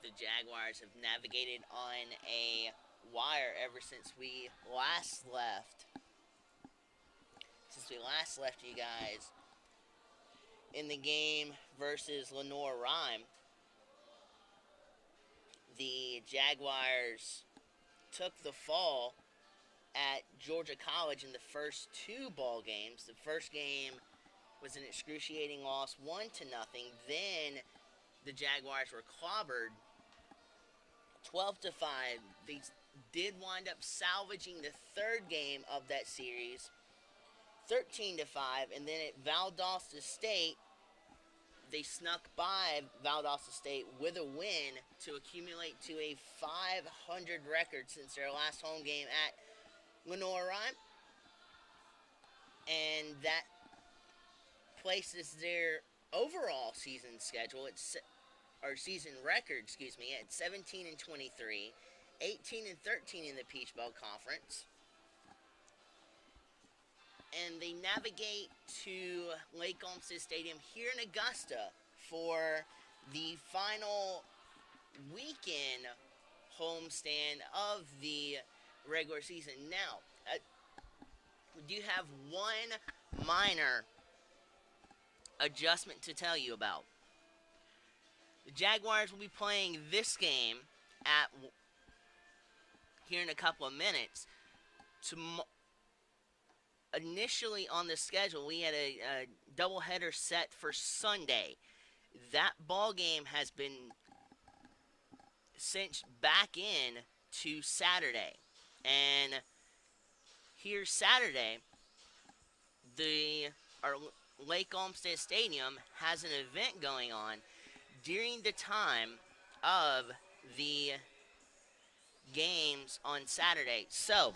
The Jaguars have navigated on a wire ever since we last left. Since we last left you guys in the game versus Lenore Rhyme, the Jaguars took the fall at Georgia College in the first two ball games. The first game was an excruciating loss, 1-0. Then the Jaguars were clobbered 12-5. They did wind up salvaging the third game of that series, 13-5, and then at Valdosta State, they snuck by Valdosta State with a win to accumulate to a 500 record since their last home game at Lenore Rhyme, and that places their overall season schedule or season record, at 17-23, 18-13 in the Peach Belt Conference, and they navigate to Lake Olmstead Stadium here in Augusta for the final weekend homestand of the regular season. Now, we do have one minor adjustment to tell you about. The Jaguars will be playing this game at here in a couple of minutes. Initially on the schedule, we had a doubleheader set for Sunday. That ball game has been cinched back in to Saturday. And here Saturday, our Lake Olmstead Stadium has an event going on during the time of the games on Saturday. So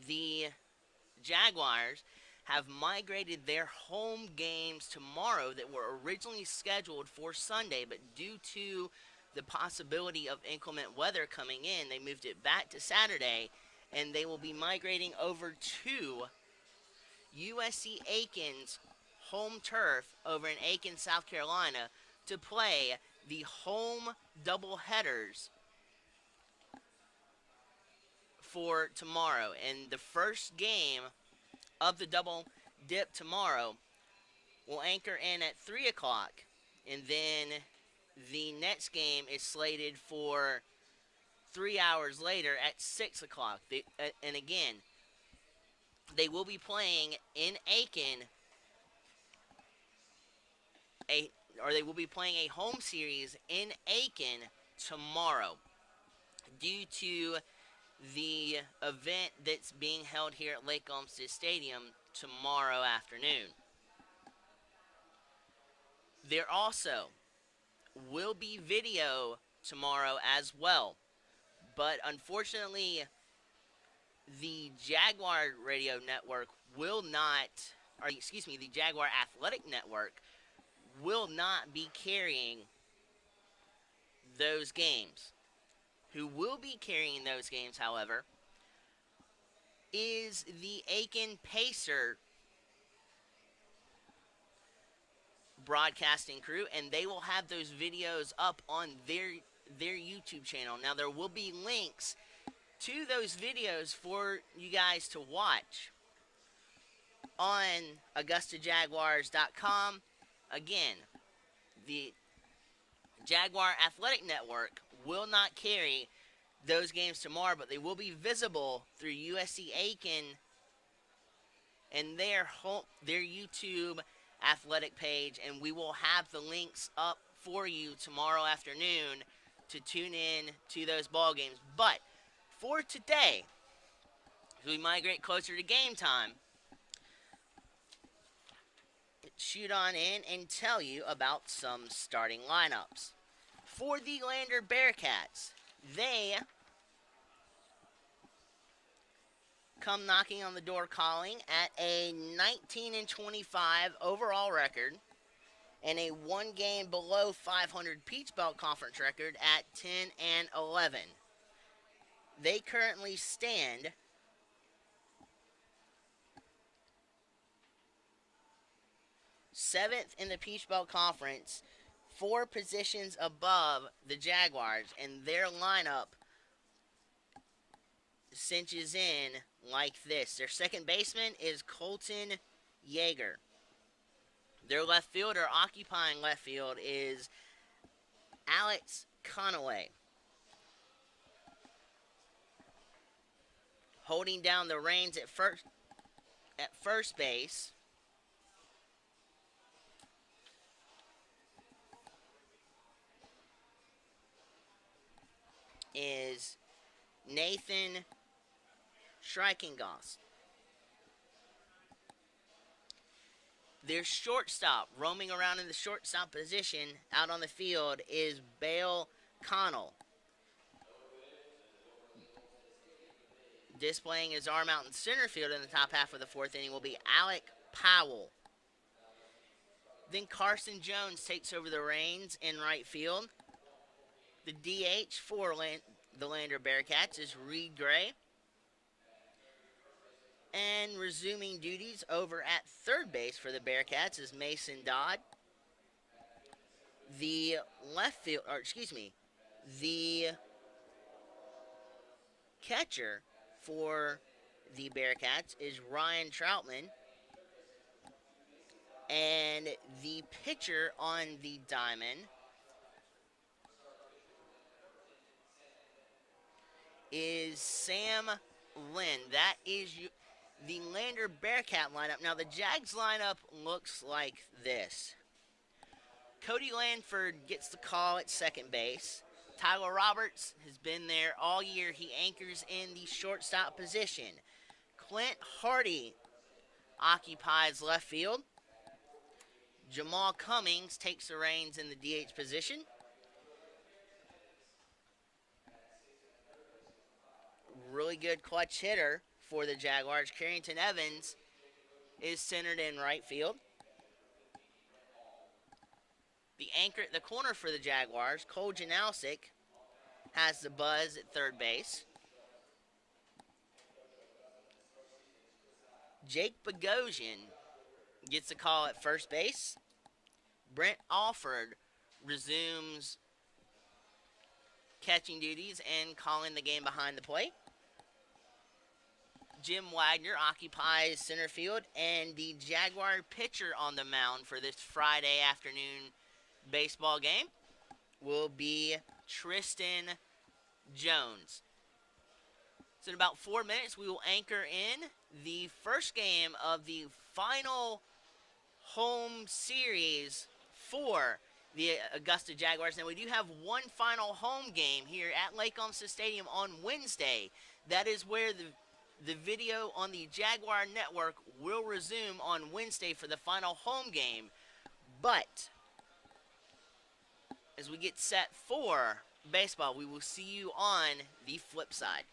the Jaguars have migrated their home games tomorrow that were originally scheduled for Sunday, but due to the possibility of inclement weather coming in, they moved it back to Saturday, and they will be migrating over to USC Aiken's home turf over in Aiken, South Carolina, to play the home doubleheaders for tomorrow. And the first game of the double dip tomorrow will anchor in at 3 o'clock, and then the next game is slated for 3 hours later at 6 o'clock. And again, they will be playing in Aiken, they will be playing a home series in Aiken tomorrow due to the event that's being held here at Lake Olmstead Stadium tomorrow afternoon. There also will be video tomorrow as well, but unfortunately, the Jaguar Radio Network the Jaguar Athletic Network will not be carrying those games. Who will be carrying those games, however, is the Aiken Pacer broadcasting crew, and they will have those videos up on their YouTube channel. Now, there will be links to those videos for you guys to watch on AugustaJaguars.com. Again, the Jaguar Athletic Network will not carry those games tomorrow, but they will be visible through USC Aiken and their YouTube athletic page, and we will have the links up for you tomorrow afternoon to tune in to those ball games. But for today, as we migrate closer to game time, shoot on in and tell you about some starting lineups. For the Lander Bearcats, they come knocking on the door calling at a 19-25 overall record and a one game below 500 Peach Belt Conference record at 10-11. They currently stand 7th in the Peach Belt Conference, 4 positions above the Jaguars, and their lineup cinches in like this. Their second baseman is Colton Yeager. Their left fielder occupying left field is Alex Conaway. Holding down the reins at first base is Nathan Schreikengoss. Their shortstop, roaming around in the shortstop position out on the field, is Bale Connell. Displaying his arm out in center field in the top half of the 4th inning will be Alec Powell. Then Carson Jones takes over the reins in right field. The DH for the Lander Bearcats is Reed Gray. And resuming duties over at third base for the Bearcats is Mason Dodd. The catcher for the Bearcats is Ryan Troutman. And the pitcher on the diamond is Sam Lynn. That is the Lander Bearcat lineup. Now, the Jags lineup looks like this. Cody Lanford gets the call at second base. Tyler Roberts has been there all year. He anchors in the shortstop position. Clint Hardy occupies left field. Jamal Cummings takes the reins in the DH position. Really good clutch hitter for the Jaguars. Carrington Evans is centered in right field. The anchor at the corner for the Jaguars, Cole Janowsic, has the buzz at third base. Jake Bogosian gets a call at first base. Brent Alford resumes catching duties and calling the game behind the plate. Jim Wagner occupies center field, and the Jaguar pitcher on the mound for this Friday afternoon baseball game will be Tristan Jones. So in about 4 minutes, we will anchor in the first game of the final home series for the Augusta Jaguars. Now, we do have one final home game here at Lake Olmstead Stadium on Wednesday. That is where the video on the Jaguar Network will resume on Wednesday for the final home game. But as we get set for baseball, we will see you on the flip side.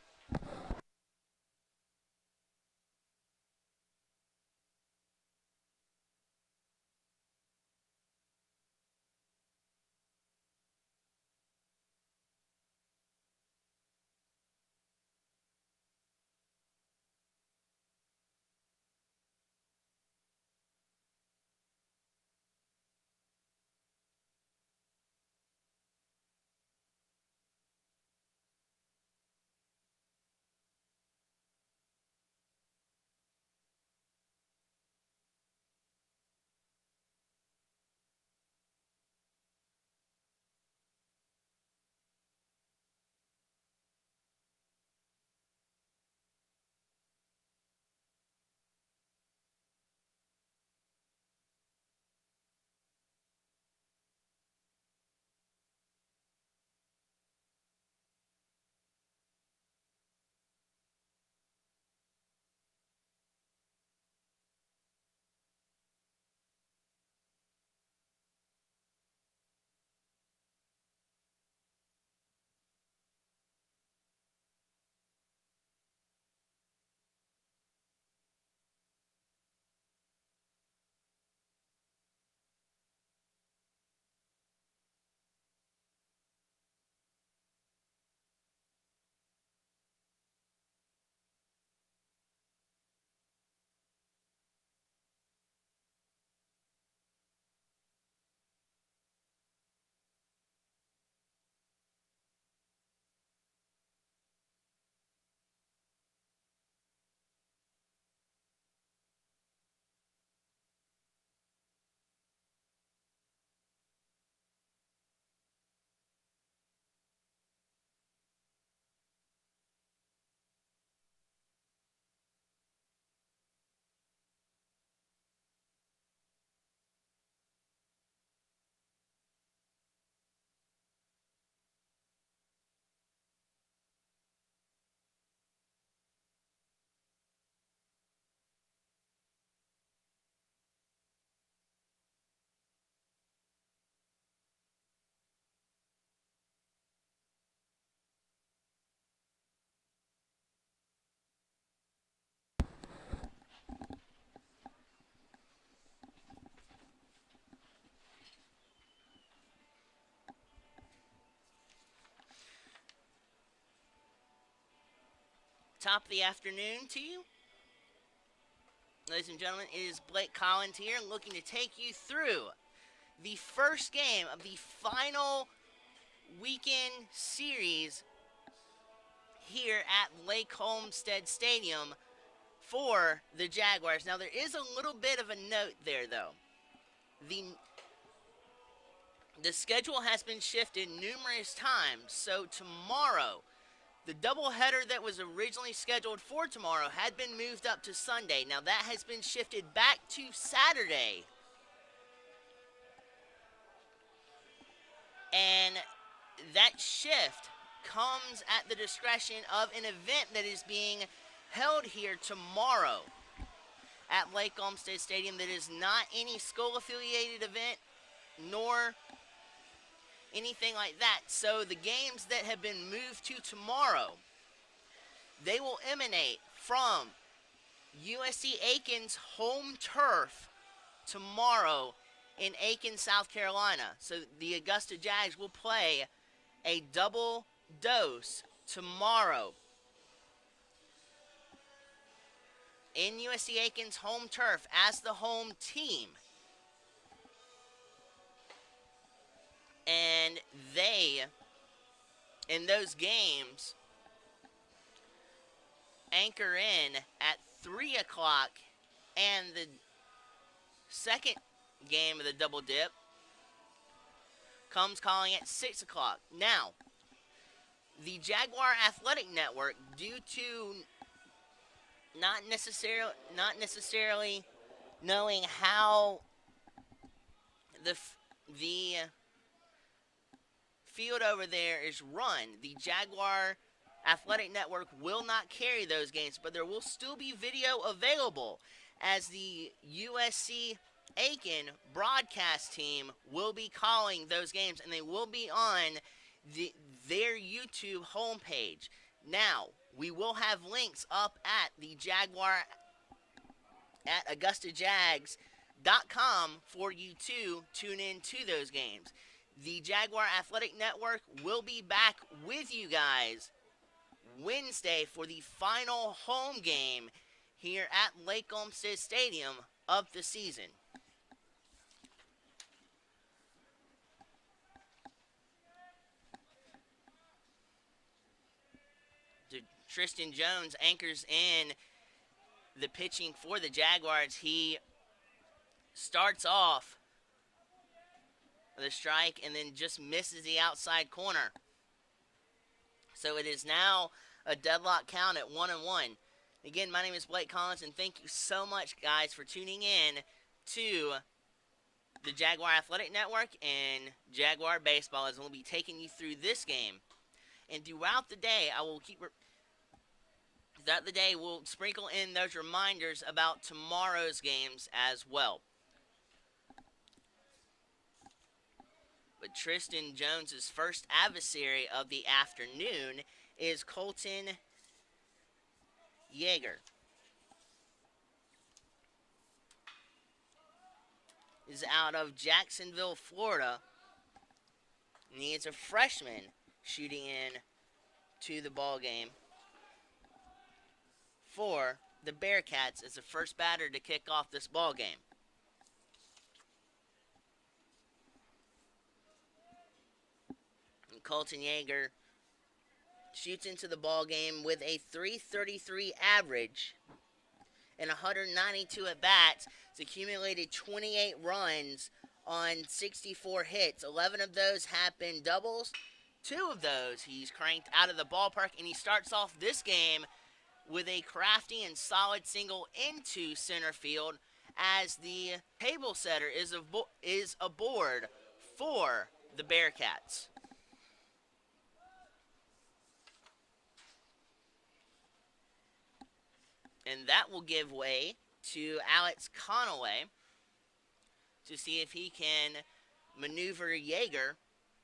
Top of the afternoon to you. Ladies and gentlemen, it is Blake Collins here looking to take you through the first game of the final weekend series here at Lake Olmstead Stadium for the Jaguars. Now, there is a little bit of a note there, though. The schedule has been shifted numerous times, so tomorrow, the doubleheader that was originally scheduled for tomorrow had been moved up to Sunday. Now, that has been shifted back to Saturday. And that shift comes at the discretion of an event that is being held here tomorrow at Lake Olmstead Stadium that is not any school-affiliated event nor anything like that. So the games that have been moved to tomorrow, they will emanate from USC Aiken's home turf tomorrow in Aiken, South Carolina. So the Augusta Jags will play a double dose tomorrow in USC Aiken's home turf as the home team. And they, in those games, anchor in at 3 o'clock, and the second game of the double dip comes calling at 6 o'clock. Now, the Jaguar Athletic Network, due to not necessarily knowing how the field over there is run, the Jaguar Athletic Network will not carry those games, but there will still be video available as the USC Aiken broadcast team will be calling those games, and they will be on their YouTube homepage. Now, we will have links up at the Jaguar at AugustaJags.com for you to tune in to those games. The Jaguar Athletic Network will be back with you guys Wednesday for the final home game here at Lake Olmstead Stadium of the season. Tristan Jones anchors in the pitching for the Jaguars. He starts off with a strike and then just misses the outside corner. So it is now a deadlock count at 1-1. Again, my name is Blake Collins, and thank you so much, guys, for tuning in to the Jaguar Athletic Network and Jaguar Baseball, as we'll be taking you through this game. And throughout the day, we'll sprinkle in those reminders about tomorrow's games as well. But Tristan Jones's first adversary of the afternoon is Colton Yeager. He's out of Jacksonville, Florida, and he is a freshman shooting in to the ball game for the Bearcats as the first batter to kick off this ball game. And Colton Yeager shoots into the ball game with a .333 average and 192 at bats. It's accumulated 28 runs on 64 hits. 11 of those have been doubles. 2 of those he's cranked out of the ballpark, and he starts off this game with a crafty and solid single into center field as the table setter is aboard for the Bearcats. And that will give way to Alex Conaway to see if he can maneuver Yeager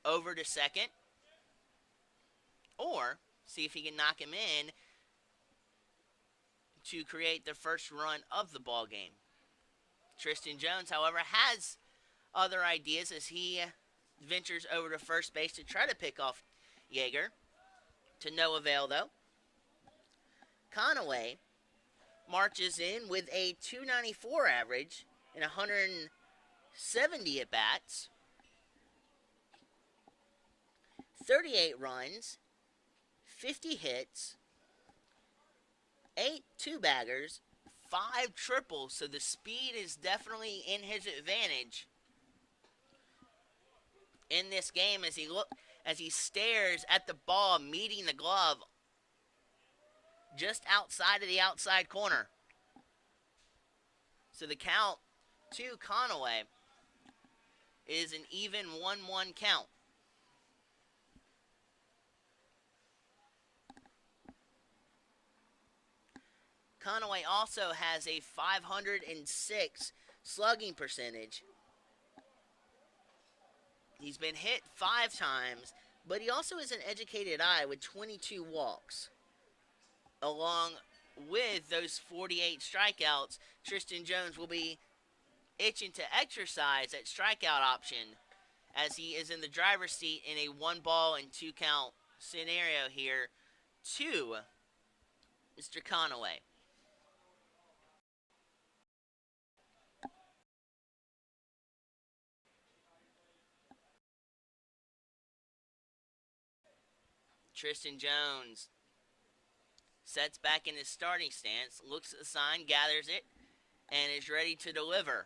over to second, or see if he can knock him in to create the first run of the ball game. Tristan Jones, however, has other ideas as he ventures over to first base to try to pick off Yeager. To no avail, though. Conaway marches in with a 294 average and 170 at bats, 38 runs, 50 hits, 8 two-baggers, 5 triples, so the speed is definitely in his advantage in this game as he stares at the ball meeting the glove just outside of the outside corner. So the count to Conaway is an even 1-1 count. Conaway also has a 506 slugging percentage. He's been hit 5 times, but he also has an educated eye with 22 walks. Along with those 48 strikeouts, Tristan Jones will be itching to exercise that strikeout option as he is in the driver's seat in a 1-2 count scenario here to Mr. Conaway. Tristan Jones sets back in his starting stance, looks at the sign, gathers it, and is ready to deliver.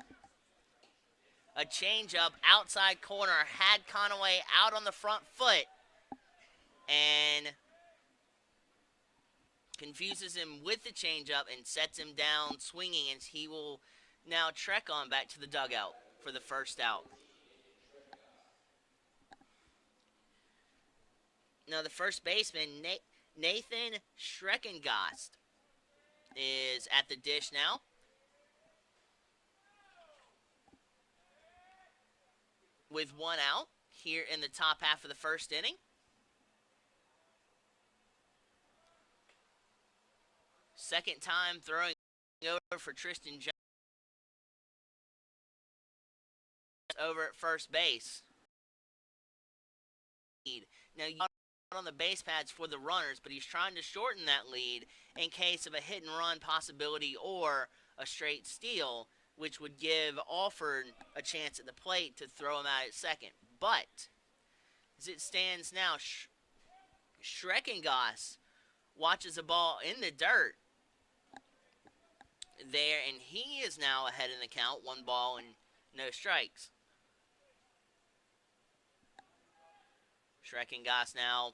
A changeup outside corner had Conaway out on the front foot and confuses him with the changeup and sets him down swinging as he will now trek on back to the dugout for the first out. Now the first baseman, Nathan Schreckengast, is at the dish now. With 1 out here in the top half of the first inning. Second time throwing over for Tristan Jones over at first base. Now, you on the base pads for the runners, but he's trying to shorten that lead in case of a hit and run possibility or a straight steal, which would give Alford a chance at the plate to throw him out at second. But as it stands now, Schreckengast watches a ball in the dirt there, and he is now ahead in the count, 1 ball and no strikes. Schreckengast now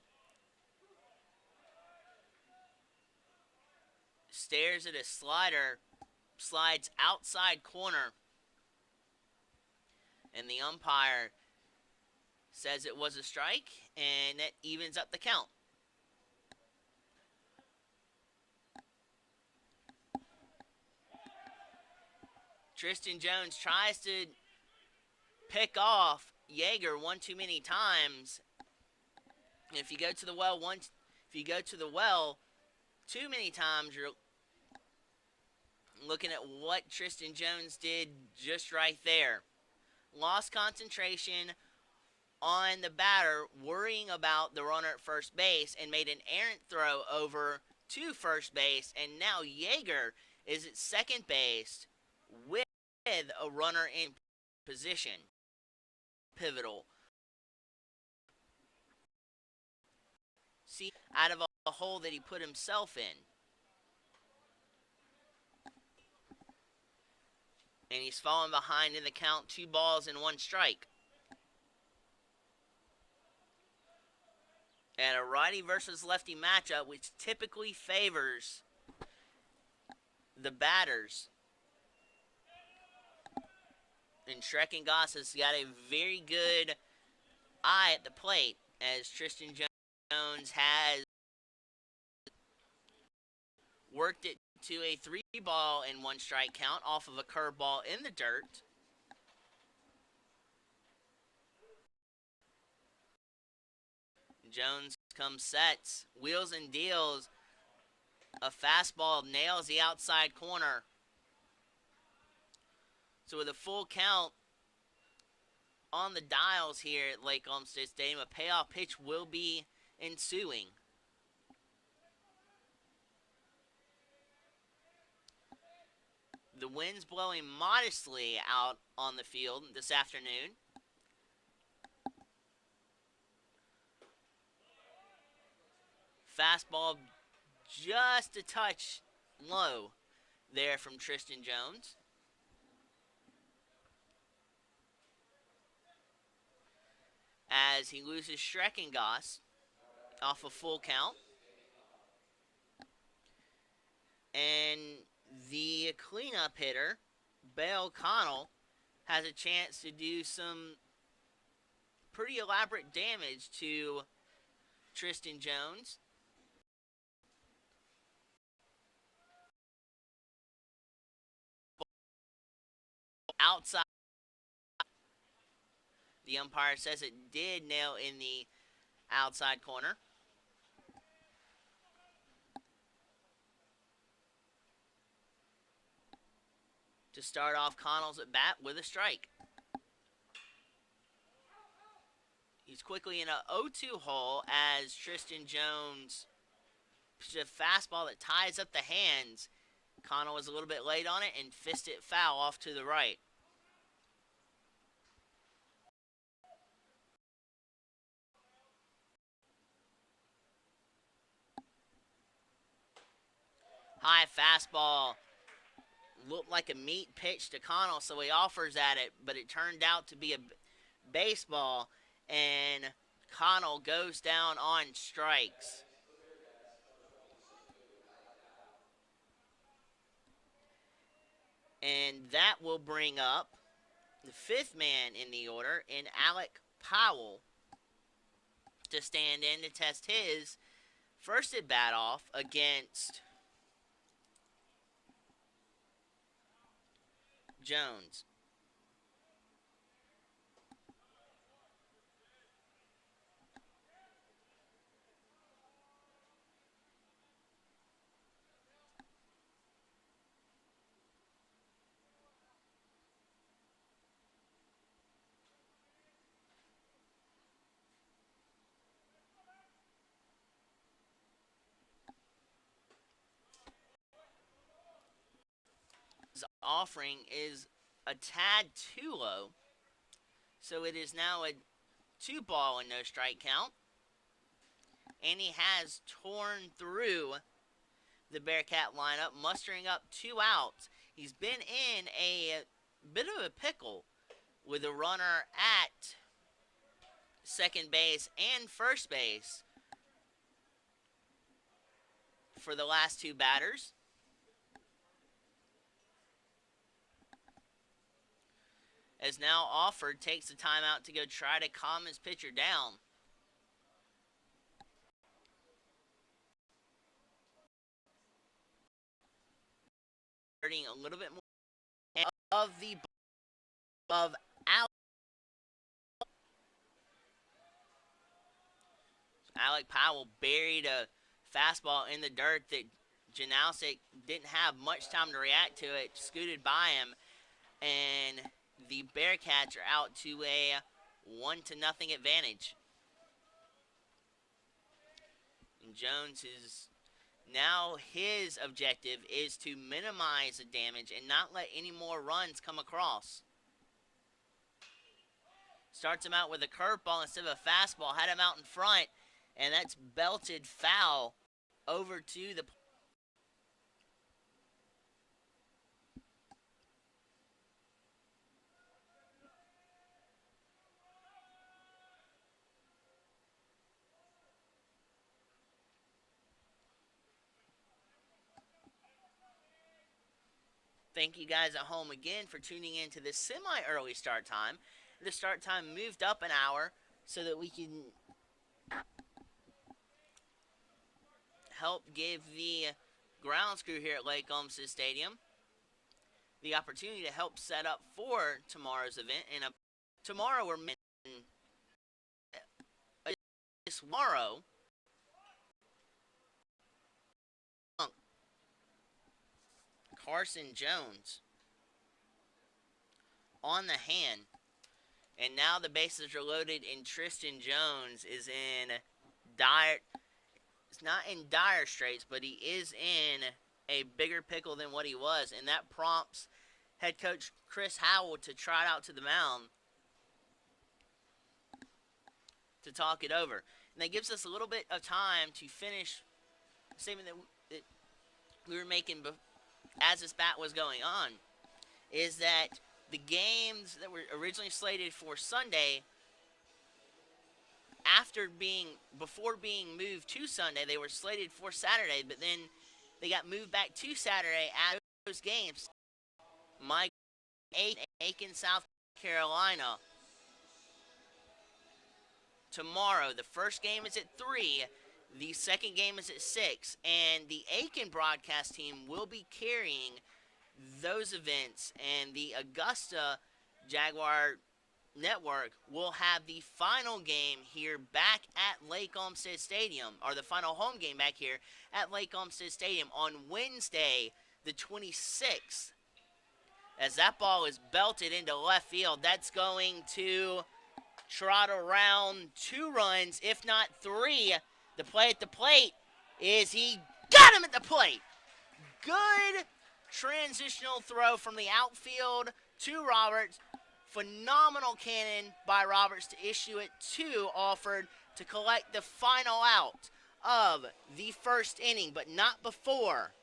stares at a slider, slides outside corner, and the umpire says it was a strike, and that evens up the count. Tristan Jones tries to pick off Yeager one too many times. If you go to the well too many times, you're looking at what Tristan Jones did just right there. Lost concentration on the batter, worrying about the runner at first base, and made an errant throw over to first base, and now Yeager is at second base with a runner in position. Pivotal. See, out of a hole that he put himself in. And he's falling behind in the count, 2 balls and 1 strike. And a righty versus lefty matchup, which typically favors the batters. And Schreckengast has got a very good eye at the plate, as Tristan Jones has worked it to a 3 ball and 1 strike count off of a curveball in the dirt. Jones comes, sets, wheels and deals. A fastball nails the outside corner. So with a full count on the dials here at Lake Olmstead Stadium, a payoff pitch will be ensuing. The wind's blowing modestly out on the field this afternoon. Fastball just a touch low there from Tristan Jones. As he loses Schreckengoss off a full count. And the cleanup hitter, Bale Connell, has a chance to do some pretty elaborate damage to Tristan Jones. Outside. The umpire says it did nail in the outside corner. To start off Connell's at bat with a strike. He's quickly in a 0-2 hole as Tristan Jones pitches a fastball that ties up the hands. Connell was a little bit late on it and fisted it foul off to the right. High fastball looked like a meat pitch to Connell, so he offers at it, but it turned out to be a baseball, and Connell goes down on strikes. And that will bring up the fifth man in the order in Alec Powell to stand in to test his first at bat off against Jones. His offering is a tad too low, so it is now a 2-ball and no strike count. And he has torn through the Bearcat lineup, mustering up 2 outs. He's been in a bit of a pickle with a runner at second base and first base for the last 2 batters. As now Offord takes the timeout to go try to calm his pitcher down. A little bit more of the of Alec Powell buried a fastball in the dirt that Janowski didn't have much time to react to it, scooted by him, and the Bearcats are out to a 1-0 advantage. And Jones is now his objective is to minimize the damage and not let any more runs come across. Starts him out with a curveball instead of a fastball, had him out in front, and that's belted foul over to the. Thank you guys at home again for tuning in to this semi-early start time. The start time moved up an hour so that we can help give the grounds crew here at Lake Olmstead Stadium the opportunity to help set up for tomorrow's event. And tomorrow we're tomorrow. Carson Jones on the hand. And now the bases are loaded, and Tristan Jones is in dire. It's not in dire straits, but he is in a bigger pickle than what he was, and that prompts head coach Chris Howell to trot out to the mound to talk it over. And that gives us a little bit of time to finish the statement that we were making as this bat was going on, is that the games that were originally slated for Sunday, before being moved to Sunday, they were slated for Saturday, but then they got moved back to Saturday as those games. Mike Aiken, South Carolina. Tomorrow, the first game is at 3, the second game is at 6, and the Aiken broadcast team will be carrying those events, and the Augusta Jaguar Network will have the final game here back at Lake Olmstead Stadium, or the final home game back here at Lake Olmstead Stadium on Wednesday, the 26th. As that ball is belted into left field, that's going to trot around 2 runs, if not 3. The play at the plate is he got him at the plate. Good transitional throw from the outfield to Roberts. Phenomenal cannon by Roberts to issue it to Alford to collect the final out of the first inning, but not before.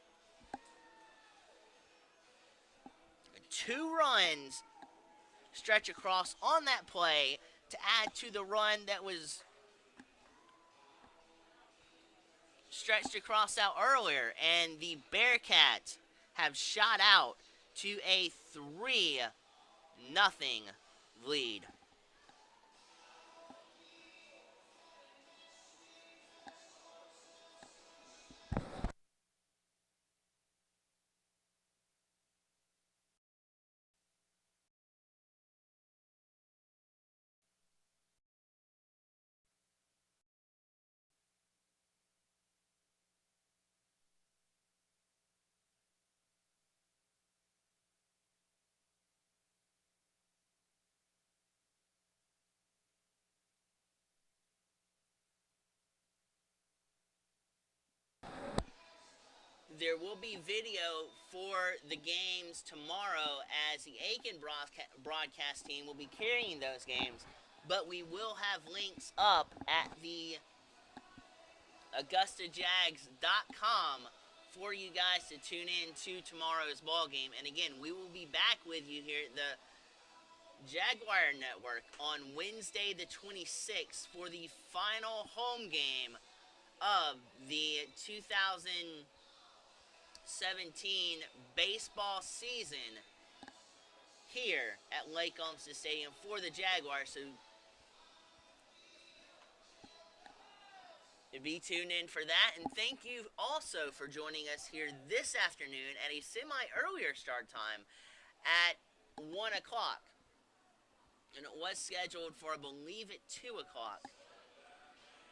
2 runs stretch across on that play to add to the run that was stretched across out earlier, and the Bearcats have shot out to a 3-0 lead. There will be video for the games tomorrow as the Aiken broadcast team will be carrying those games, but we will have links up at the AugustaJags.com for you guys to tune in to tomorrow's ball game. And again, we will be back with you here at the Jaguar Network on Wednesday the 26th for the final home game of the 2017 baseball season here at Lake Olmstead Stadium for the Jaguars. So be tuned in for that, and thank you also for joining us here this afternoon at a semi-earlier start time at 1 o'clock. And it was scheduled for, I believe, at 2 o'clock.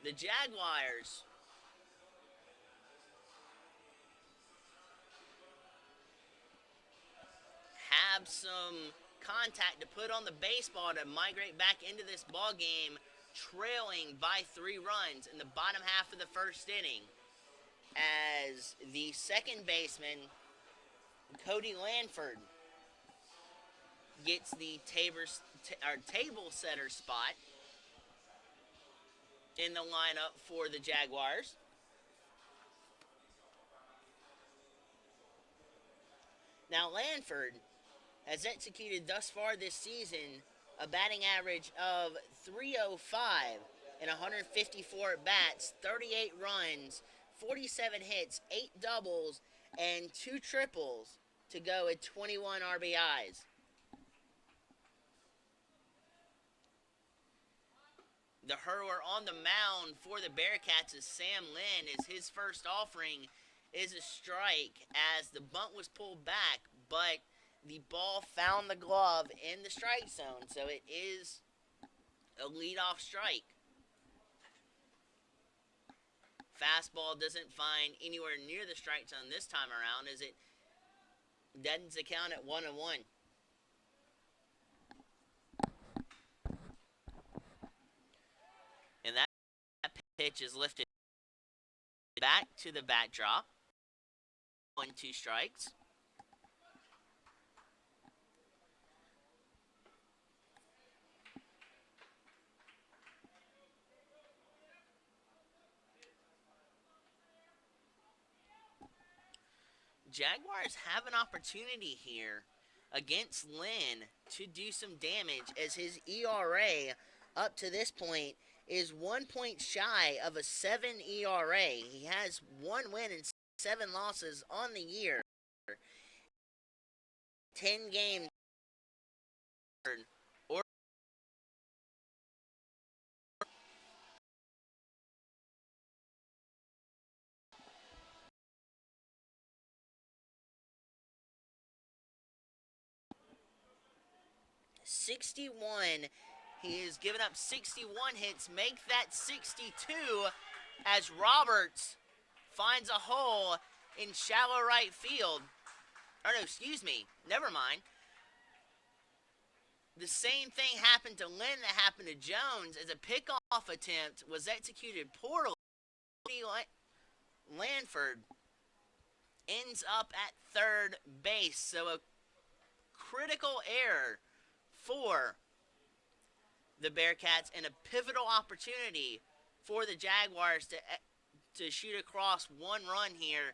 The Jaguars have some contact to put on the baseball to migrate back into this ball game, trailing by 3 runs in the bottom half of the first inning, as the second baseman, Cody Lanford, gets the table setter spot in the lineup for the Jaguars. Now, Lanford has executed thus far this season a batting average of .305 in 154 at-bats, 38 runs, 47 hits, 8 doubles, and 2 triples to go at 21 RBIs. The hurler on the mound for the Bearcats is Sam Lynn, as his first offering is a strike as the bunt was pulled back, but the ball found the glove in the strike zone, so it is a leadoff strike. Fastball doesn't find anywhere near the strike zone this time around, as it deadens the count at 1-1. And that pitch is lifted back to the backdrop. 2 strikes. Jaguars have an opportunity here against Lynn to do some damage, as his ERA up to this point is 1 point shy of a 7 ERA. He has 1 win and 7 losses on the year. 10 games or 61. He has given up 61 hits, make that 62 as Roberts finds a hole in shallow right field. Or no, excuse me, never mind. The same thing happened to Lynn that happened to Jones, as a pickoff attempt was executed poorly. Lanford ends up at third base, so a critical error for the Bearcats and a pivotal opportunity for the Jaguars to shoot across 1 run here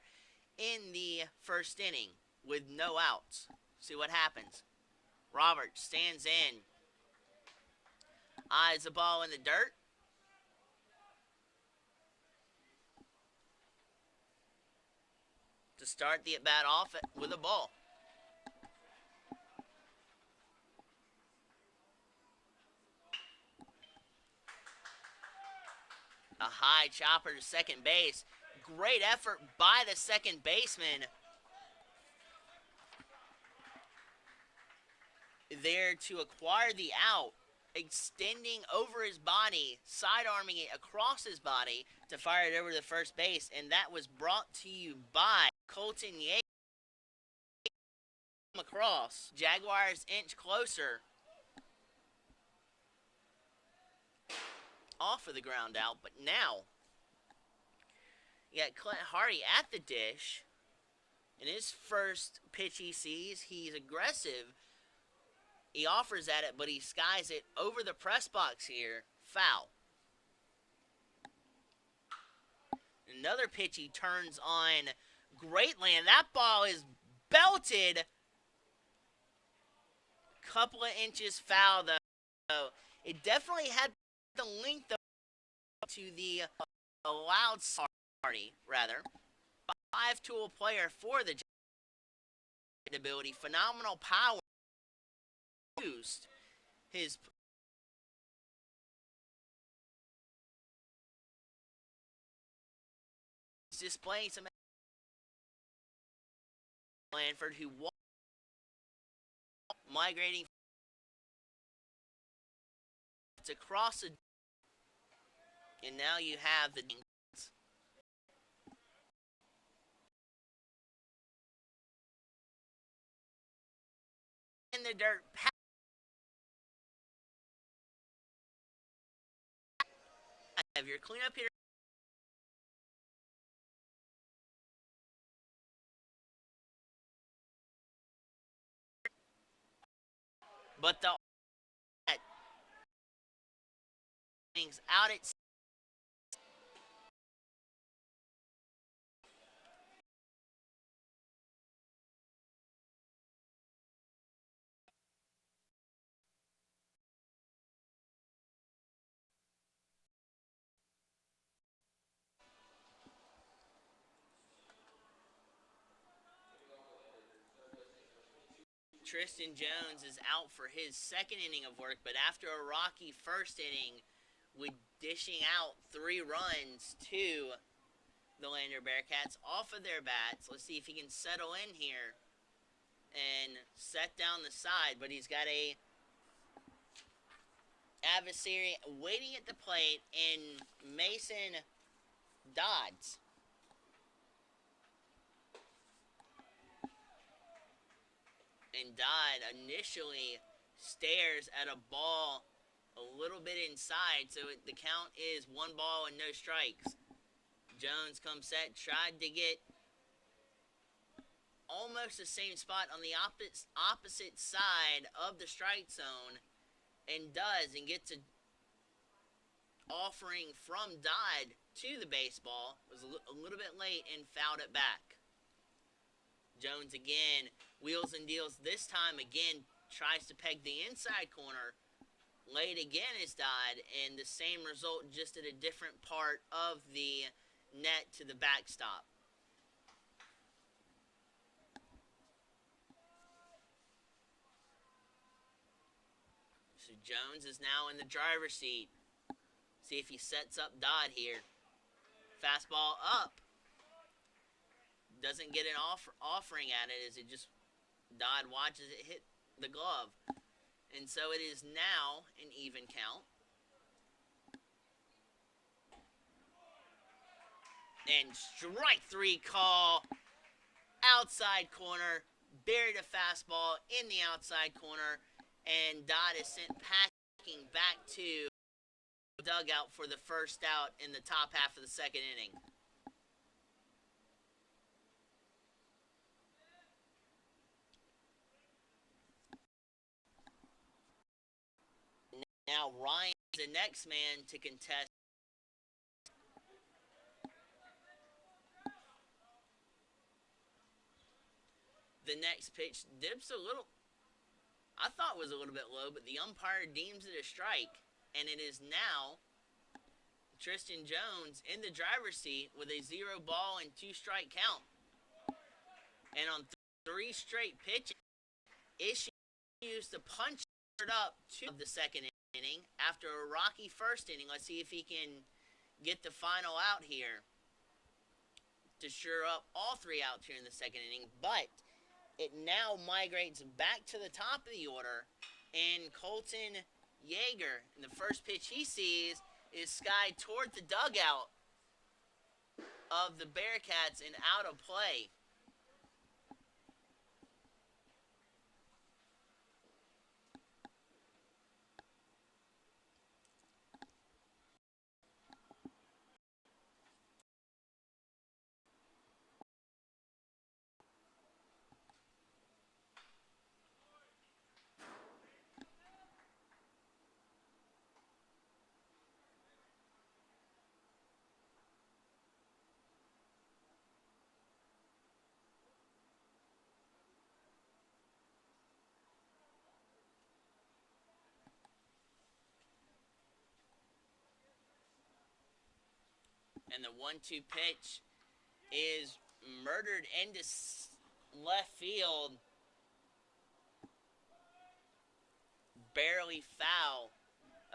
in the first inning with no outs. See what happens. Roberts stands in, eyes the ball in the dirt. To start the at-bat off with a ball. A high chopper to second base. Great effort by the second baseman there to acquire the out, extending over his body, side-arming it across his body to fire it over to first base, and that was brought to you by Colton Yates. Across. Jaguars inch closer. Off of the ground out, but now you got Clint Hardy at the dish. In his first pitch he sees, he's aggressive. He offers at it, but he skies it over the press box here. Foul. Another pitch he turns on Greatland. That ball is belted. Couple of inches foul, though. It definitely had the length to the allowed party, rather. 5-tool player for the ability. Phenomenal power. Used his displaying some Lanford, who migrating to cross the, and now you have the in the dirt. Have your cleanup hitter. But the things out at Tristan Jones is out for his second inning of work, but after a rocky first inning with dishing out 3 runs to the Lander Bearcats off of their bats. Let's see if he can settle in here and set down the side, but he's got a adversary waiting at the plate in Mason Dodds. And Dodd initially stares at a ball a little bit inside, so the count is 1 ball and no strikes. Jones comes set, tried to get almost the same spot on the opposite side of the strike zone, and gets a offering from Dodd to the baseball. Was a little bit late and fouled it back. Jones again wheels and deals. This time again tries to peg the inside corner. Late again is Dodd, and the same result, just at a different part of the net to the backstop. So Jones is now in the driver's seat. See if he sets up Dodd here. Fastball up. Doesn't get an offering at it as it just, Dodd watches it hit the glove. And so it is now an even count. And strike three call. Outside corner. Buried a fastball in the outside corner. And Dodd is sent packing back to the dugout for the first out in the top half of the second inning. Now Ryan's the next man to contest. The next pitch dips a little, I thought was a little bit low, but the umpire deems it a strike, and it is now Tristan Jones in the driver's seat with a 0 ball and 2 strike count. And on 3 straight pitches, issues to punch it up to the second inning after a rocky first inning. Let's see if he can get the final out here to sure up all 3 outs here in the second inning. But it now migrates back to the top of the order, and Colton Yeager, and the first pitch he sees is skied toward the dugout of the Bearcats and out of play. And the 1-2 pitch is murdered into left field. Barely foul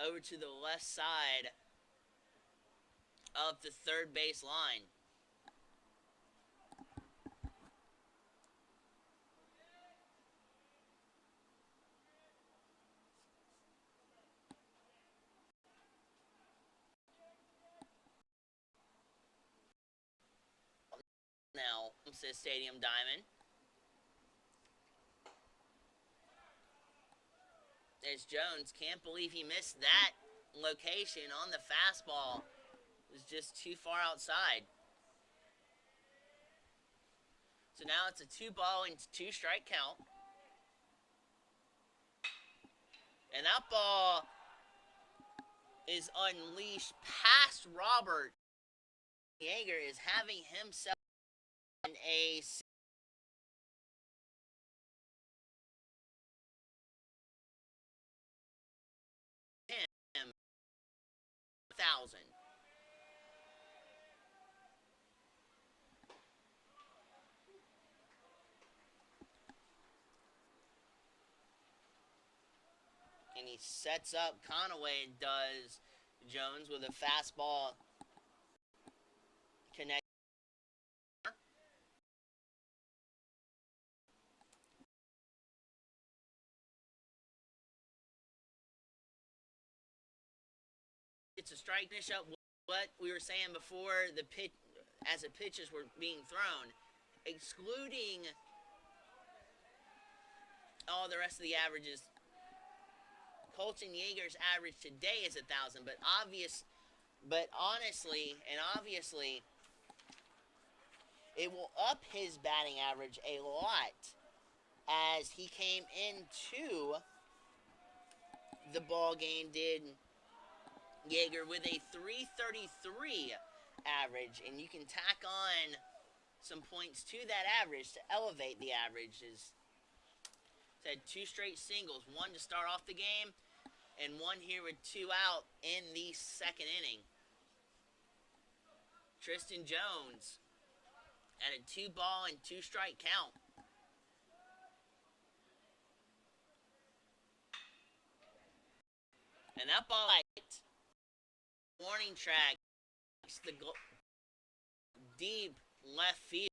over to the left side of the third base line. Now, Olmstead Stadium diamond. There's Jones. Can't believe he missed that location on the fastball. It was just too far outside. So now it's a 2 ball and 2 strike count. And that ball is unleashed past Robert. Yeager is having himself in a thousand. And he sets up Conaway, does Jones, with a fastball connect. It's a strike. Finish up what we were saying before the pitch, as the pitches were being thrown, excluding all the rest of the averages. Colton Yeager's average today is 1,000, but honestly, it will up his batting average a lot, as he came into the ball game, did Yeager, with a 333 average, and you can tack on some points to that average to elevate the average. Is had two straight singles, one to start off the game, and one here with two out in the second inning. Tristan Jones at a 2-ball and 2-strike count. And that ball, warning track, the deep left field.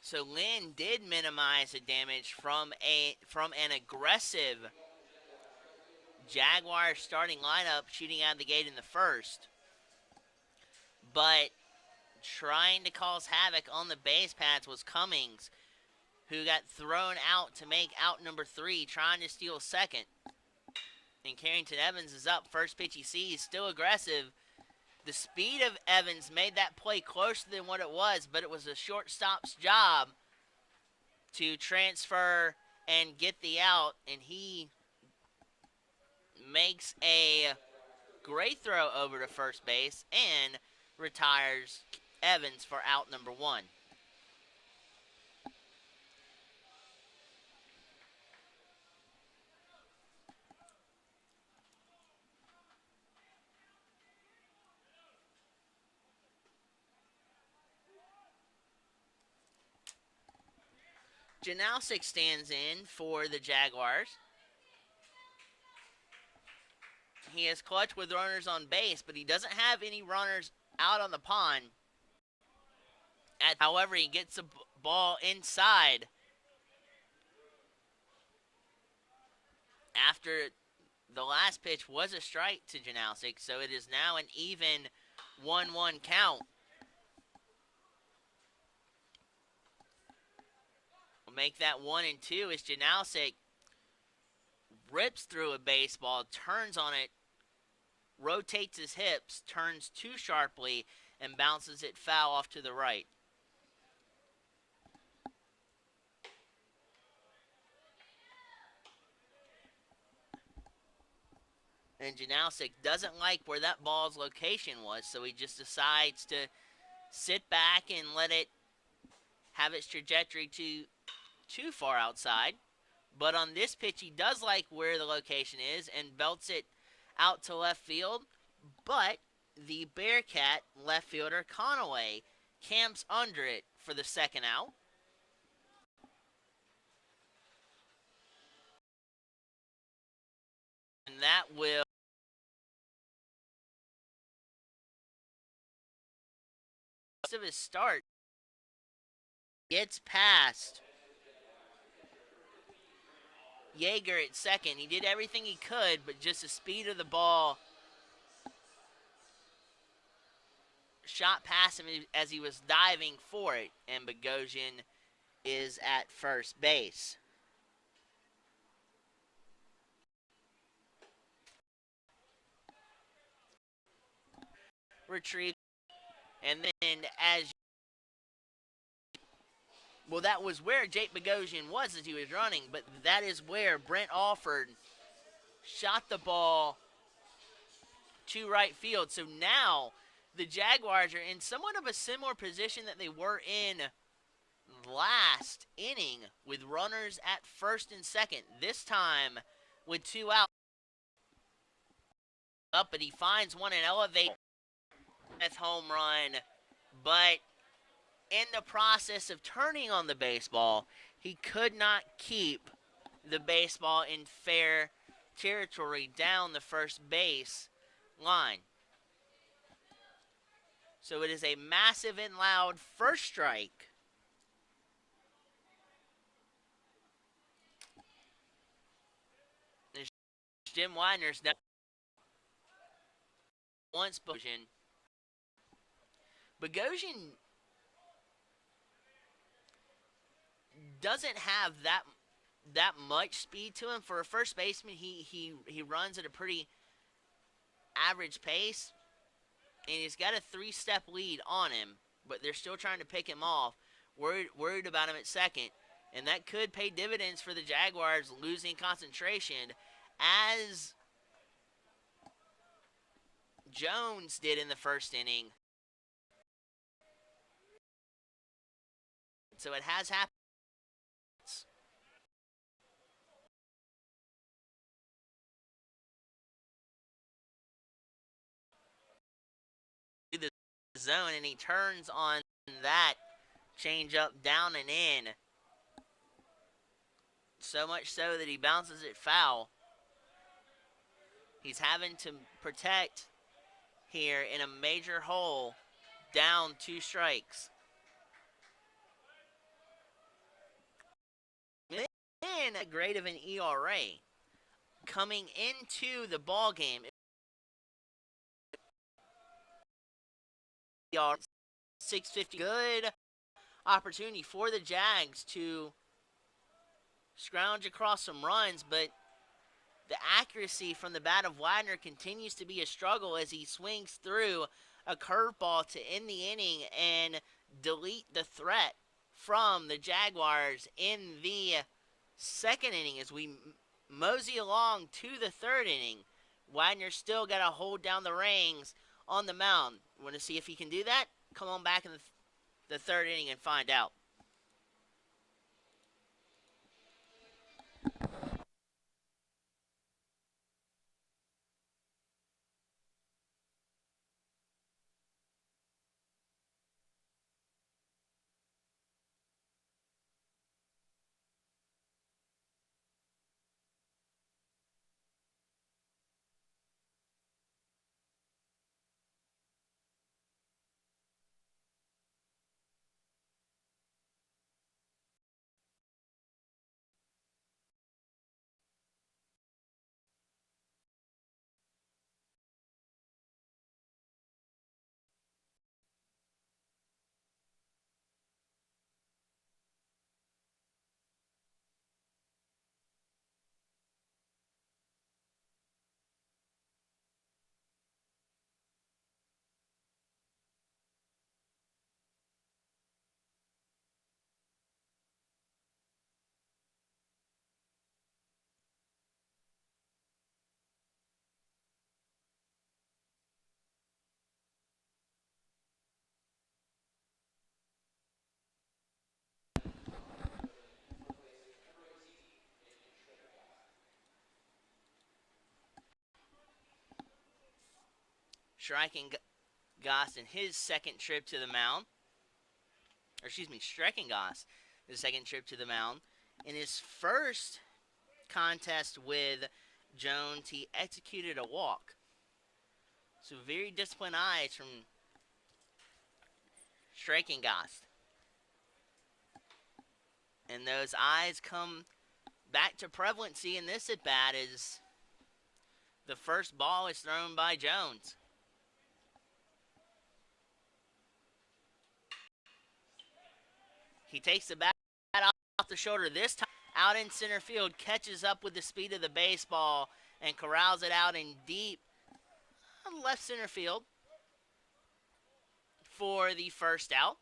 So Lynn did minimize the damage from an aggressive Jaguars starting lineup shooting out of the gate in the first, but trying to cause havoc on the base paths was Cummings, who got thrown out to make out number 3, trying to steal second. And Carrington Evans is up. First pitch he sees, still aggressive. The speed of Evans made that play closer than what it was, but it was a shortstop's job to transfer and get the out, and he makes a great throw over to first base and retires Evans for out number 1. Janausic stands in for the Jaguars. He is clutch with runners on base, but he doesn't have any runners out on the pond. However, he gets a ball inside after the last pitch was a strike to Janausic, so it is now an even 1-1 count. We'll make that 1-2 as Janausic rips through a baseball, turns on it, rotates his hips, turns too sharply, and bounces it foul off to the right. And Janausic doesn't like where that ball's location was, so he just decides to sit back and let it have its trajectory too far outside. But on this pitch, he does like where the location is and belts it out to left field. But the Bearcat left fielder, Conaway, camps under it for the second out. And that will of his start gets past Yeager at second. He did everything he could, but just the speed of the ball shot past him as he was diving for it, and Bogosian is at first base. Retrieve, and then as Well, that was where Jake Bogosian was as he was running, but that is where Brent Alford shot the ball to right field. So now the Jaguars are in somewhat of a similar position that they were in last inning with runners at first and second. This time with 2 out. Up, but he finds one and elevates home run. But in the process of turning on the baseball, he could not keep the baseball in fair territory down the first base line. So it is a massive and loud first strike. And Jim Widener's now once Bogosian. Bogosian doesn't have that much speed to him. For a first baseman, he runs at a pretty average pace, and he's got a 3-step lead on him, but they're still trying to pick him off, worried about him at second, and that could pay dividends for the Jaguars losing concentration, as Jones did in the first inning. So it has happened. The zone, and he turns on that changeup down and in. So much so that he bounces it foul. He's having to protect here in a major hole, down 2 strikes. And a great of an ERA coming into the ball game. 650, good opportunity for the Jags to scrounge across some runs, but the accuracy from the bat of Widener continues to be a struggle as he swings through a curveball to end the inning and delete the threat from the Jaguars in the second inning as we mosey along to the third inning. Widener's still got to hold down the reins on the mound. Want to see if he can do that? Come on back in the third inning and find out. Striking Goss in his second trip to the mound. Striking Goss his second trip to the mound. In his first contest with Jones, he executed a walk. So very disciplined eyes from Striking Goss. And those eyes come back to prevalency in this at bat as the first ball is thrown by Jones. He takes the bat off the shoulder this time, out in center field, catches up with the speed of the baseball and corrals it out in deep left center field for the first out.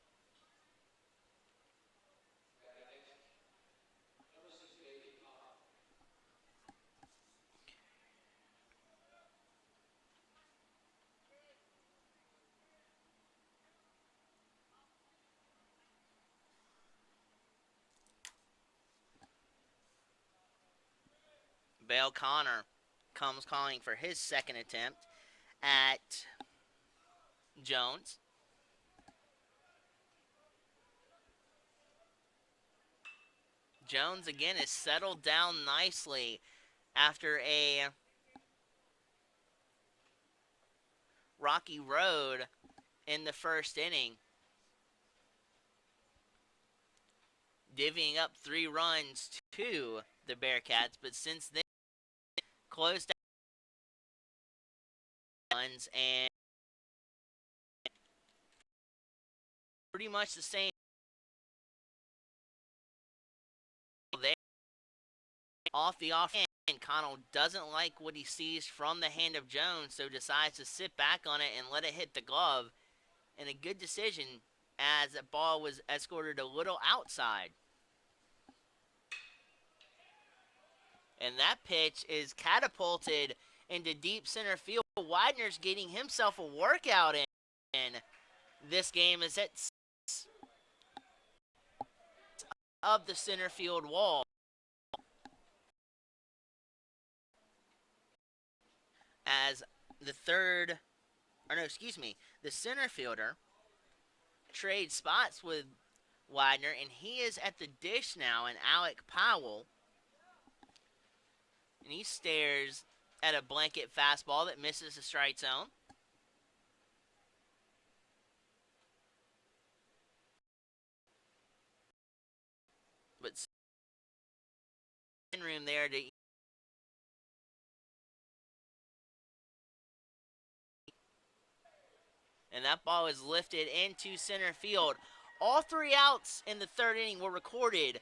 Bale Connor comes calling for his second attempt at Jones. Jones again is settled down nicely after a rocky road in the first inning, divvying up 3 runs to the Bearcats, but since then closed out runs and pretty much the same there. Off the offhand, Connell doesn't like what he sees from the hand of Jones, so decides to sit back on it and let it hit the glove. And a good decision as that ball was escorted a little outside. And that pitch is catapulted into deep center field. Widener's getting himself a workout in. This game is at of the center field wall. As the center fielder trades spots with Widener, and he is at the dish now, and Alec Powell. And he stares at a blanket fastball that misses the strike zone. But in room there to and that ball is lifted into center field. All 3 outs in the third inning were recorded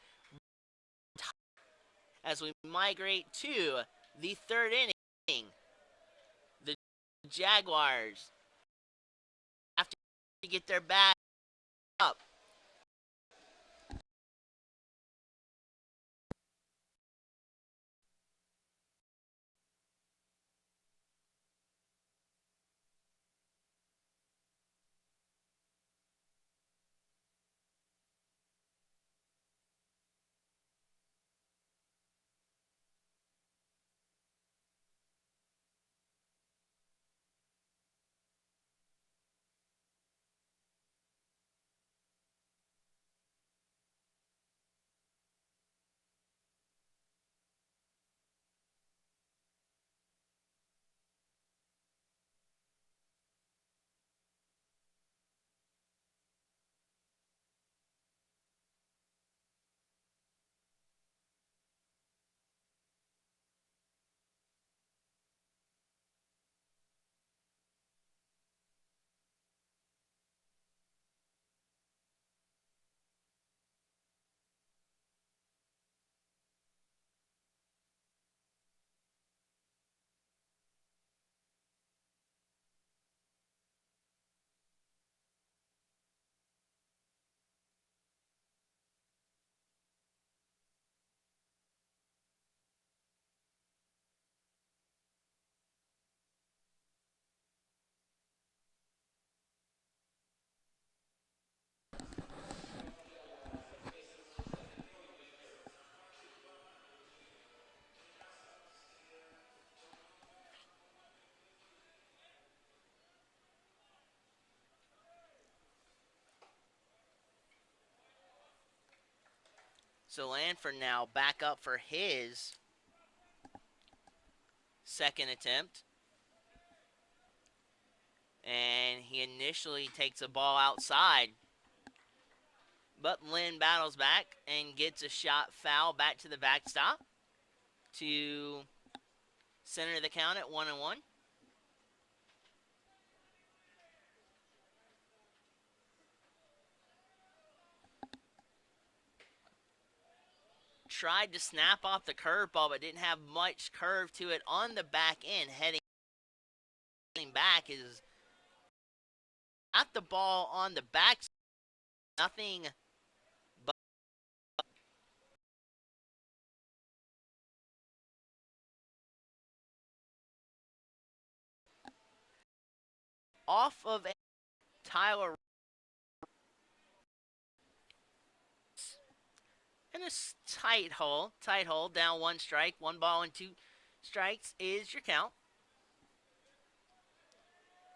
as we migrate to the third inning. The Jaguars have to get their bat up. So Lanford now back up for his second attempt. And he initially takes a ball outside. But Lynn battles back and gets a shot foul back to the backstop to center the count at 1-1. Tried to snap off the curveball, but didn't have much curve to it on the back end. Heading back is at the ball on the back. Nothing but off of Tyler. In a tight hole, down 1 strike, 1 ball and 2 strikes is your count.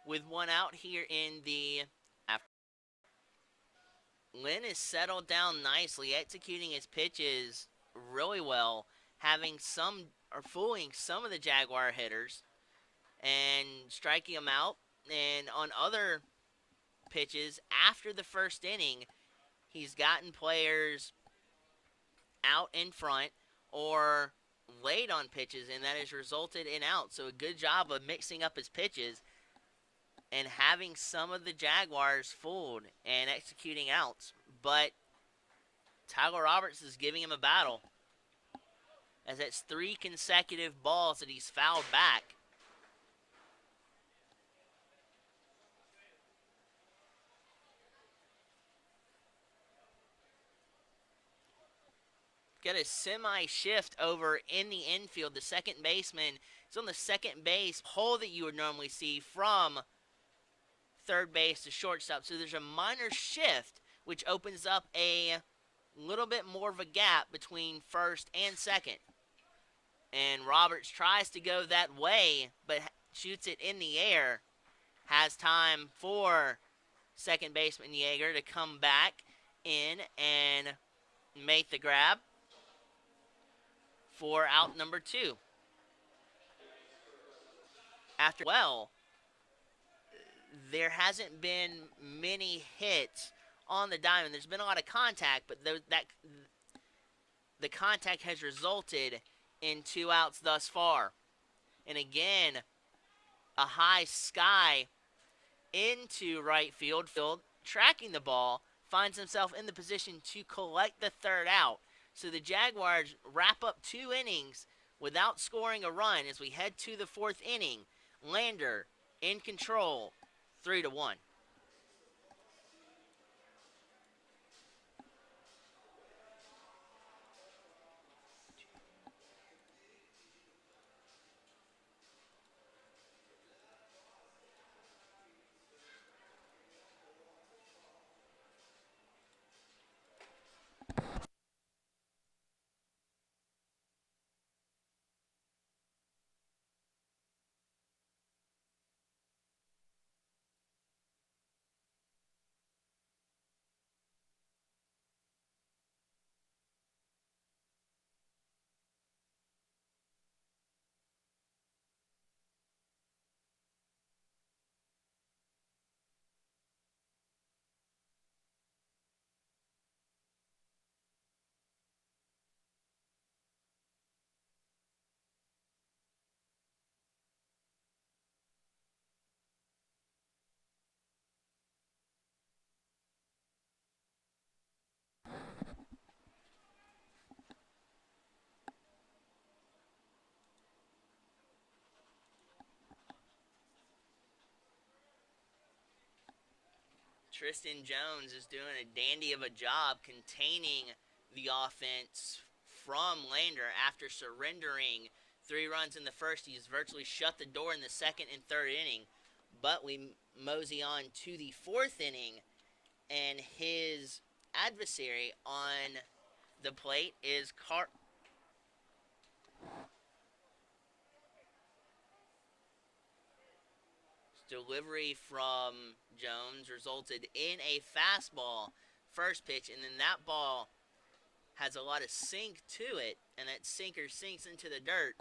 With one out here in the after. Lynn is settled down nicely, executing his pitches really well, having some or fooling some of the Jaguar hitters and striking them out. And on other pitches after the first inning, he's gotten players out in front or late on pitches, and that has resulted in outs. So a good job of mixing up his pitches and having some of the Jaguars fooled and executing outs. But Tyler Roberts is giving him a battle, as that's 3 consecutive balls that he's fouled back. Got a semi-shift over in the infield. The second baseman is on the second base hole that you would normally see from third base to shortstop. So there's a minor shift, which opens up a little bit more of a gap between first and second. And Roberts tries to go that way, but shoots it in the air. Has time for second baseman Yeager to come back in and make the grab for out number 2. After there hasn't been many hits on the diamond. There's been a lot of contact, but the contact has resulted in 2 outs thus far. And again, a high sky into right field, tracking the ball, finds himself in the position to collect the third out. So the Jaguars wrap up 2 innings without scoring a run as we head to the 4th inning. Lander in control, 3-1. Tristan Jones is doing a dandy of a job containing the offense from Lander after surrendering 3 runs in the first. He's virtually shut the door in the second and third inning. But we mosey on to the 4th inning, and his adversary on the plate is delivery from Jones resulted in a fastball first pitch, and then that ball has a lot of sink to it, and that sinker sinks into the dirt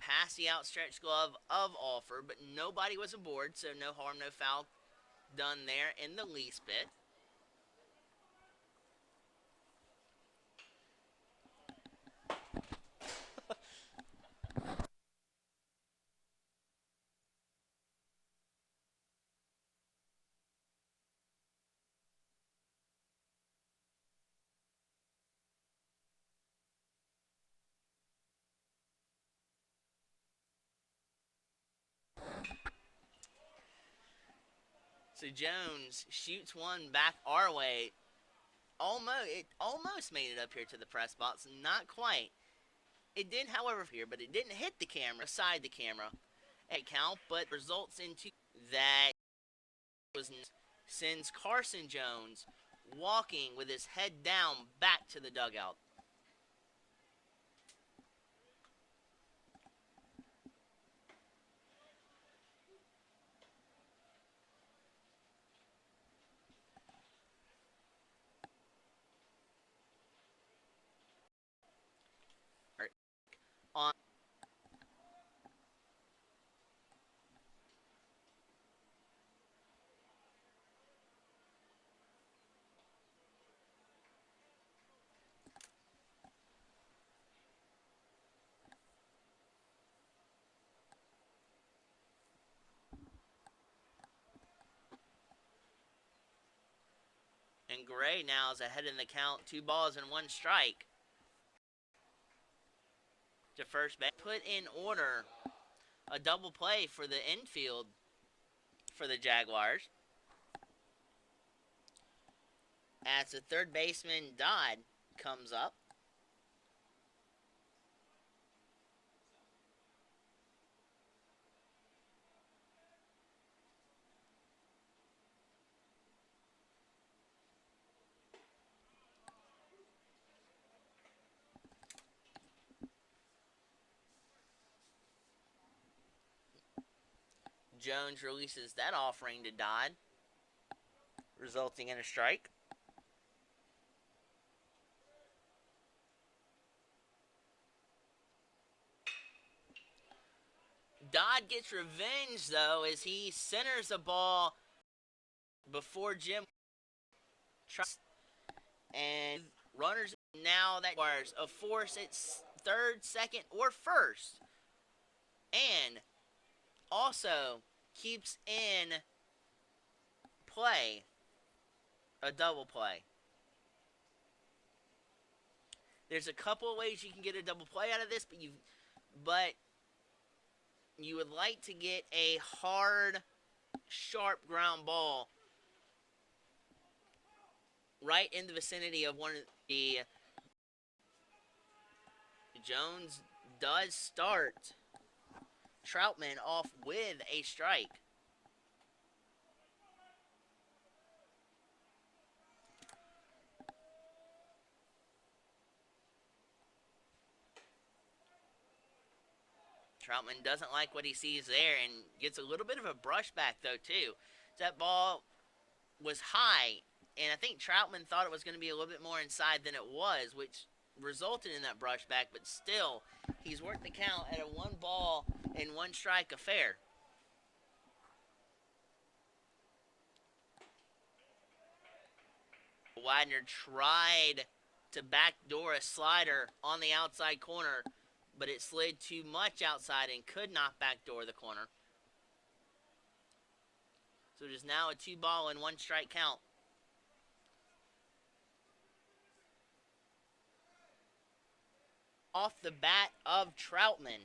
past the outstretched glove of Alford, but nobody was aboard, so no harm, no foul done there in the least bit. So Jones shoots one back our way. It almost made it up here to the press box. Not quite. It did, however, here, but it didn't hit the camera, side the camera at count, but results into that was sends Carson Jones walking with his head down back to the dugout. on. And Gray now is ahead in the count. 2 balls and 1 strike to first base. Put in order a double play for the infield for the Jaguars. As the third baseman, Dodd, comes up. Jones releases that offering to Dodd, resulting in a strike. Dodd gets revenge, though, as he centers the ball before Jim tries. And runners now that requires a force at third, second, or first. And also keeps in play a double play. There's a couple of ways you can get a double play out of this, but you would like to get a hard, sharp ground ball right in the vicinity of one of the. Jones does start Troutman off with a strike. Troutman doesn't like what he sees there and gets a little bit of a brushback, though, too. That ball was high, and I think Troutman thought it was going to be a little bit more inside than it was, which resulted in that brushback, but still, he's worked the count at a 1 ball and 1 strike affair. Widener tried to backdoor a slider on the outside corner, but it slid too much outside and could not backdoor the corner. So it is now a 2 ball and 1 strike count. Off the bat of Troutman.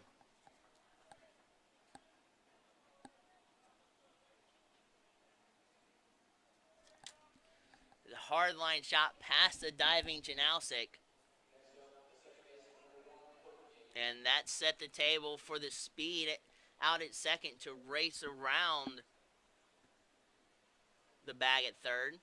The hard line shot past the diving Janowski. And that set the table for the speed out at second to race around the bag at third.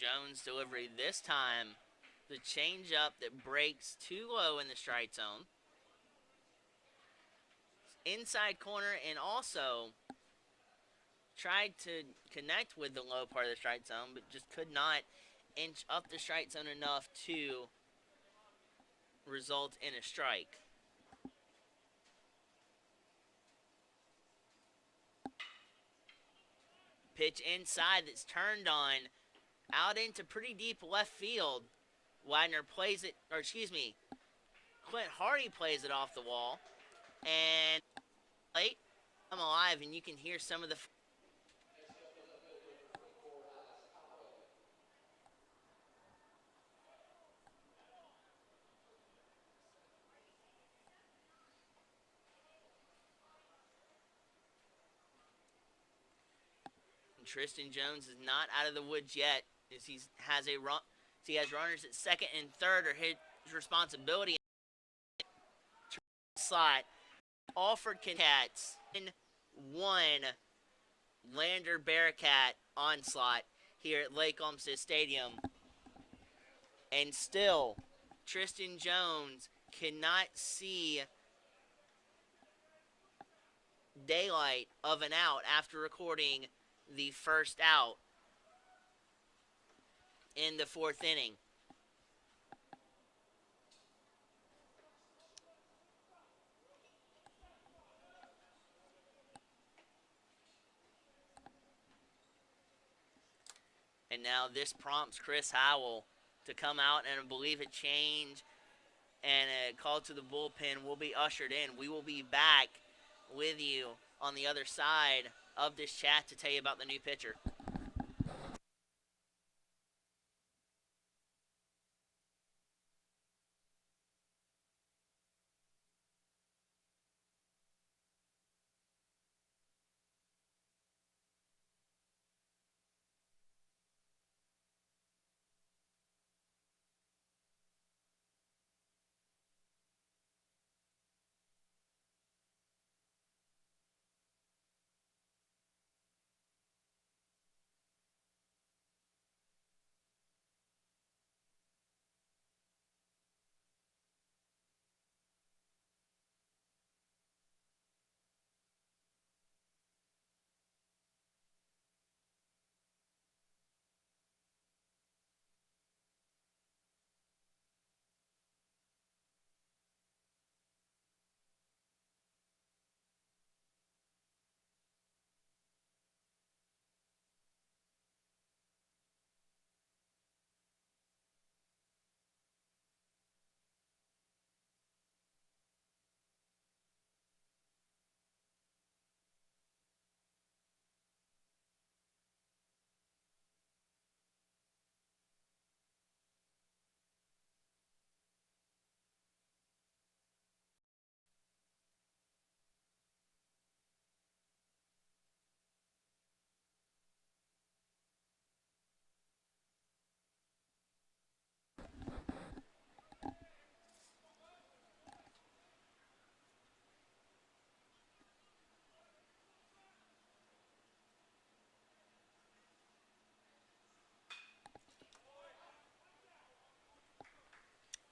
Jones delivery this time. The changeup that breaks too low in the strike zone. Inside corner, and also tried to connect with the low part of the strike zone, but just could not inch up the strike zone enough to result in a strike. Pitch inside that's turned on out into pretty deep left field. Widener plays it, or excuse me, Clint Hardy plays it off the wall. And late, I'm alive, and you can hear some of the. Tristan Jones is not out of the woods yet, as he has runners at second and third are his responsibility. Slot. Alford Cats in 1 Lander Bearcat onslaught here at Lake Olmstead Stadium. And still, Tristan Jones cannot see daylight of an out after recording the first out in the fourth inning. And now this prompts Chris Howell to come out and I believe a change and a call to the bullpen will be ushered in. We will be back with you on the other side of this chat to tell you about the new pitcher.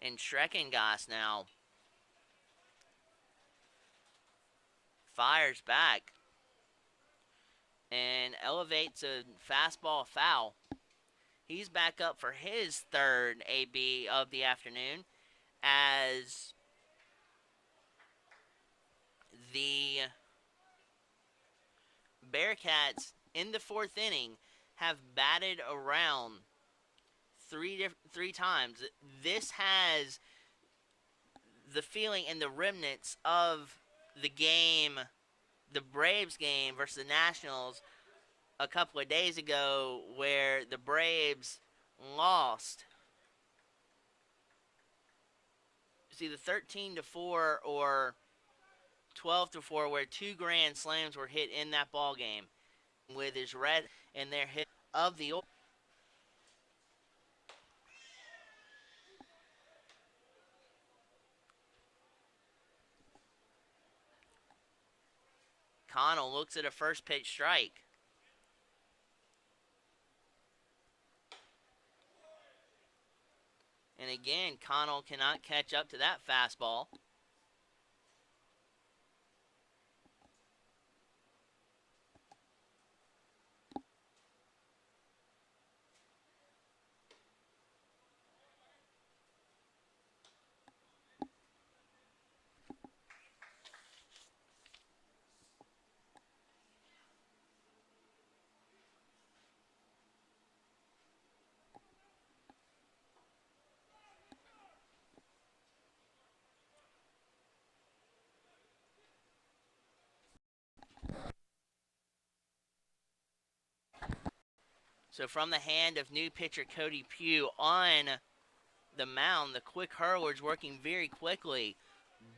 And Schreckengoss now fires back and elevates a fastball foul. He's back up for his third AB of the afternoon as the Bearcats in the fourth inning have batted around three times. This has the feeling and the remnants of the game, the Braves game versus the Nationals a couple of days ago, where the Braves lost. It's either 13-4 or 12-4, where two grand slams were hit in that ball game. With his red and their hit of the Connell looks at a first pitch strike. And again, Connell cannot catch up to that fastball. So from the hand of new pitcher Cody Pugh on the mound, the quick hurler's working very quickly,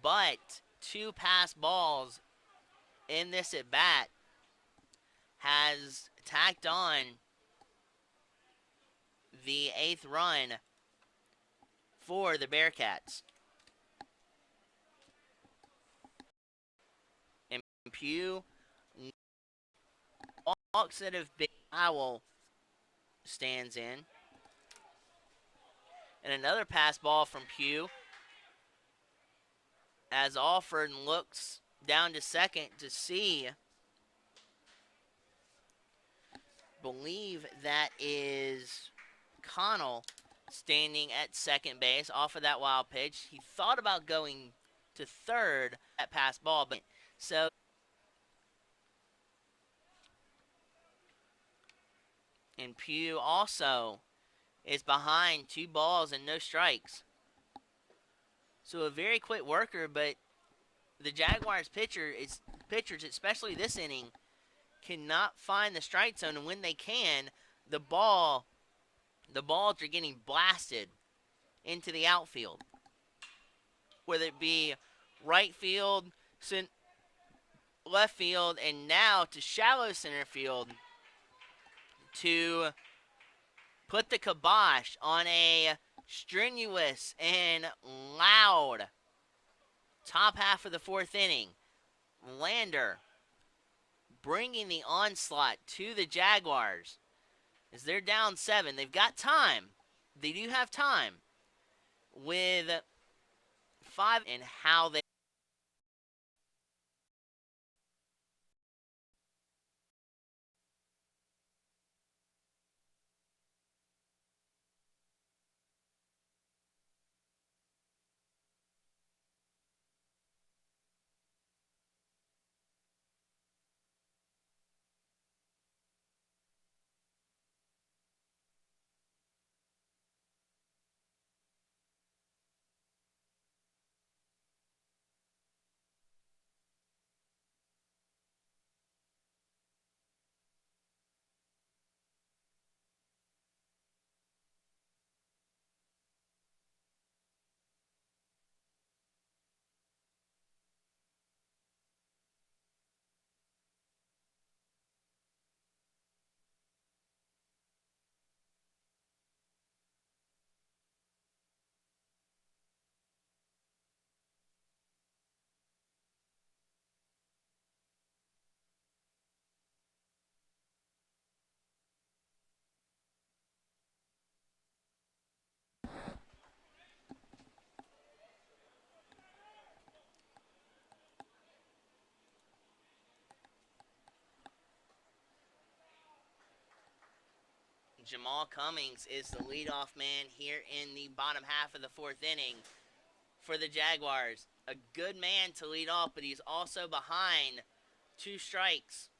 but two pass balls in this at bat has tacked on the eighth run for the Bearcats. And Pugh instead of Big Owl stands in. And another pass ball from Pugh as Alford looks down to second to see, believe that is Connell standing at second base off of that wild pitch. He thought about going to third at pass ball, but so and Pugh also is behind 2 balls and no strikes. So a very quick worker, but the Jaguars pitchers, especially this inning, cannot find the strike zone, and when they can, the balls are getting blasted into the outfield, whether it be right field, left field, and now to shallow center field to put the kibosh on a strenuous and loud top half of the 4th inning. Lander bringing the onslaught to the Jaguars as they're down 7. They've got time. They do have time with 5 and how they Jamal Cummings is the leadoff man here in the bottom half of the 4th inning for the Jaguars. A good man to lead off, but he's also behind 2 strikes.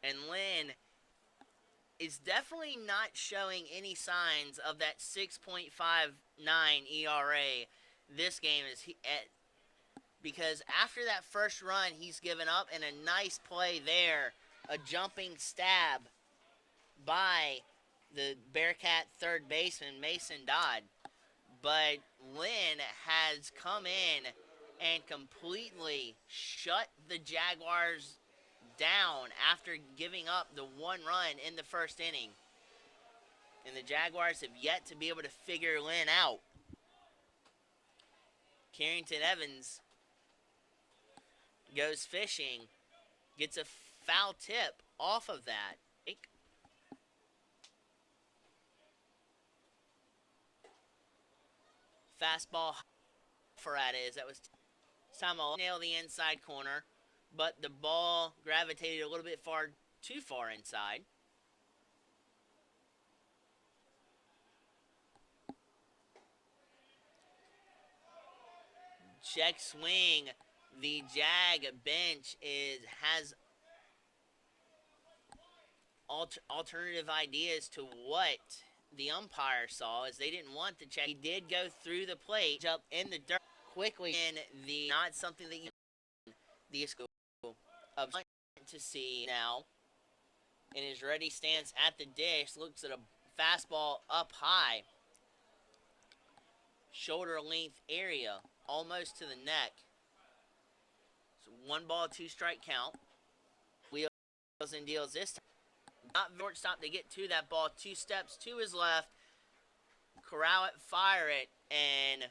And Lynn is definitely not showing any signs of that 6.59 ERA this game because after that first run he's given up, and a nice play there, a jumping stab by the Bearcat third baseman Mason Dodd. But Lynn has come in and completely shut the Jaguars down after giving up the 1 run in the first inning. And the Jaguars have yet to be able to figure Lynn out. Carrington Evans goes fishing, gets a foul tip off of that. Fastball for at is that was time to nail the inside corner, but the ball gravitated a little bit too far inside. Check swing. The Jag bench has alternative ideas to what the umpire saw, as they didn't want the check. He did go through the plate, up in the dirt quickly, in the not something that you the school of to see now. In his ready stance at the dish, looks at a fastball up high, shoulder length area, almost to the neck. So 1 ball, 2 strike count. Wheels and deals this time. Not shortstop to get to that ball. 2 steps to his left. Corral it, fire it, and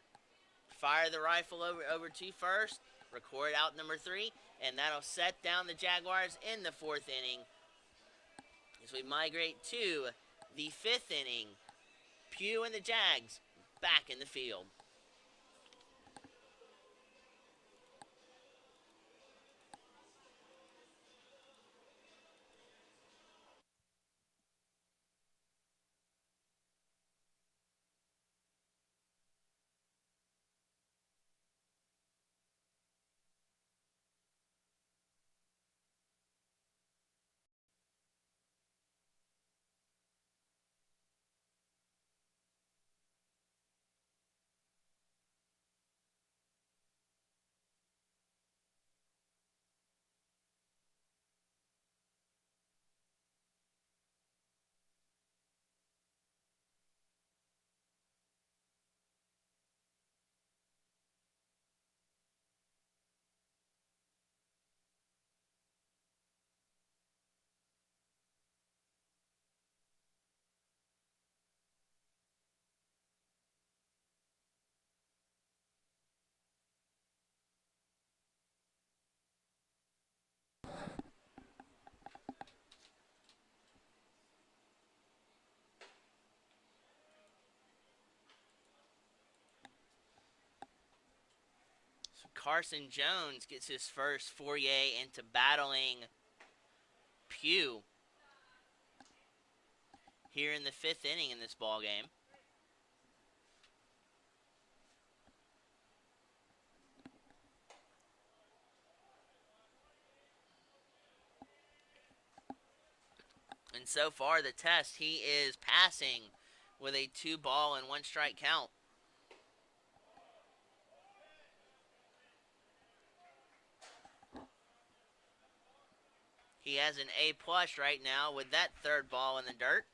fire the rifle over to first. Record out number 3, and that'll set down the Jaguars in the 4th inning. As we migrate to the 5th inning, Pugh and the Jags back in the field. So Carson Jones gets his first foray into battling Pugh here in the 5th inning in this ball game. And so far, the test, he is passing with a 2-ball and 1-strike count. He has an A+ right now with that 3rd ball in the dirt.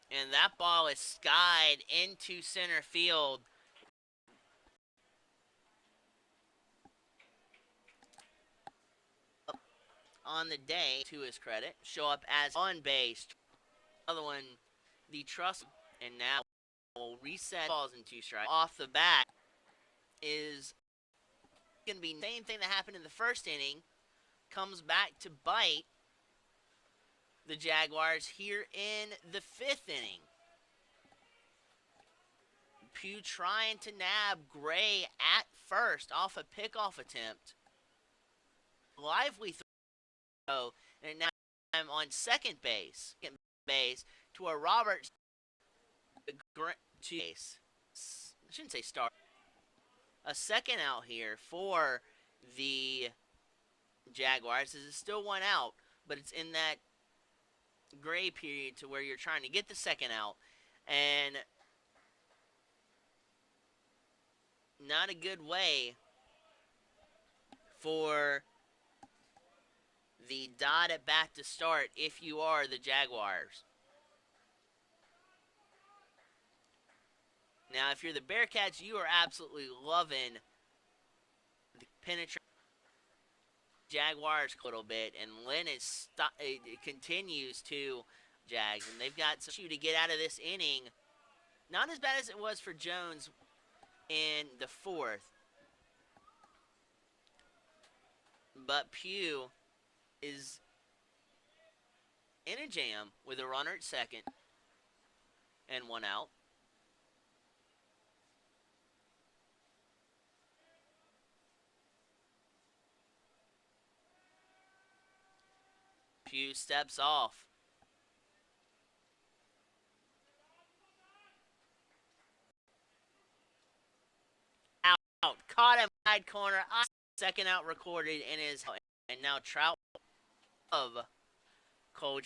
And that ball is skied into center field. On the day, to his credit, show up as on base. Other one, the trust, and now will reset balls in 2 strikes. Off the bat is going to be the same thing that happened in the 1st inning. Comes back to bite the Jaguars here in the 5th inning. Pugh trying to nab Gray at first off a pickoff attempt. Lively throw, and now I'm on second base to where Roberts to base. I shouldn't say start. A second out here for the Jaguars. This is still 1 out, but it's in that gray period to where you're trying to get the second out, and not a good way for the dot at bat to start if you are the Jaguars. Now, if you're the Bearcats, you are absolutely loving the penetration Jaguars a little bit, and Lynn is it continues to Jags, and they've got some issue to get out of this inning. Not as bad as it was for Jones in the 4th, but Pugh is in a jam with a runner at second and 1 out. Pugh steps off. Out. Caught him side corner. Second out recorded in his. And now Trout of Cole.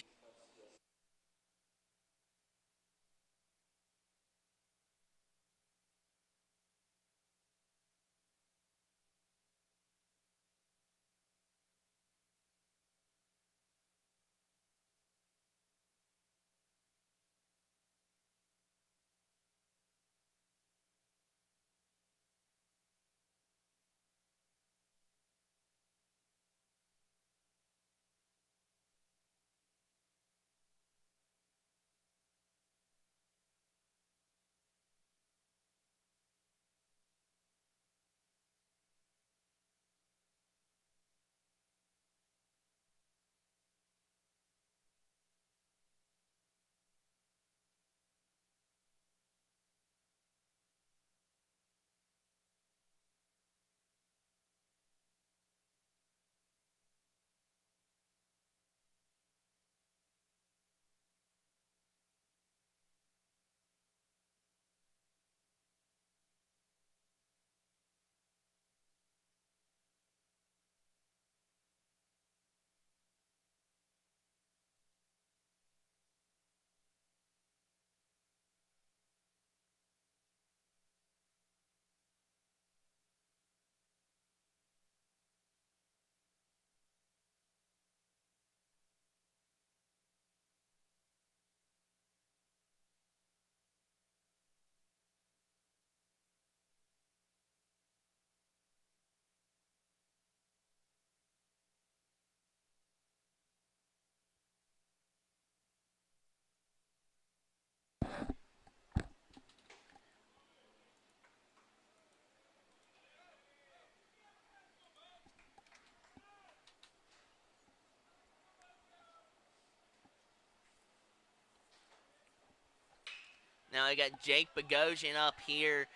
Now I got Jake Bogosian up here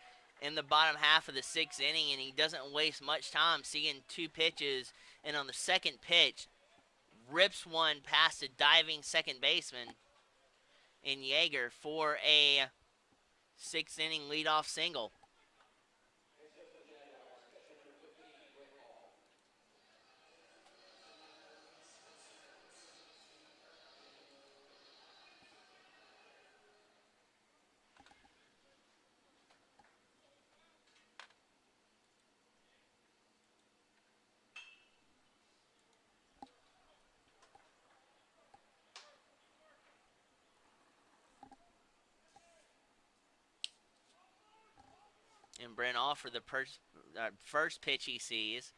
in the bottom half of the sixth inning, and he doesn't waste much time seeing two pitches. And on the second pitch, rips one past a diving second baseman in Yeager for a sixth inning leadoff single. And Brent Offer, the first pitch he sees,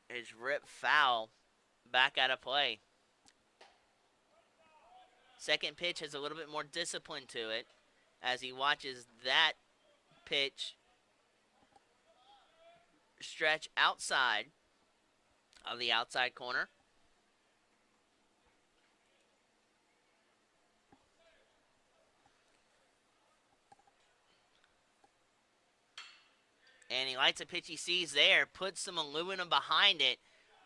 is ripped foul back out of play. Second pitch has a little bit more discipline to it as he watches that pitch stretch outside of the outside corner. And he lights a pitch he sees there, puts some aluminum behind it.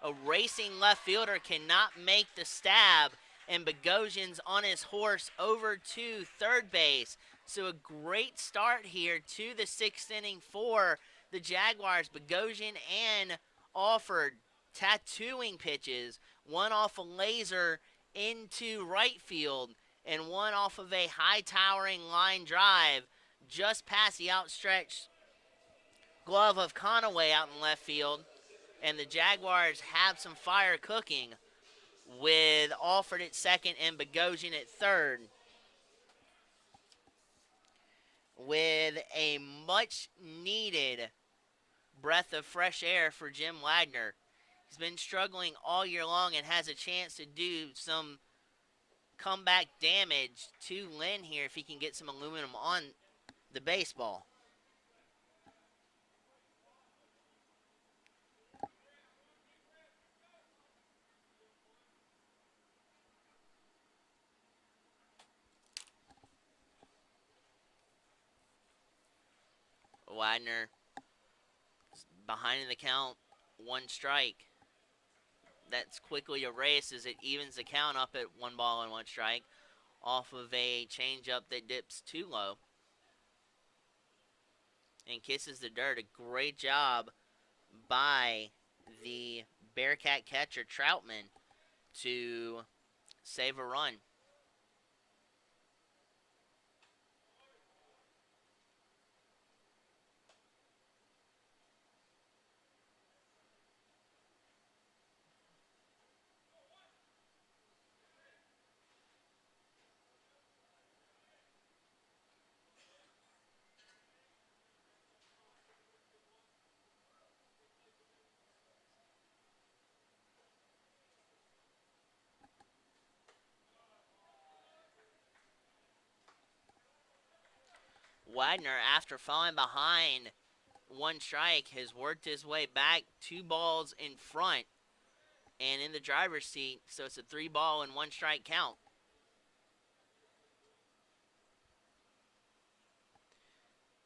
A racing left fielder cannot make the stab, and Bogosian's on his horse over to third base. So a great start here to the sixth inning for the Jaguars. Bogosian and Alford tattooing pitches, one off a laser into right field, and one off of a high towering line drive just past the outstretched glove of Conaway out in left field. And the Jaguars have some fire cooking with Alford at second and Bogosian at third, with a much needed breath of fresh air for Jim Wagner. He's been struggling all year long and has a chance to do some comeback damage to Lynn here if he can get some aluminum on the baseball. Wagner behind in the count, one strike. That's quickly erased as it evens the count up at 1-1 strike off of a changeup that dips too low and kisses the dirt. A great job by the Bearcat catcher Troutman to save a run. Wagner, after falling behind one strike, has worked his way back 2 balls in front and in the driver's seat, so it's a 3-1 strike count.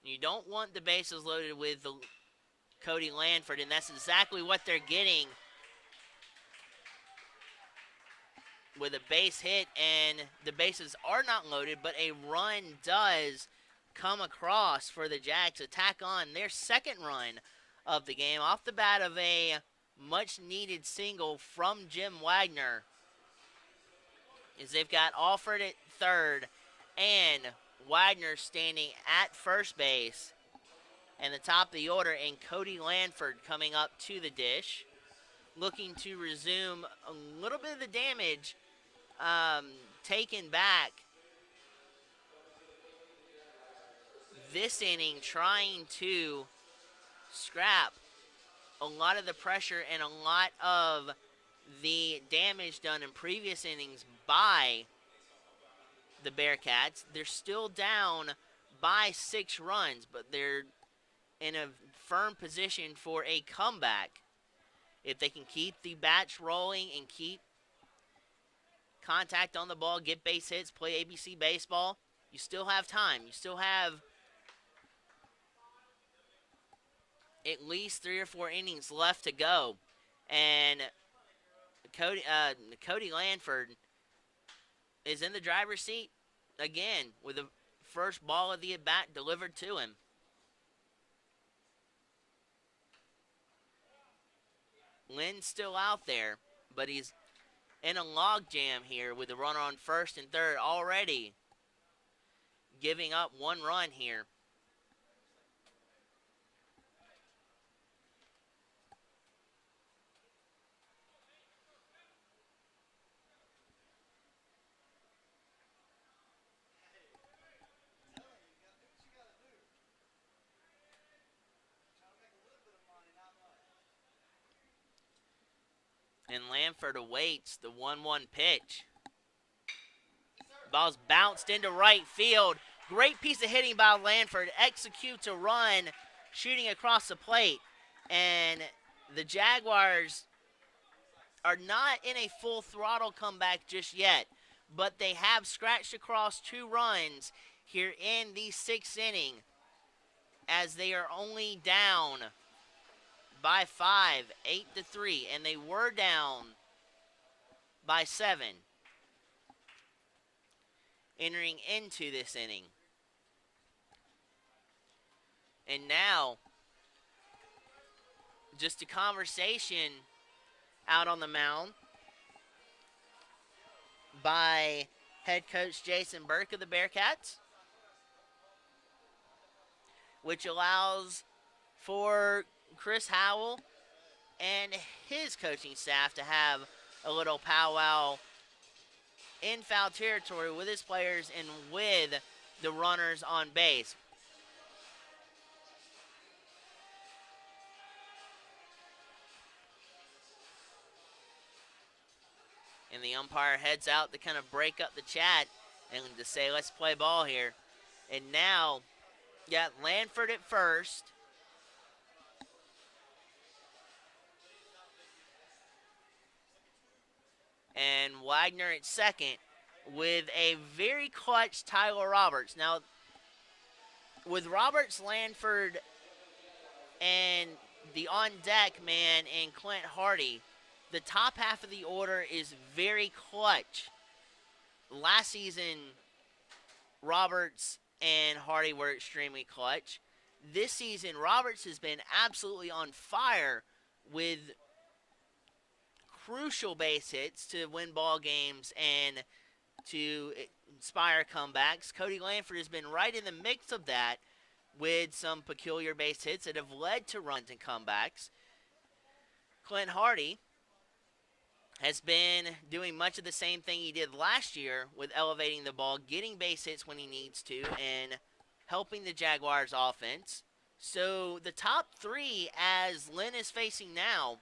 You don't want the bases loaded with Cody Lanford, and that's exactly what they're getting with a base hit, and the bases are not loaded, but a run does come across for the Jags to tack on their second run of the game off the bat of a much-needed single from Jim Wagner. As they've got Alford at third and Wagner standing at first base, and the top of the order, and Cody Lanford coming up to the dish, looking to resume a little bit of the damage taken back this inning, trying to scrap a lot of the pressure and a lot of the damage done in previous innings by the Bearcats. They're still down by 6 runs, but they're in a firm position for a comeback if they can keep the bats rolling and keep contact on the ball, get base hits, play ABC baseball. You still have time. You still have at least 3 or 4 innings left to go. And Cody Lanford is in the driver's seat again with the first ball of the at-bat delivered to him. Lynn's still out there, but he's in a logjam here with the runner on first and third already giving up 1 run here. And Lanford awaits the 1-1 pitch. Ball's bounced into right field. Great piece of hitting by Lanford. Executes a run, shooting across the plate. And the Jaguars are not in a full throttle comeback just yet, but they have scratched across 2 runs here in the 6th inning as they are only down by 5, 8-3, and they were down by 7 entering into this inning. And now, just a conversation out on the mound by head coach Jason Burke of the Bearcats, which allows for Chris Howell and his coaching staff to have a little powwow in foul territory with his players and with the runners on base. And the umpire heads out to kind of break up the chat and to say, let's play ball here. And now, got Lanford at first. And Wagner at second with a very clutch Tyler Roberts. Now, with Roberts, Lanford, and the on-deck man and Clint Hardy, the top half of the order is very clutch. Last season, Roberts and Hardy were extremely clutch. This season, Roberts has been absolutely on fire with crucial base hits to win ball games and to inspire comebacks. Cody Lanford has been right in the mix of that with some peculiar base hits that have led to runs and comebacks. Clint Hardy has been doing much of the same thing he did last year with elevating the ball, getting base hits when he needs to, and helping the Jaguars' offense. So the top 3, as Lynn is facing now,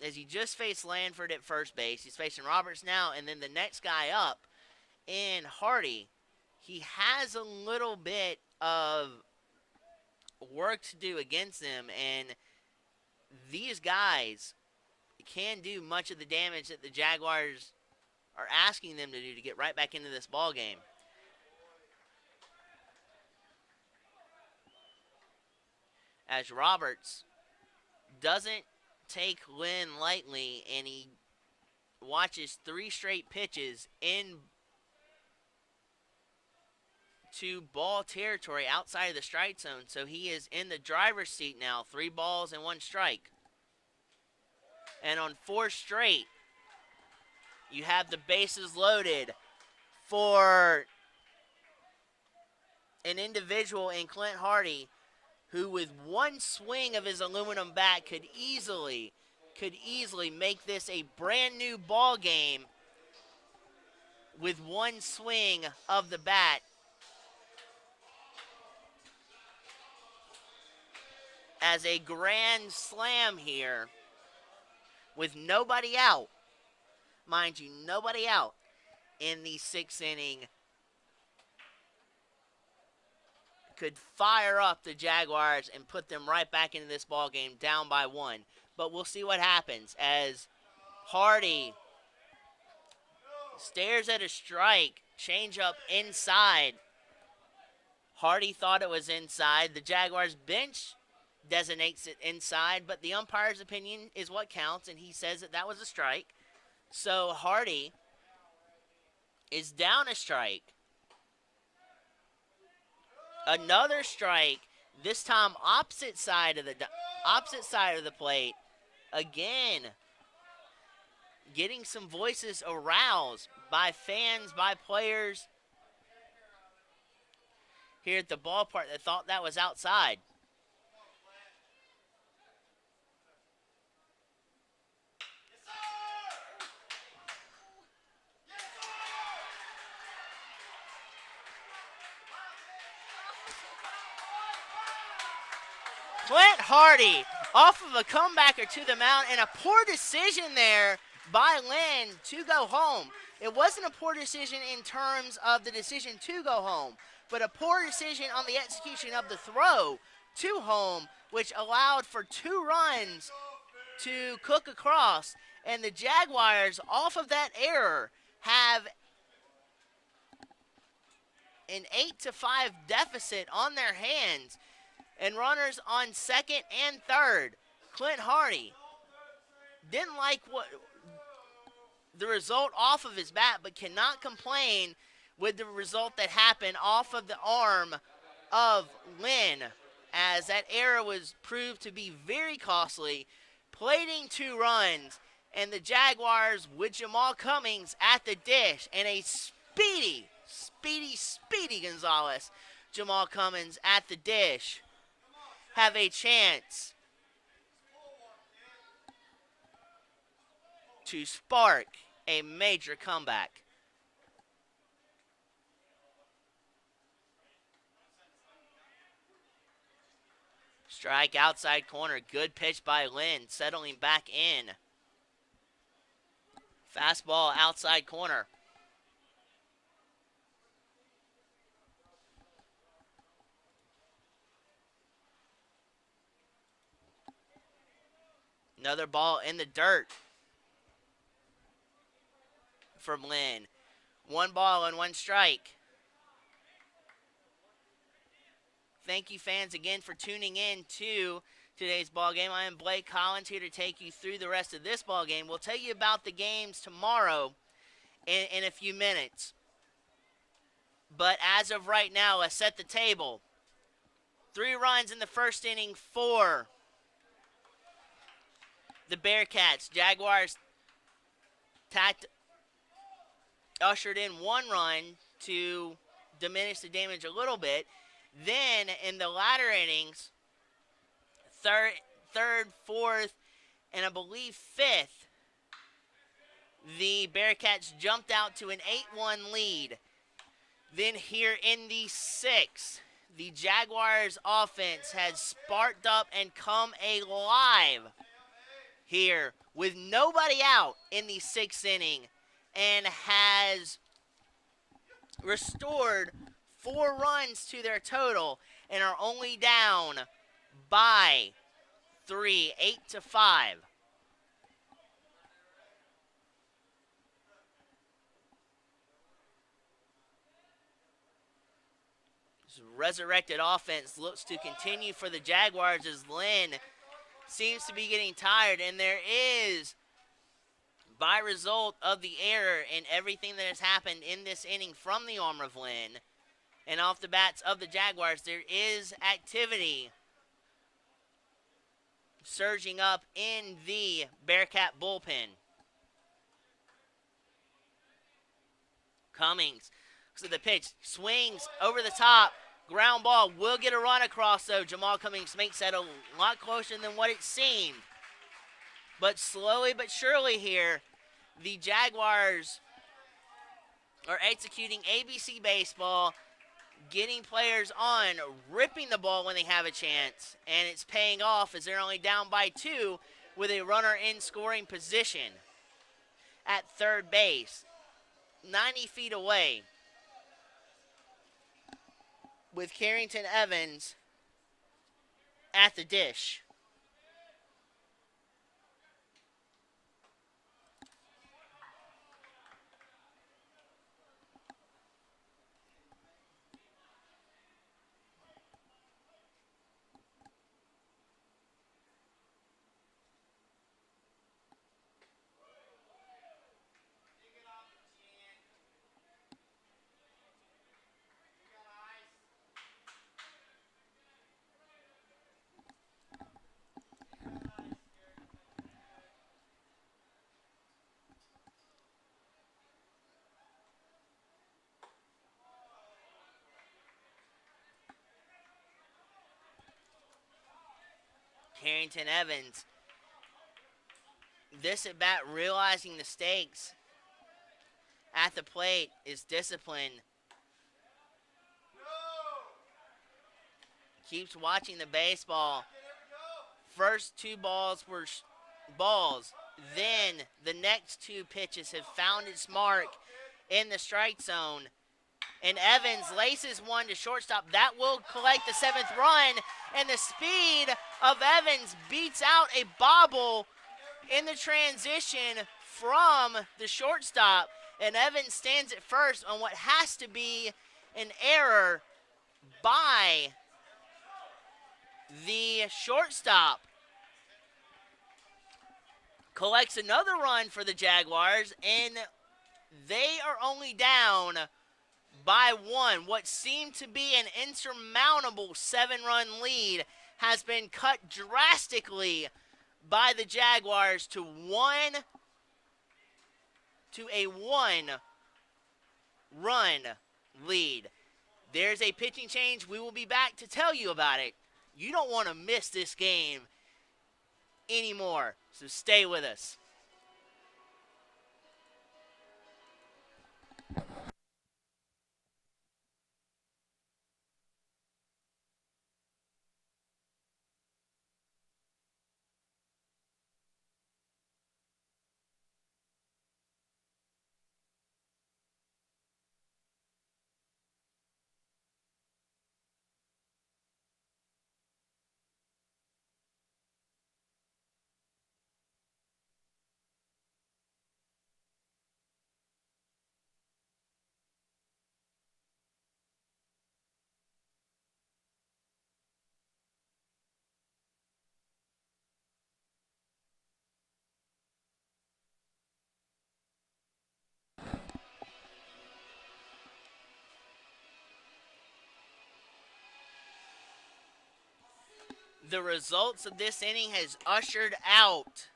as he just faced Lanford at first base, he's facing Roberts now, and then the next guy up in Hardy, he has a little bit of work to do against them, and these guys can do much of the damage that the Jaguars are asking them to do to get right back into this ball game. As Roberts doesn't take Lynn lightly, and he watches 3 straight pitches in to ball territory outside of the strike zone, so he is in the driver's seat now. 3 balls and 1 strike. And on 4 straight, you have the bases loaded for an individual in Clint Hardy who, with 1 swing of his aluminum bat, could easily make this a brand new ball game with 1 swing of the bat. As a grand slam here with nobody out. Mind you, nobody out in the 6th inning could fire up the Jaguars and put them right back into this ball game down by 1. But we'll see what happens as Hardy Stares at a strike. Changeup inside. Hardy thought it was inside. The Jaguars bench designates it inside, but the umpire's opinion is what counts, and he says that was a strike. So Hardy is down a strike. Another strike, this time opposite side of the plate. Again, getting some voices aroused by fans, by players here at the ballpark that thought that was outside. Clint Hardy off of a comebacker to the mound, and a poor decision there by Lynn to go home. It wasn't a poor decision in terms of the decision to go home, but a poor decision on the execution of the throw to home, which allowed for 2 runs to cook across. And the Jaguars, off of that error, have an 8-5 deficit on their hands. And runners on second and third. Clint Hardy didn't like the result off of his bat, but cannot complain with the result that happened off of the arm of Lynn, as that error was proved to be very costly, plating 2 runs, and the Jaguars with Jamal Cummings at the dish, and a speedy Gonzalez, Jamal Cummings at the dish, have a chance to spark a major comeback. Strike outside corner. Good pitch by Lynn, settling back in. Fastball outside corner. Another ball in the dirt from Lynn. 1 ball and 1 strike. Thank you, fans, again for tuning in to today's ball game. I am Blake Collins, here to take you through the rest of this ball game. We'll tell you about the games tomorrow in a few minutes. But as of right now, let's set the table. 3 runs in the first inning for the Bearcats. Jaguars ushered in 1 run to diminish the damage a little bit. Then in the latter innings, third, fourth, and I believe 5th, the Bearcats jumped out to an 8-1 lead. Then here in the 6th, the Jaguars offense has sparked up and come alive here with nobody out in the 6th inning, and has restored 4 runs to their total and are only down by 3, 8-5. This resurrected offense looks to continue for the Jaguars, as Lynn seems to be getting tired, and there is, by result of the error and everything that has happened in this inning from the arm of Lynn and off the bats of the Jaguars, there is activity surging up in the Bearcat bullpen. Cummings, so the pitch swings over the top. Ground ball, will get a run across, though. Jamal Cummings makes that a lot closer than what it seemed. But slowly but surely here, the Jaguars are executing ABC baseball, getting players on, ripping the ball when they have a chance, and it's paying off as they're only down by 2 with a runner in scoring position at third base, 90 feet away, with Carrington Evans at the dish. Carrington Evans, this at bat, realizing the stakes at the plate, is disciplined. Keeps watching the baseball. First two balls were balls. Then the next two pitches have found its mark in the strike zone. And Evans laces one to shortstop. That will collect the 7th run. And the speed of Evans beats out a bobble in the transition from the shortstop. And Evans stands at first on what has to be an error by the shortstop. Collects another run for the Jaguars, and they are only down by 1. What seemed to be an insurmountable 7-run lead has been cut drastically by the Jaguars to a 1-run lead. There's a pitching change. We will be back to tell you about it. You don't want to miss this game anymore, so stay with us. The results of this inning has ushered out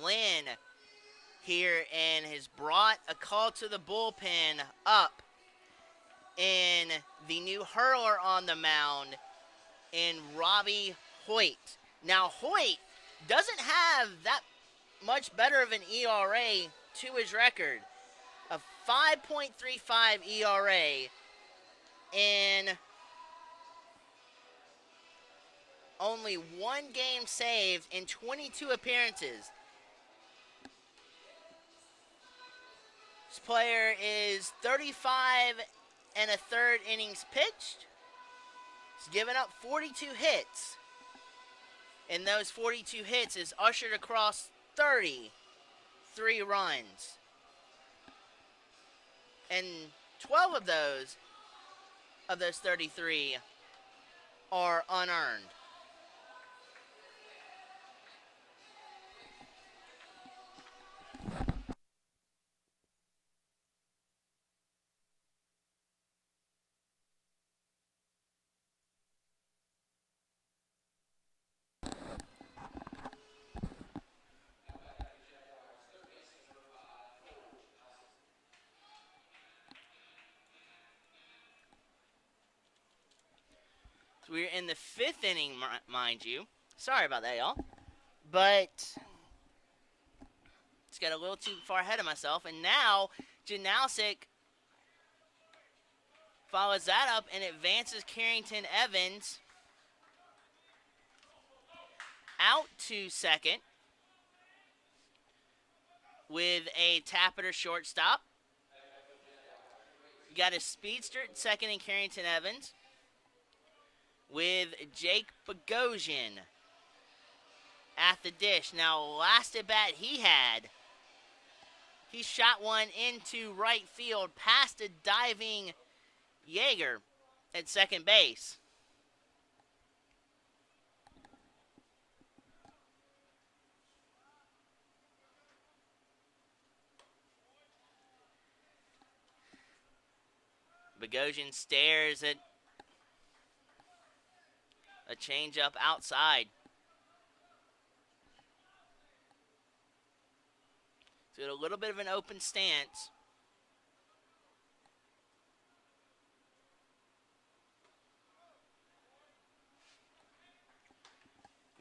Lynn here and has brought a call to the bullpen up in the new hurler on the mound in Robbie Hoyt. Now, Hoyt doesn't have that much better of an ERA to his record. A 5.35 ERA in only 1 game saved in 22 appearances. This player is 35 and a third innings pitched. He's given up 42 hits. And those 42 hits is ushered across 33 runs. And 12 of those 33 are unearned. So we're in the 5th inning, mind you. Sorry about that, y'all. But just got a little too far ahead of myself. And now, Janausic follows that up and advances Carrington Evans out to second with a Tapper shortstop. You got a speedster at second in Carrington Evans with Jake Bogosian at the dish. Now, last at bat he shot one into right field past a diving Yeager at second base. Bogosian stares at a changeup outside. So a little bit of an open stance.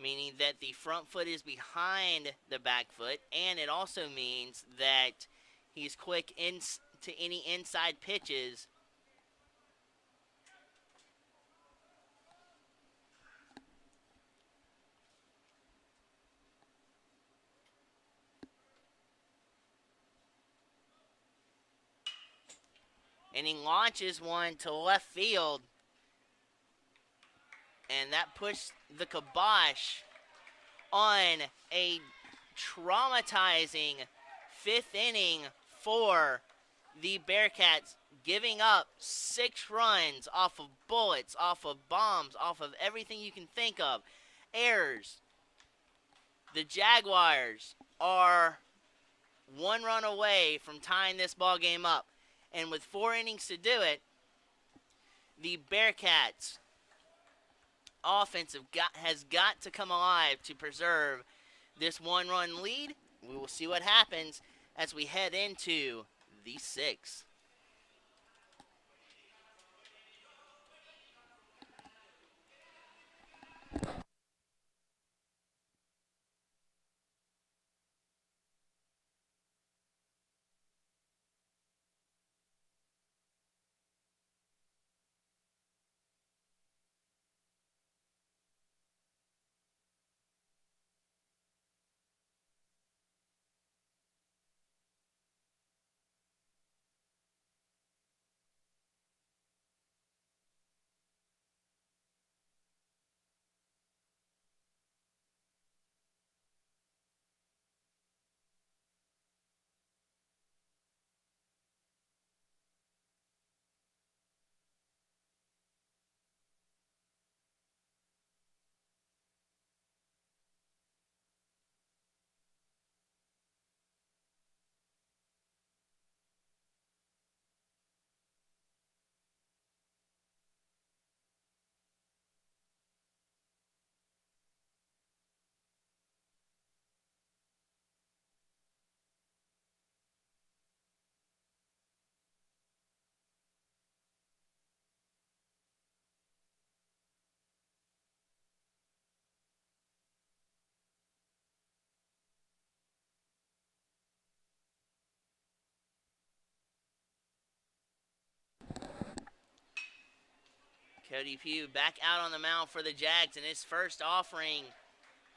meaning that the front foot is behind the back foot, and it also means that he's quick to any inside pitches. And he launches one to left field, and that puts the kibosh on a traumatizing fifth inning for the Bearcats, giving up 6 runs off of bullets, off of bombs, off of everything you can think of. Errors. The Jaguars are 1 run away from tying this ball game up. And with 4 innings to do it, the Bearcats offense has got to come alive to preserve this 1-run lead. We will see what happens as we head into the 6th. Cody Pugh back out on the mound for the Jags, and his first offering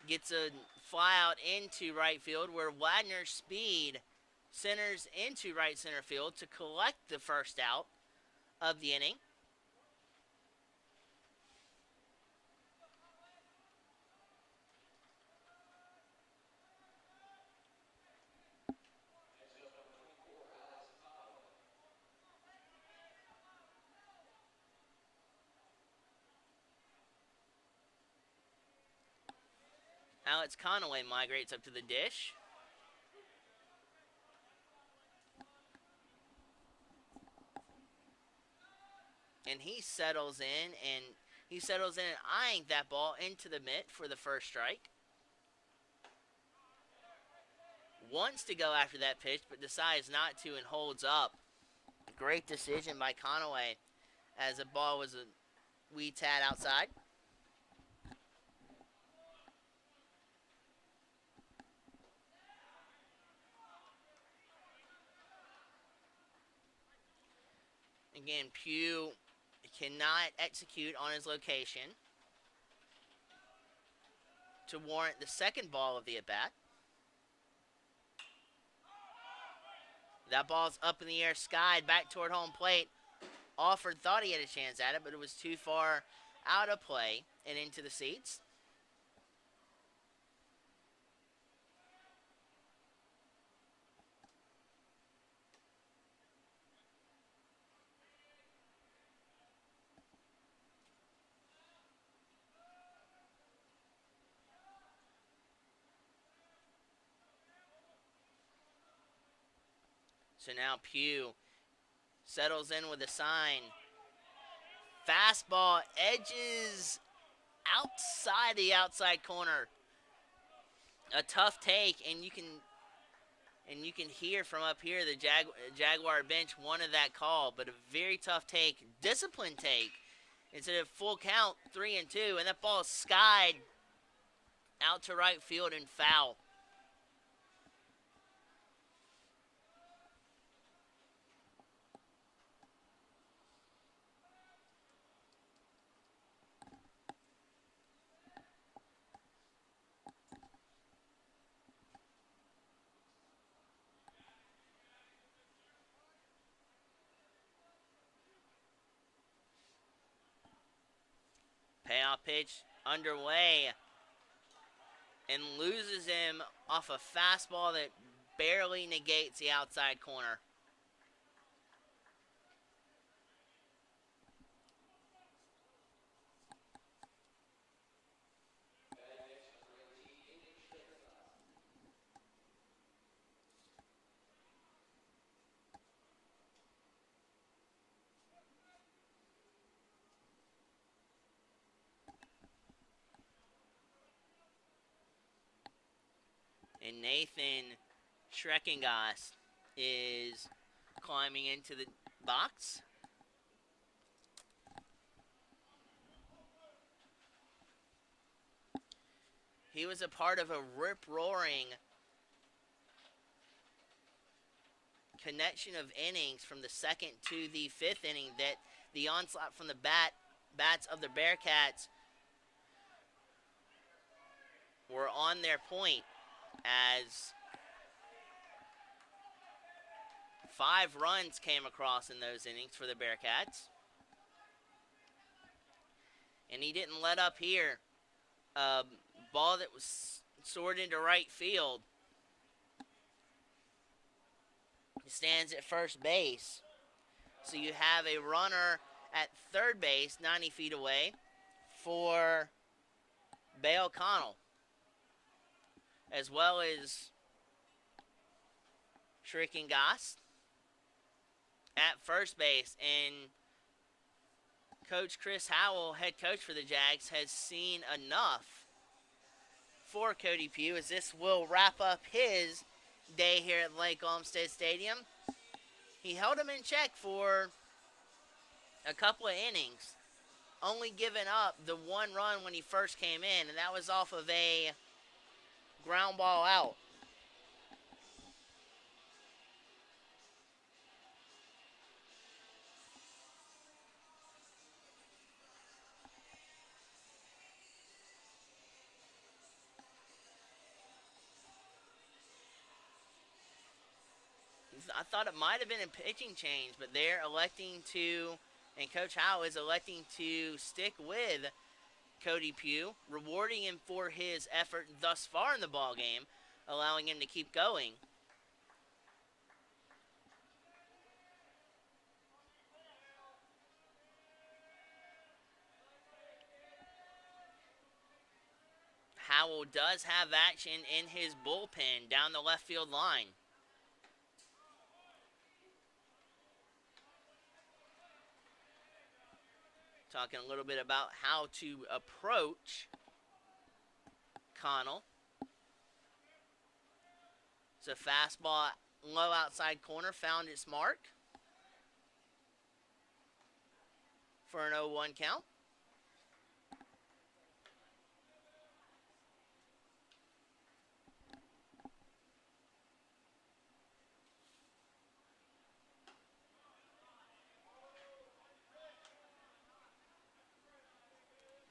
gets a fly out into right field where Wagner Speed centers into right center field to collect the first out of the inning. Alex Conaway migrates up to the dish. And he settles in and eyeing that ball into the mitt for the first strike. Wants to go after that pitch, but decides not to and holds up. Great decision by Conaway as the ball was a wee tad outside. Again, Pugh cannot execute on his location to warrant the second ball of the at-bat. That ball's up in the air, skied back toward home plate. Alford thought he had a chance at it, but it was too far out of play and into the seats. So now Pugh settles in with a sign. Fastball edges outside the outside corner. A tough take, and you can hear from up here the Jaguar bench wanted that call, but a very tough take, disciplined take. Instead of full count, 3-2, and that ball is skied Out to right field and foul. Payoff pitch underway and loses him off a fastball that barely negates the outside corner. And Nathan Schreckengas is climbing into the box. He was a part of a rip-roaring connection of innings from the second to the fifth inning that the onslaught from the bats of the Bearcats were on their point as 5 runs came across in those innings for the Bearcats. And he didn't let up here. Ball that was soared into right field. He stands at first base. So you have a runner at third base, 90 feet away, for Bale Connell, as well as Schreckengas at first base. And Coach Chris Howell, head coach for the Jags, has seen enough for Cody Pugh as this will wrap up his day here at Lake Olmstead Stadium. He held him in check for a couple of innings, only giving up the 1 run when he first came in, and that was off of a ground ball out. I thought it might have been a pitching change, but they're electing to, and Coach Howe is electing to stick with Cody Pugh, rewarding him for his effort thus far in the ball game, allowing him to keep going. Howell does have action in his bullpen down the left field line. Talking a little bit about how to approach Connell. It's a fastball, low outside corner, found its mark for an 0-1 count.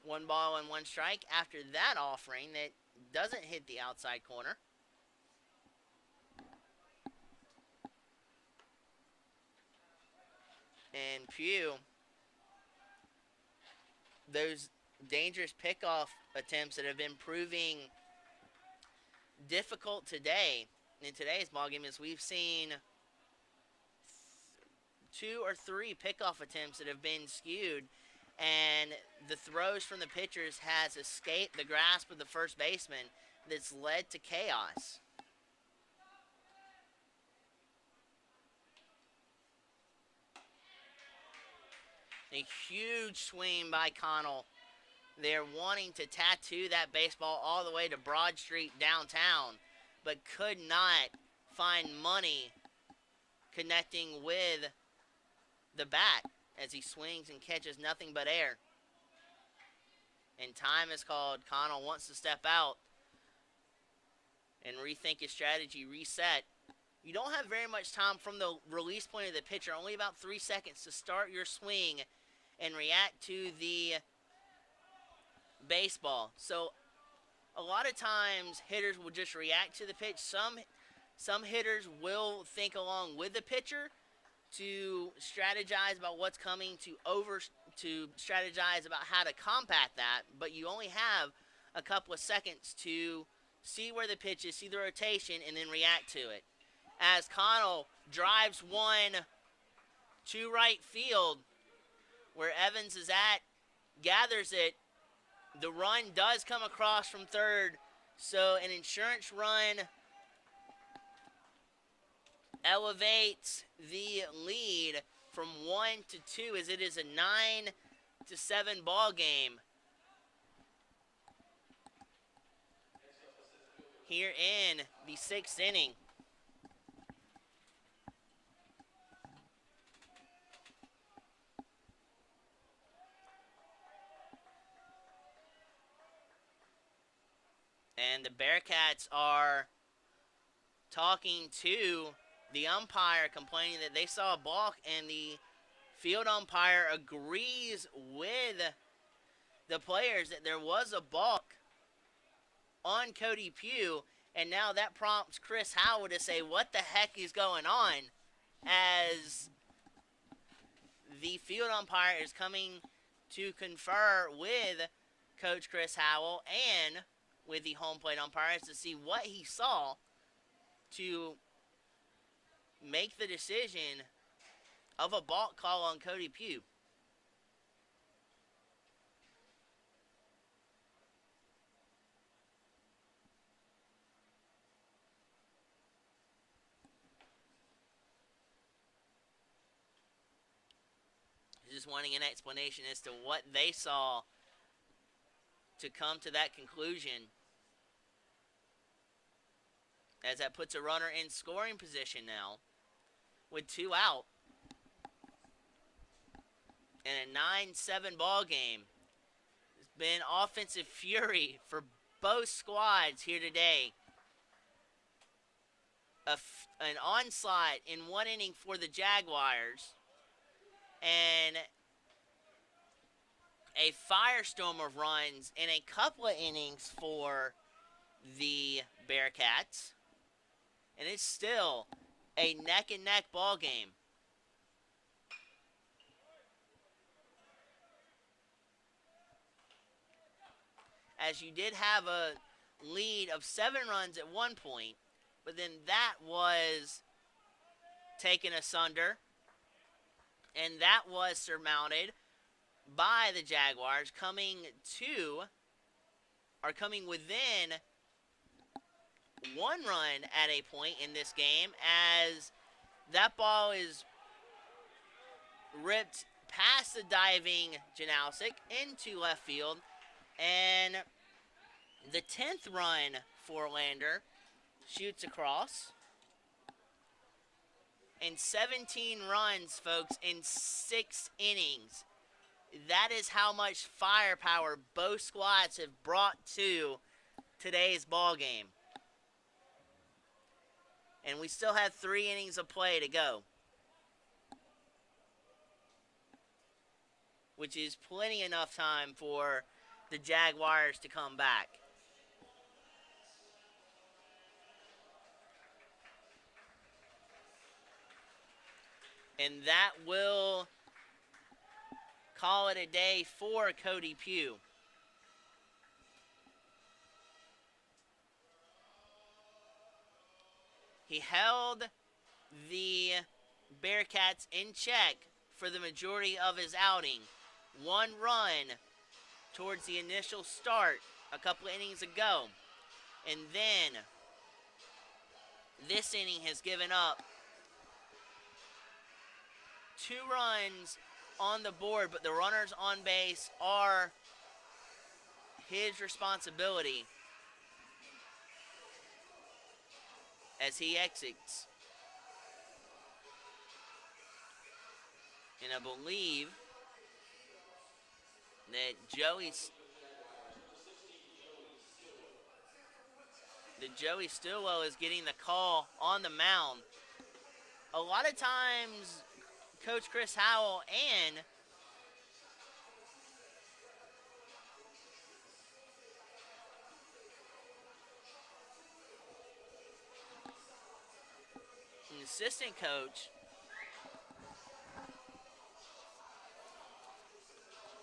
One ball and 1 strike after that offering that doesn't hit the outside corner. And Pugh, those dangerous pickoff attempts that have been proving difficult today in today's ballgame, as we've seen 2 or 3 pickoff attempts that have been skewed, and the throws from the pitchers has escaped the grasp of the first baseman that's led to chaos. A huge swing by Connell. They're wanting to tattoo that baseball all the way to Broad Street downtown, but could not find money connecting with the bat as he swings and catches nothing but air. And time is called. Connell wants to step out. and rethink his strategy, reset. You don't have very much time from the release point of the pitcher, only about 3 seconds to start your swing and react to the baseball. So a lot of times hitters will just react to the pitch. Some hitters will think along with the pitcher to strategize about what's coming, to strategize about how to combat that, but you only have a couple of seconds to see where the pitch is, see the rotation, and then react to it. As Connell drives one to right field, where Evans is at, gathers it. The run does come across from third, so an insurance run elevates the lead from 1 to 2 as it is a 9-7 ball game here in the 6th inning. And the Bearcats are talking to the umpire, complaining that they saw a balk, and the field umpire agrees with the players that there was a balk on Cody Pugh, and now that prompts Chris Howell to say, what the heck is going on, as the field umpire is coming to confer with Coach Chris Howell and with the home plate umpires to see what he saw to make the decision of a balk call on Cody Pugh. Just wanting an explanation as to what they saw to come to that conclusion, as that puts a runner in scoring position now with 2 out in a 9-7 ball game. It's been offensive fury for both squads here today. An onslaught in 1 inning for the Jaguars, and a firestorm of runs in a couple of innings for the Bearcats. And it's still a neck-and-neck ball game. As you did have a lead of 7 runs at one point, but then that was taken asunder, and that was surmounted by the Jaguars, coming within 1 run at a point in this game, as that ball is ripped past the diving Janowski into left field, and the 10th run for Lander shoots across. And 17 runs, folks, in 6 innings. That is how much firepower both squads have brought to today's ball game. And we still have 3 innings of play to go, which is plenty enough time for the Jaguars to come back. And that will call it a day for Cody Pugh. He held the Bearcats in check for the majority of his outing. 1 run towards the initial start a couple of innings ago. And then this inning has given up 2 runs on the board, but the runners on base are his responsibility as he exits. And I believe that that Joey Stillwell is getting the call on the mound. A lot of times, Coach Chris Howell and an assistant coach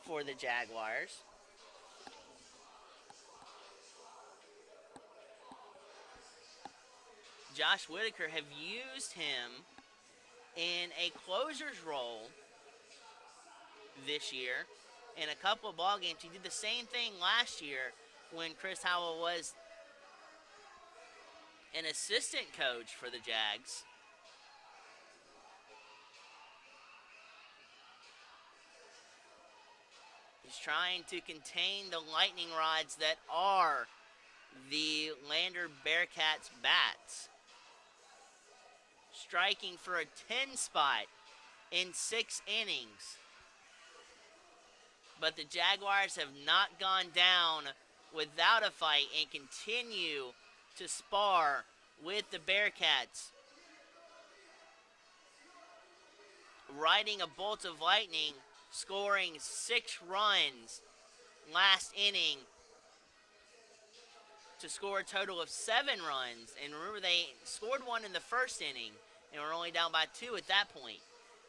for the Jaguars, Josh Whitaker, have used him in a closer's role this year in a couple of ball games. He did the same thing last year when Chris Howell was an assistant coach for the Jags. He's trying to contain the lightning rods that are the Lander Bearcats bats. Striking for a 10 spot in 6 innings. But the Jaguars have not gone down without a fight and continue to spar with the Bearcats. Riding a bolt of lightning, scoring 6 runs last inning to score a total of 7 runs. And remember, they scored 1 in the first inning and were only down by 2 at that point.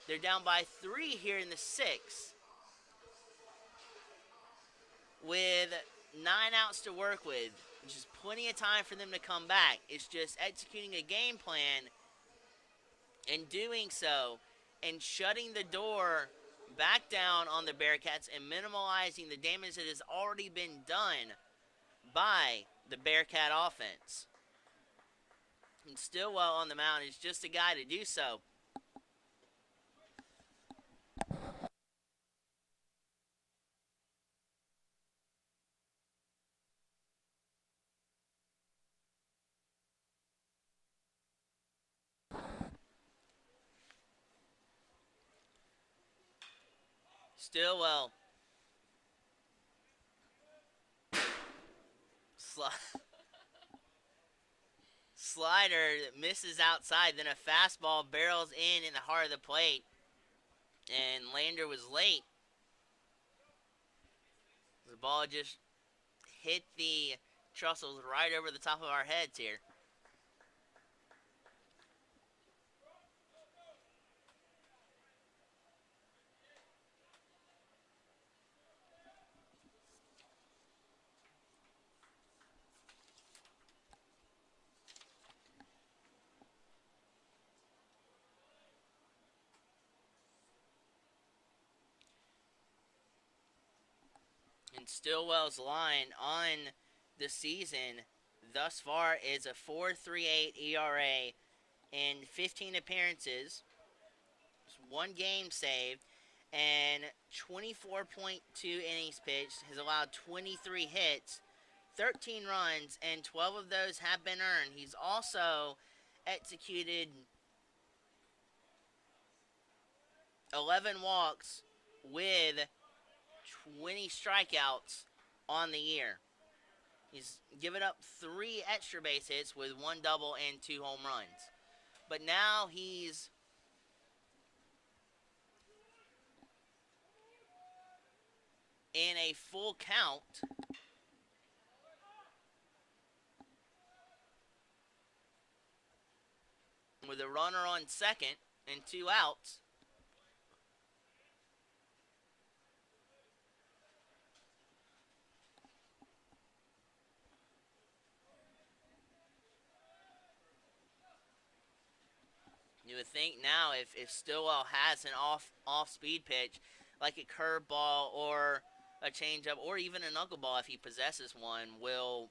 They're down by 3 here in the 6th with 9 outs to work with, which is plenty of time for them to come back. It's just executing a game plan and doing so and shutting the door back down on the Bearcats and minimalizing the damage that has already been done by the Bearcat offense. And Stillwell on the mound is just a guy to do so. Stillwell slider that misses outside, then a fastball barrels in the heart of the plate, and Lander was late. The ball just hit the trussels right over the top of our heads here. And Stillwell's line on the season thus far is a 4.38 ERA in 15 appearances, 1 game saved, and 24.2 innings pitched. Has allowed 23 hits, 13 runs, and 12 of those have been earned. He's also executed 11 walks with 20 strikeouts on the year. He's given up 3 extra base hits with 1 double and 2 home runs. But now he's in a full count with a runner on second and 2 outs. You would think now if Stillwell has an off speed pitch, like a curveball or a changeup or even a knuckleball if he possesses one, will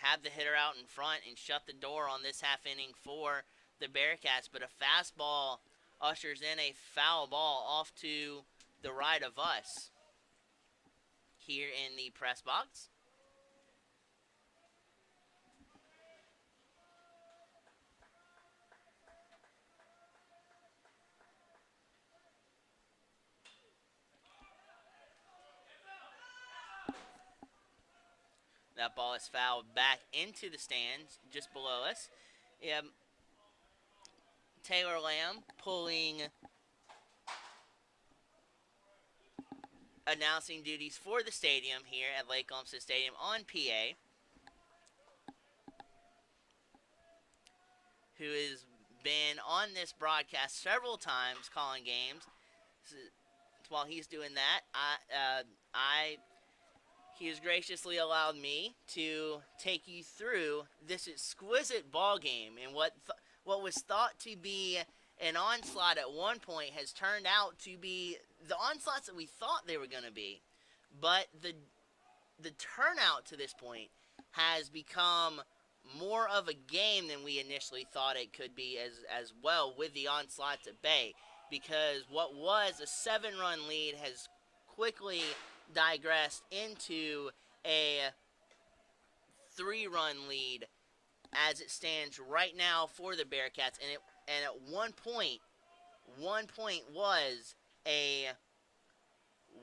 have the hitter out in front and shut the door on this half inning for the Bearcats. But a fastball ushers in a foul ball off to the right of us here in the press box. That ball is fouled back into the stands just below us. Yeah, Taylor Lamb pulling announcing duties for the stadium here at Lake Olmstead Stadium on PA, who has been on this broadcast several times calling games. So, while he's doing that, he has graciously allowed me to take you through this exquisite ball game and what was thought to be an onslaught at one point has turned out to be the onslaughts that we thought they were going to be. But the turnout to this point has become more of a game than we initially thought it could be as well with the onslaughts at bay, because what was a 7-run lead has quickly digressed into a 3-run lead as it stands right now for the Bearcats, and at one point was a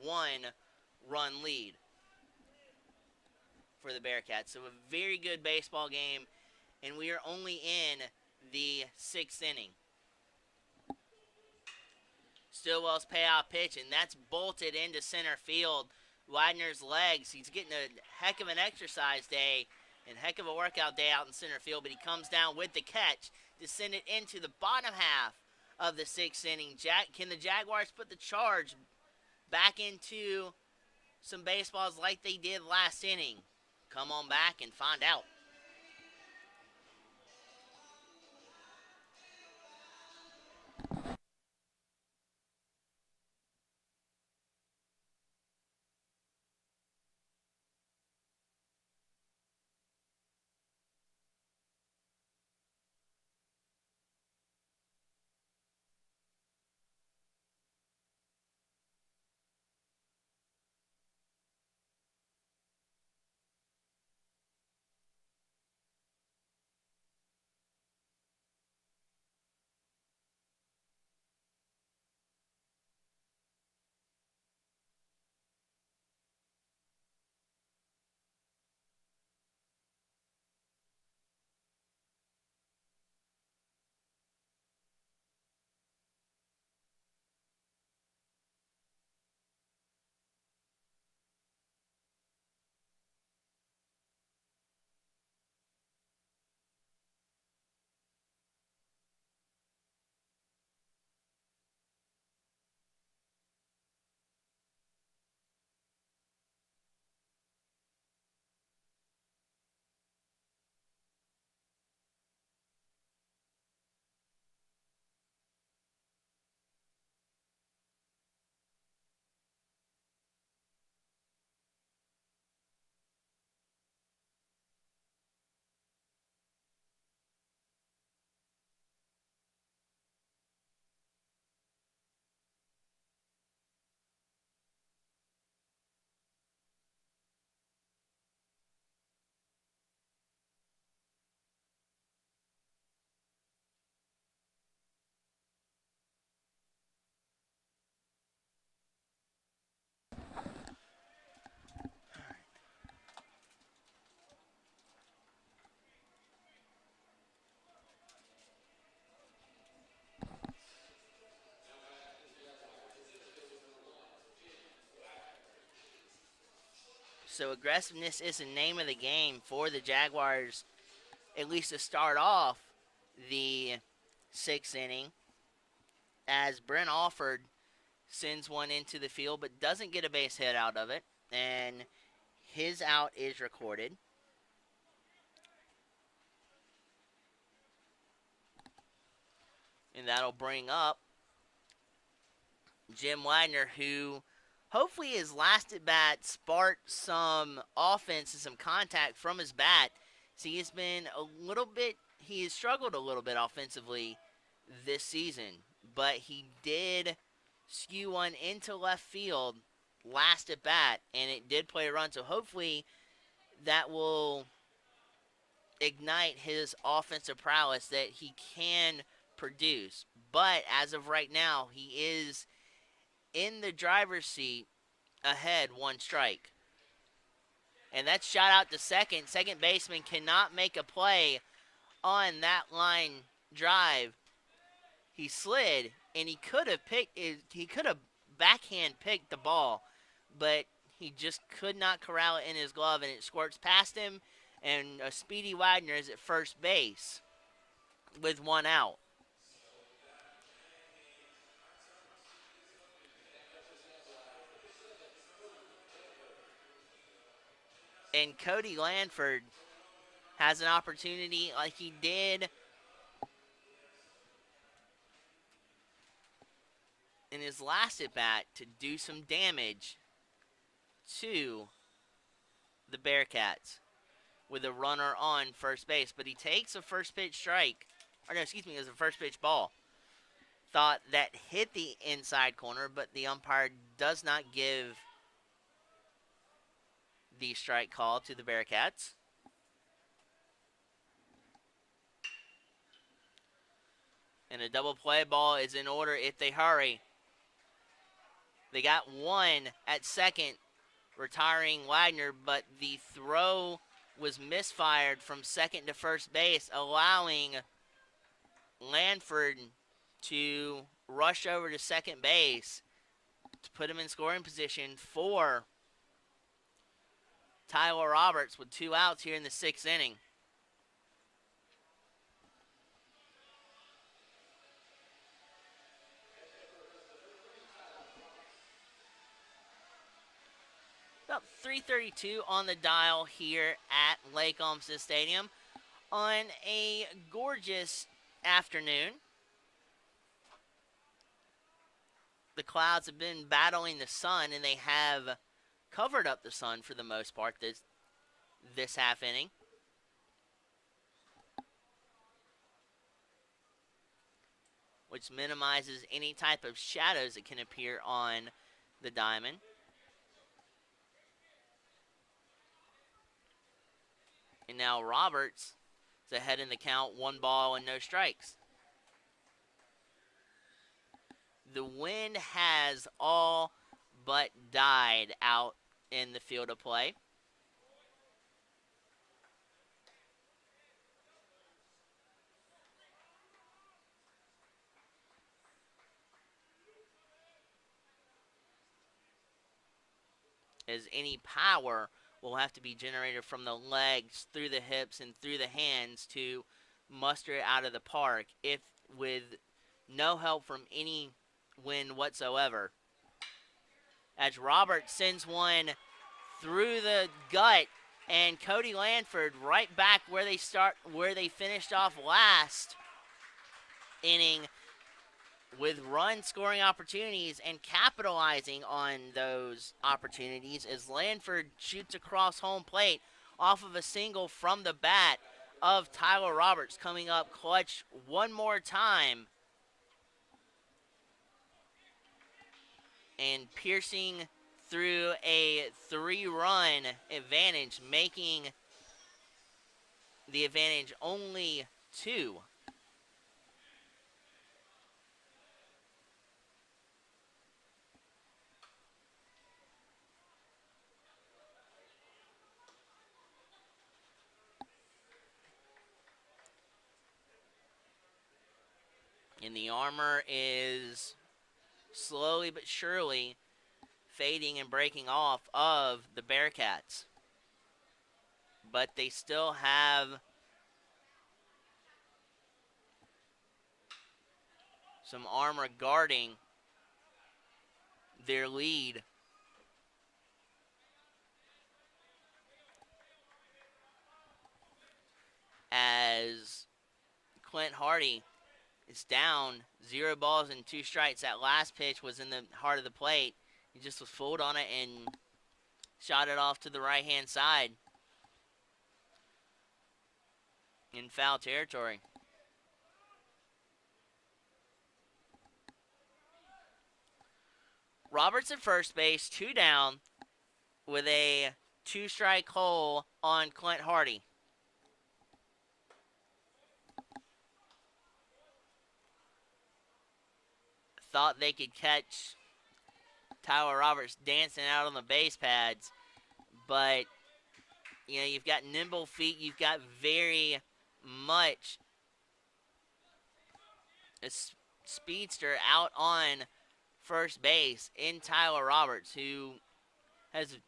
1-run lead for the Bearcats. So a very good baseball game, and we are only in the 6th inning. Stillwell's payoff pitch, and that's bolted into center field. Widener's legs. He's getting a heck of an exercise day and heck of a workout day out in center field, but he comes down with the catch to send it into the bottom half of the 6th inning. Can the Jaguars put the charge back into some baseballs like they did last inning? Come on back and find out. So aggressiveness is the name of the game for the Jaguars, at least to start off the 6th inning, as Brent Alford sends one into the field but doesn't get a base hit out of it, and his out is recorded. And that'll bring up Jim Widener, who hopefully his last at bat sparked some offense and some contact from his bat. So he has struggled a little bit offensively this season, but he did skew one into left field last at bat, and it did play a run. So hopefully that will ignite his offensive prowess that he can produce. But as of right now, he is in the driver's seat ahead 1 strike. And that's shot out to second. Second baseman cannot make a play on that line drive. He slid, and he could have backhand picked the ball, but he just could not corral it in his glove, and it squirts past him, and a Speedy Wagner is at first base with one out. And Cody Lanford has an opportunity like he did in his last at-bat to do some damage to the Bearcats with a runner on first base. But he takes a first pitch strike. Or no, excuse me, it was a first pitch ball. Thought that hit the inside corner, but the umpire does not give the strike call to the Bearcats. And a double play ball is in order if they hurry. They got one at second, retiring Wagner, but the throw was misfired from second to first base, allowing Lanford to rush over to second base to put him in scoring position for Tyler Roberts with 2 outs here in the 6th inning. About 3:32 on the dial here at Lake Olmstead Stadium on a gorgeous afternoon. The clouds have been battling the sun, and they have covered up the sun for the most part this half inning. Which minimizes any type of shadows that can appear on the diamond. And now Roberts is ahead in the count, 1 ball and no strikes. The wind has all but died out in the field of play. As any power will have to be generated from the legs, through the hips, and through the hands to muster it out of the park, if with no help from any wind whatsoever. As Roberts sends one through the gut, and Cody Lanford right back where they finished off last inning with run scoring opportunities and capitalizing on those opportunities as Lanford shoots across home plate off of a single from the bat of Tyler Roberts, coming up clutch one more time and piercing through a 3-run advantage, making the advantage only 2. And the armor is slowly but surely fading and breaking off of the Bearcats. But they still have some armor guarding their lead. As Clint Hardy is down 0 balls and 2 strikes. That last pitch was in the heart of the plate. He just was fooled on it and shot it off to the right-hand side in foul territory. Roberts at first base, 2 down, with a 2-strike hole on Clint Hardy. Thought they could catch Tyler Roberts dancing out on the base pads, but You've got nimble feet. You've got very much a speedster out on first base in Tyler Roberts, who has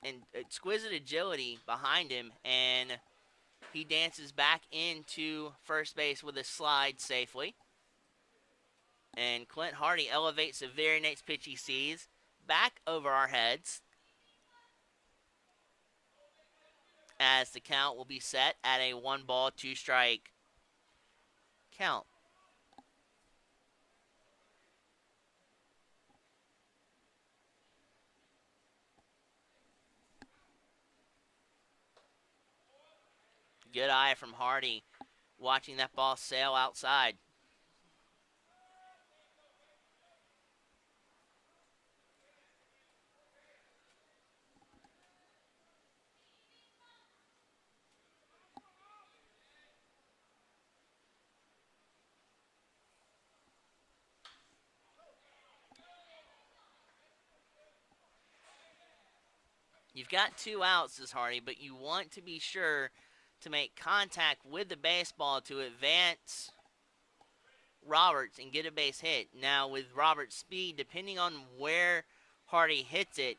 an exquisite agility behind him, and he dances back into first base with a slide safely. And Clint Hardy elevates the very next pitch he sees back over our heads, as the count will be set at a 1-ball, 2-strike count. Good eye from Hardy, watching that ball sail outside. You've got 2 outs, says Hardy, but you want to be sure to make contact with the baseball to advance Roberts and get a base hit. Now, with Roberts' speed, depending on where Hardy hits it,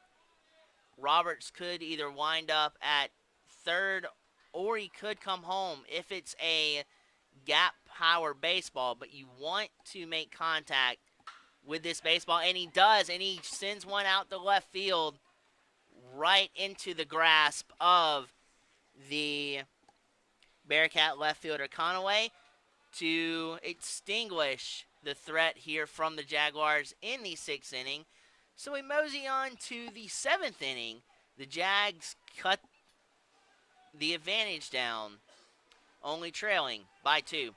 Roberts could either wind up at third or he could come home if it's a gap power baseball. But you want to make contact with this baseball, and he does, and he sends one out to left field right into the grasp of the Bearcat left fielder Conaway to extinguish the threat here from the Jaguars in the 6th inning. So we mosey on to the 7th inning. The Jags cut the advantage down, only trailing by 2.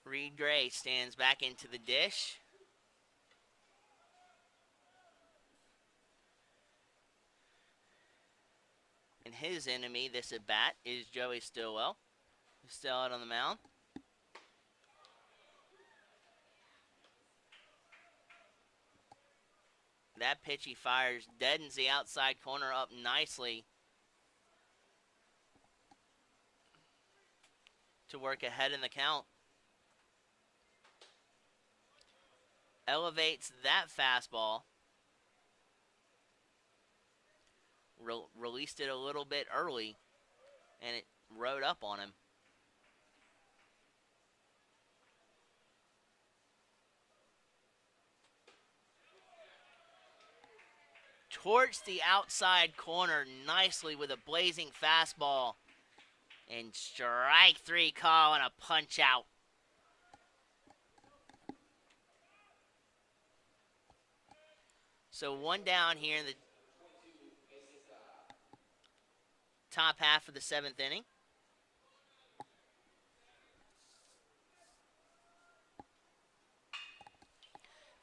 Reed Gray stands back into the dish. And his enemy, this at bat, is Joey Stillwell, who's still out on the mound. That pitch he fires deadens the outside corner up nicely to work ahead in the count. Elevates that fastball. Released it a little bit early, and it rode up on him. Towards the outside corner nicely with a blazing fastball. And strike 3 call and a punch out. So 1 down here in the top half of the 7th inning.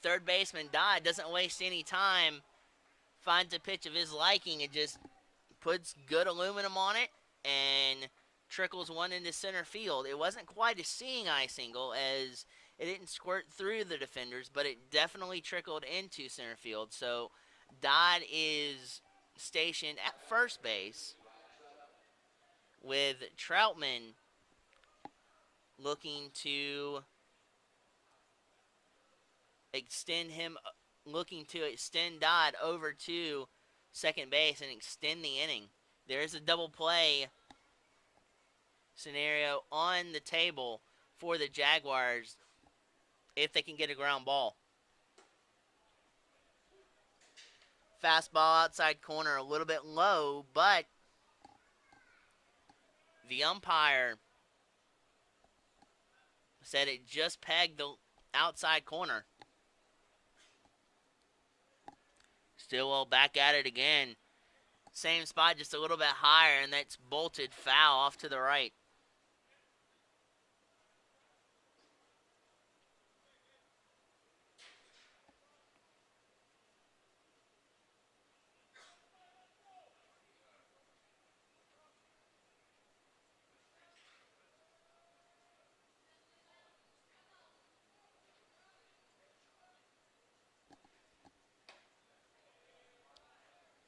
Third baseman Dodd doesn't waste any time, finds a pitch of his liking and just puts good aluminum on it and trickles one into center field. It wasn't quite a seeing eye single as it didn't squirt through the defenders, but it definitely trickled into center field. So Dodd is stationed at first base with Troutman looking to extend Dodd over to second base and extend the inning. There's a double play scenario on the table for the Jaguars if they can get a ground ball. Fastball outside corner, a little bit low, but the umpire said it just pegged the outside corner. Stillwell back at it again. Same spot, just a little bit higher, and that's bolted foul off to the right.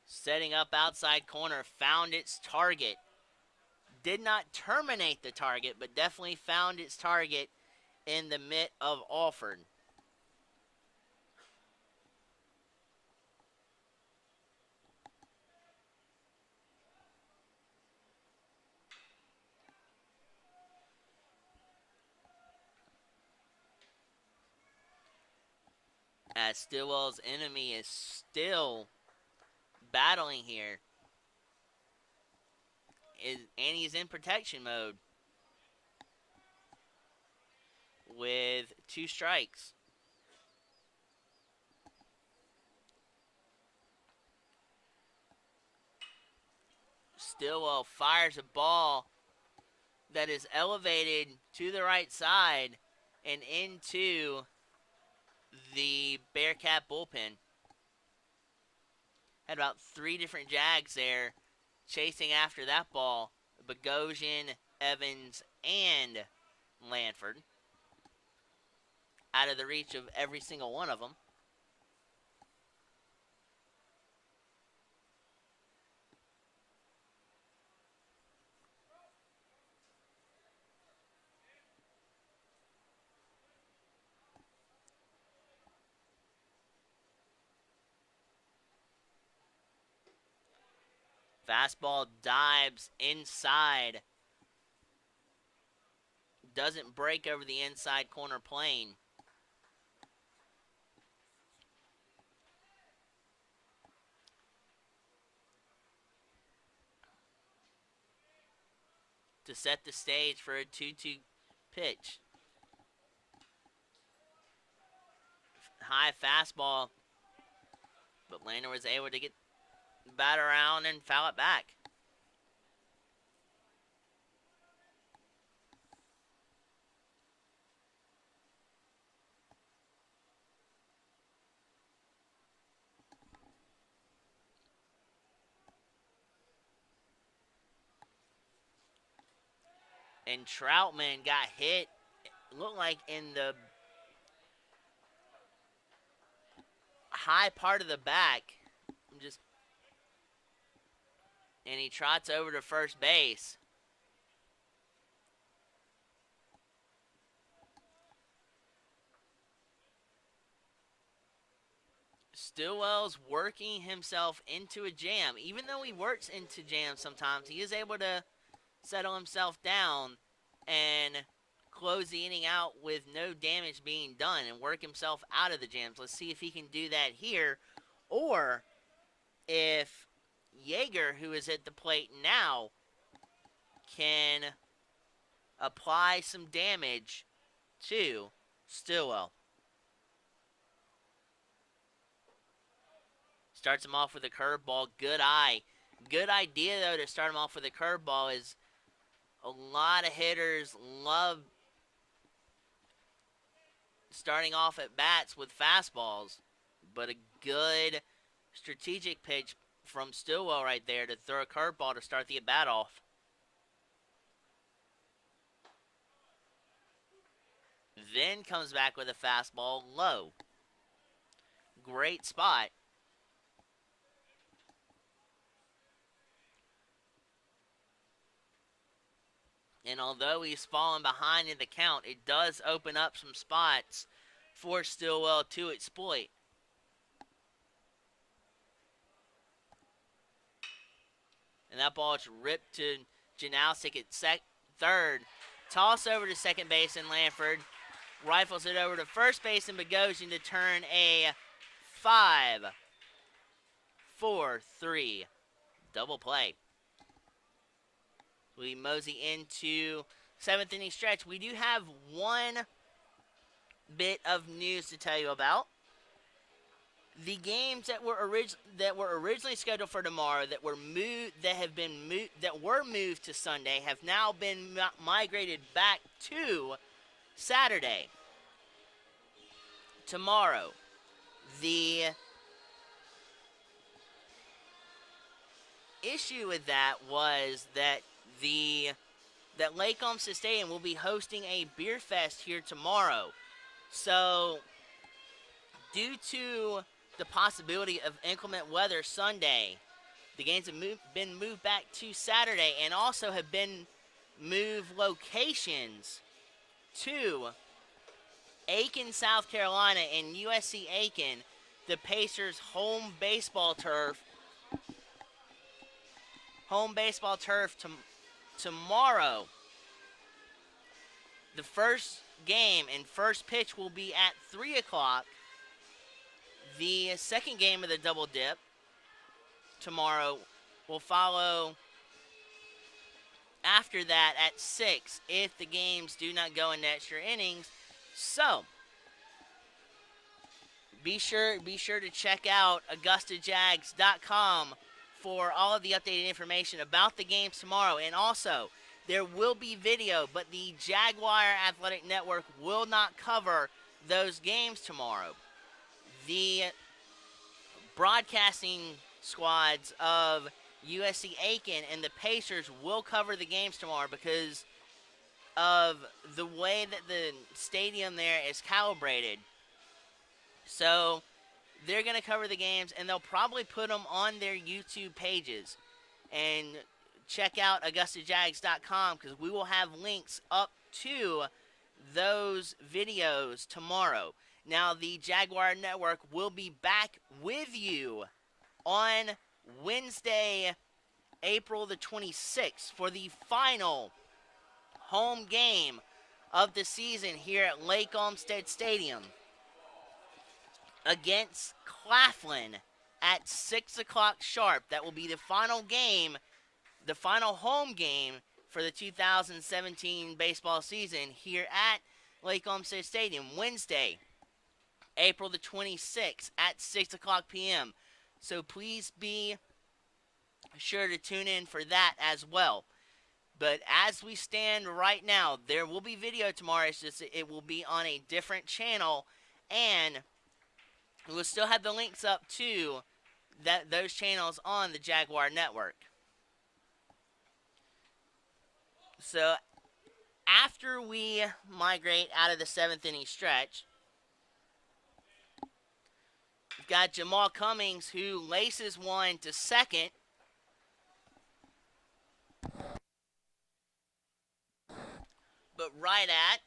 Setting up outside corner, found its target. Did not terminate the target, but definitely found its target in the mitt of Alford. As Stillwell's enemy is still battling here. And he's in protection mode with 2 strikes. Stillwell fires a ball that is elevated to the right side and into the Bearcat bullpen. Had about 3 different Jags there chasing after that ball. Bogosian, Evans, and Lanford. Out of the reach of every single one of them. Fastball dives inside. Doesn't break over the inside corner plane. To set the stage for a 2-2 pitch. High fastball, but Lander was able to get the bat around and foul it back. And Troutman got hit, it looked like in the high part of the back. And he trots over to first base. Stillwell's working himself into a jam. Even though he works into jams sometimes, he is able to settle himself down and close the inning out with no damage being done and work himself out of the jams. Let's see if he can do that here, or if Yeager, who is at the plate now, can apply some damage to Stillwell. Starts him off with a curveball. Good eye. Good idea, though, to start him off with a curveball. Is a lot of hitters love starting off at bats with fastballs, but a good strategic pitch from Stillwell right there to throw a curveball to start the at-bat off. Then comes back with a fastball low. Great spot. And although he's fallen behind in the count, it does open up some spots for Stillwell to exploit. And that ball is ripped to Janowski at third. Toss over to second base, and Lanford rifles it over to first base, and Bogosian to turn a 5-4-3 double play. We mosey into seventh inning stretch. We do have one bit of news to tell you about. The games that were originally scheduled for tomorrow that were moved to Sunday have now been migrated back to Saturday. Tomorrow, the issue with that was that Lake Olmstead Stadium will be hosting a beer fest here tomorrow. So, due to the possibility of inclement weather Sunday, the games have been moved back to Saturday, and also have been moved locations to Aiken, South Carolina, and USC Aiken, the Pacers' home baseball turf tomorrow. The first game and first pitch will be at 3 o'clock. The second game of the double dip tomorrow will follow after that at 6 if the games do not go into extra innings. So, be sure to check out AugustaJags.com for all of the updated information about the games tomorrow. And also, there will be video, but the Jaguar Athletic Network will not cover those games tomorrow. The broadcasting squads of USC Aiken and the Pacers will cover the games tomorrow because of the way that the stadium there is calibrated. So they're going to cover the games, and they'll probably put them on their YouTube pages. And check out AugustaJags.com because we will have links up to those videos tomorrow. Now, the Jaguar Network will be back with you on Wednesday, April the 26th for the final home game of the season here at Lake Olmstead Stadium against Claflin at 6 o'clock sharp. That will be the final game, the final home game for the 2017 baseball season here at Lake Olmstead Stadium, Wednesday, April the 26th at 6 o'clock p.m. So please be sure to tune in for that as well. But as we stand right now, there will be video tomorrow. It's just it will be on a different channel, and we'll still have the links up to those channels on the Jaguar Network. So after we migrate out of the seventh inning stretch, we've got Jamal Cummings, who laces one to second. But right at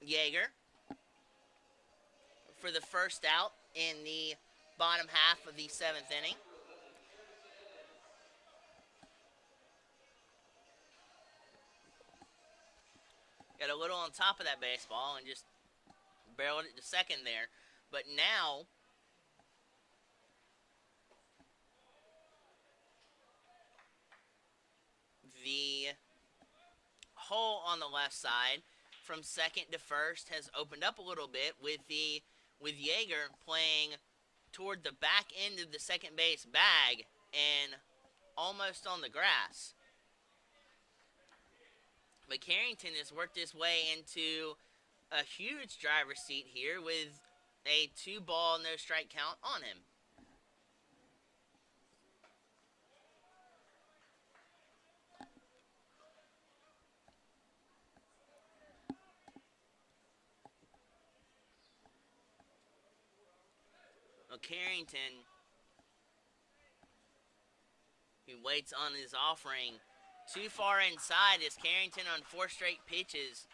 Yeager for the first out in the bottom half of the seventh inning. Got a little on top of that baseball and just barreled it to second there. But now the hole on the left side from second to first has opened up a little bit with Yeager playing toward the back end of the second base bag, and almost on the grass. But Carrington has worked his way into a huge driver's seat here with a 2-ball, no strike count on him. Well, Carrington, he waits on his offering. Too far inside as Carrington on 4 straight pitches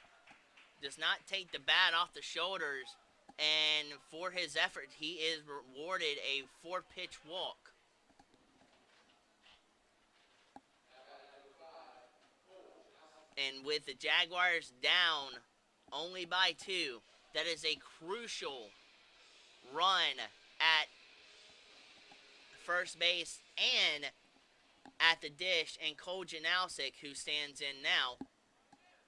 does not take the bat off the shoulders, and for his effort, he is rewarded a 4-pitch walk. And with the Jaguars down only by 2, that is a crucial run at first base and at the dish, and Cole Janowsic, who stands in now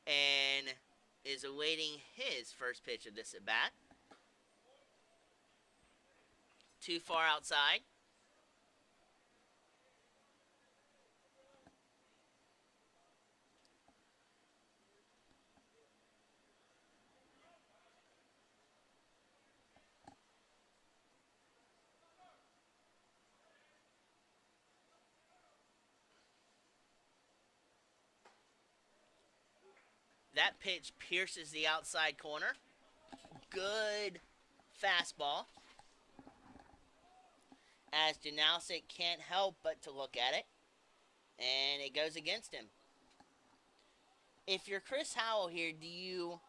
and is awaiting his first pitch of this at bat. Too far outside. That pitch pierces the outside corner. Good fastball. As Janowsic can't help but to look at it. And it goes against him. If you're Chris Howell here, do you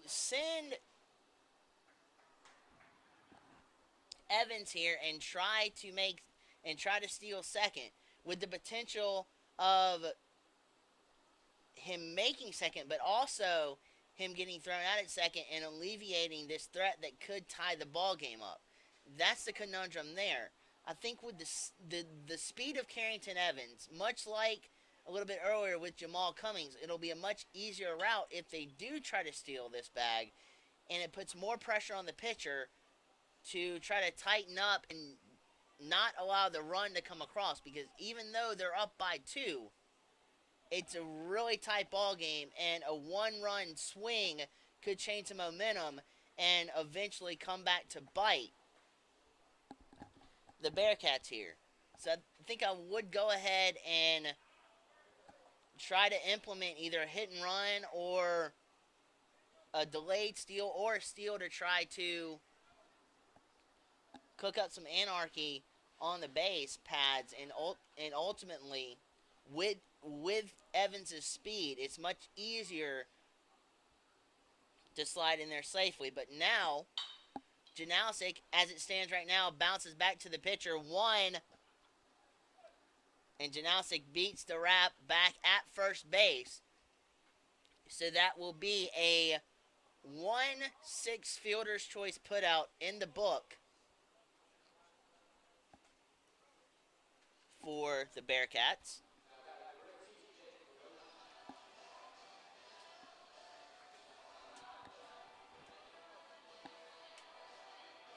send Evans here and try to steal second with the potential of him making second, but also him getting thrown out at second and alleviating this threat that could tie the ball game up? That's the conundrum there. I think with the speed of Carrington Evans, much like a little bit earlier with Jamal Cummings, it'll be a much easier route if they do try to steal this bag, and it puts more pressure on the pitcher to try to tighten up and not allow the run to come across, because even though they're up by 2, it's a really tight ball game, and a 1-run swing could change the momentum and eventually come back to bite the Bearcats here. So I think I would go ahead and try to implement either a hit and run or a delayed steal or a steal to try to cook up some anarchy on the base pads, and ultimately with Evans' speed, it's much easier to slide in there safely. But now Janowsic, as it stands right now, bounces back to the pitcher. 1, and Janowsic beats the wrap back at first base. So that will be a 1-6 fielder's choice putout in the book for the Bearcats.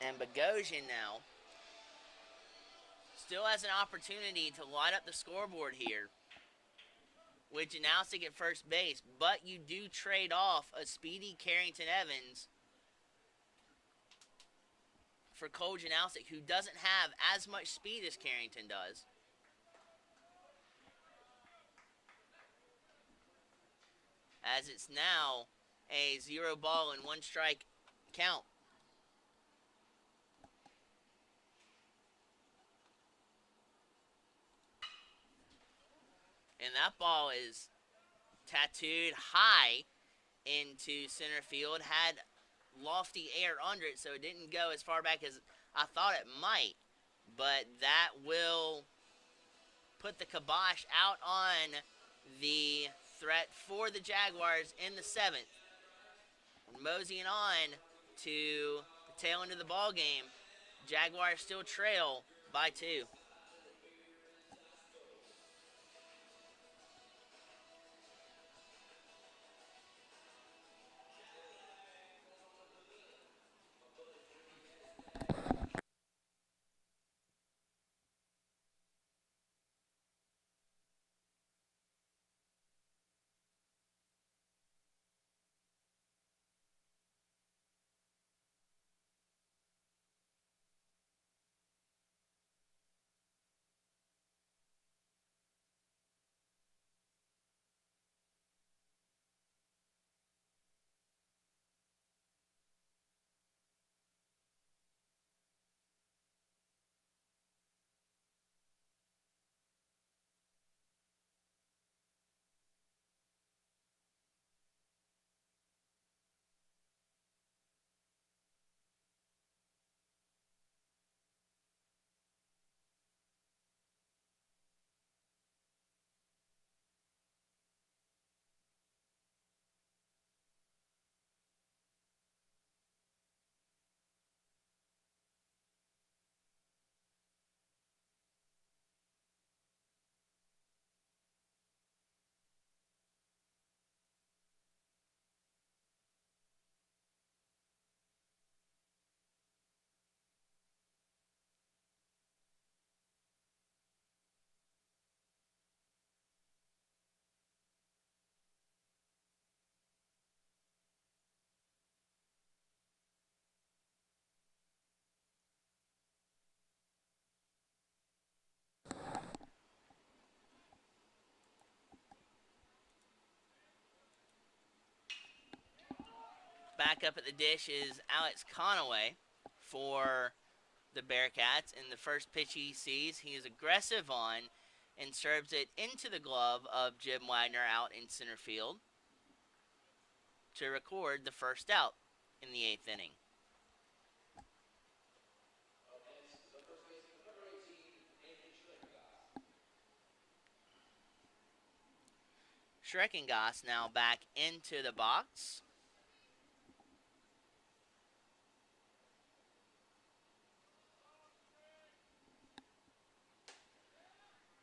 And Bogosian now still has an opportunity to light up the scoreboard here with Janowsic at first base, but you do trade off a speedy Carrington Evans for Cole Janowsic, who doesn't have as much speed as Carrington does. As it's now a 0-ball and 1-strike count. And that ball is tattooed high into center field. Had lofty air under it, so it didn't go as far back as I thought it might. But that will put the kibosh out on the threat for the Jaguars in the 7th. Moseying on to the tail end of the ball game. Jaguars still trail by 2. Back up at the dish is Alex Conaway for the Bearcats. And the first pitch he sees, he is aggressive on and serves it into the glove of Jim Wagner out in center field to record the first out in the 8th inning. Schreckengoss now back into the box.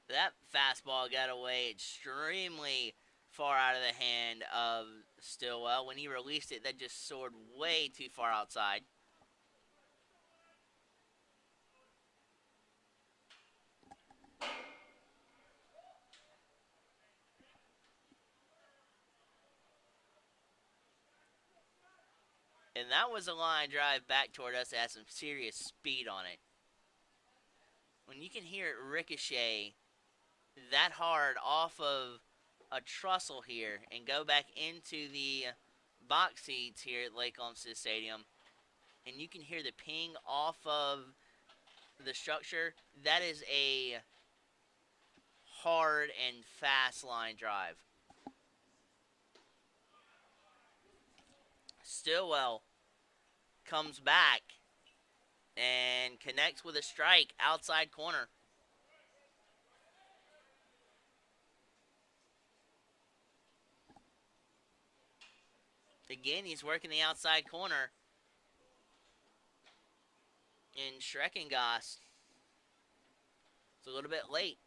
That fastball got away extremely far out of the hand of Stillwell. When he released it, that just soared way too far outside. And that was a line drive back toward us that had some serious speed on it. When you can hear it ricochet that hard off of a trestle here and go back into the box seats here at Lake Olmstead Stadium, and you can hear the ping off of the structure, that is a hard and fast line drive. Stillwell comes back and connects with a strike outside corner. Again, he's working the outside corner. And Schreckengoss is a little bit late.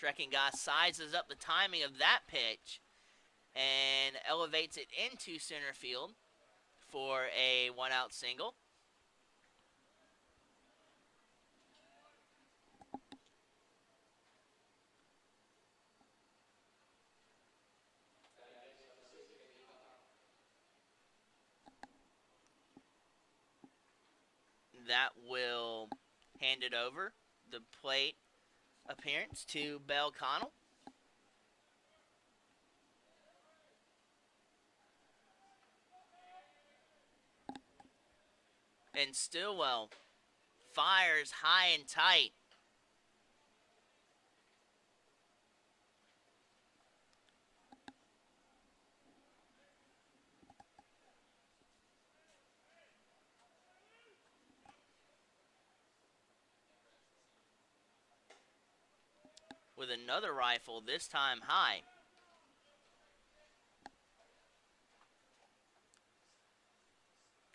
Schreckengoss sizes up the timing of that pitch and elevates it into center field for a one-out single. That will hand it over the plate appearance to Bell Connell. And Stillwell fires high and tight. With another rifle, this time high.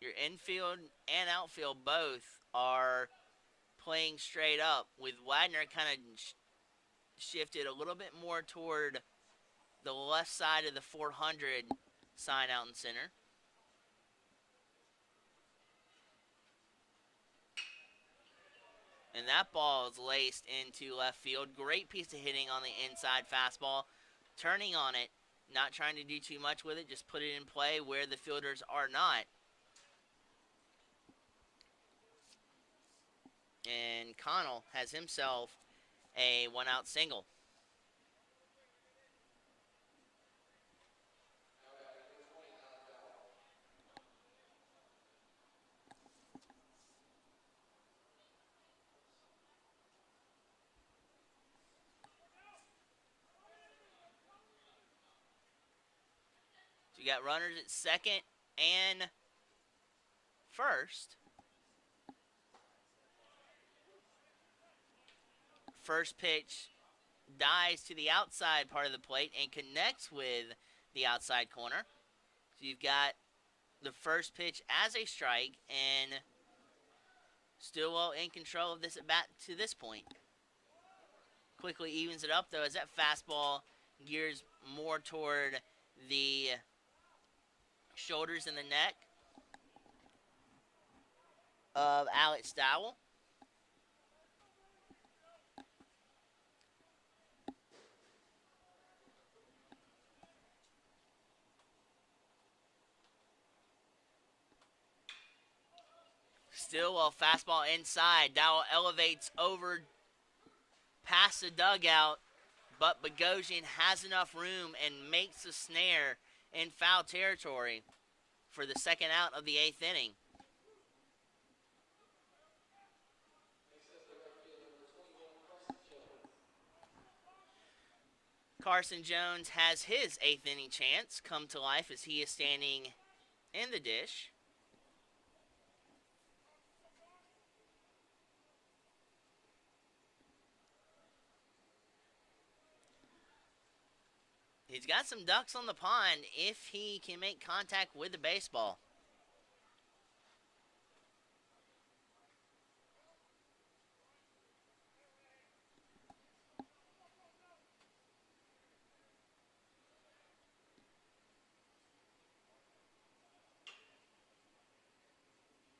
Your infield and outfield both are playing straight up, with Wagner kind of shifted a little bit more toward the left side of the 400 sign out in center. And that ball is laced into left field. Great piece of hitting on the inside fastball. Turning on it, not trying to do too much with it, just put it in play where the fielders are not. And Connell has himself a one-out single. So you got runners at second and first. First pitch dives to the outside part of the plate and connects with the outside corner. So you've got the first pitch as a strike, and Stillwell in control of this at bat to this point. Quickly evens it up, though, as that fastball gears more toward the shoulders and the neck of Alex Dowell. Stillwell fastball inside. Dowell elevates over past the dugout, but Bogosian has enough room and makes the snare in foul territory for the second out of the eighth inning. Carson Jones has his eighth inning chance come to life as he is standing in the dish. He's got some ducks on the pond if he can make contact with the baseball.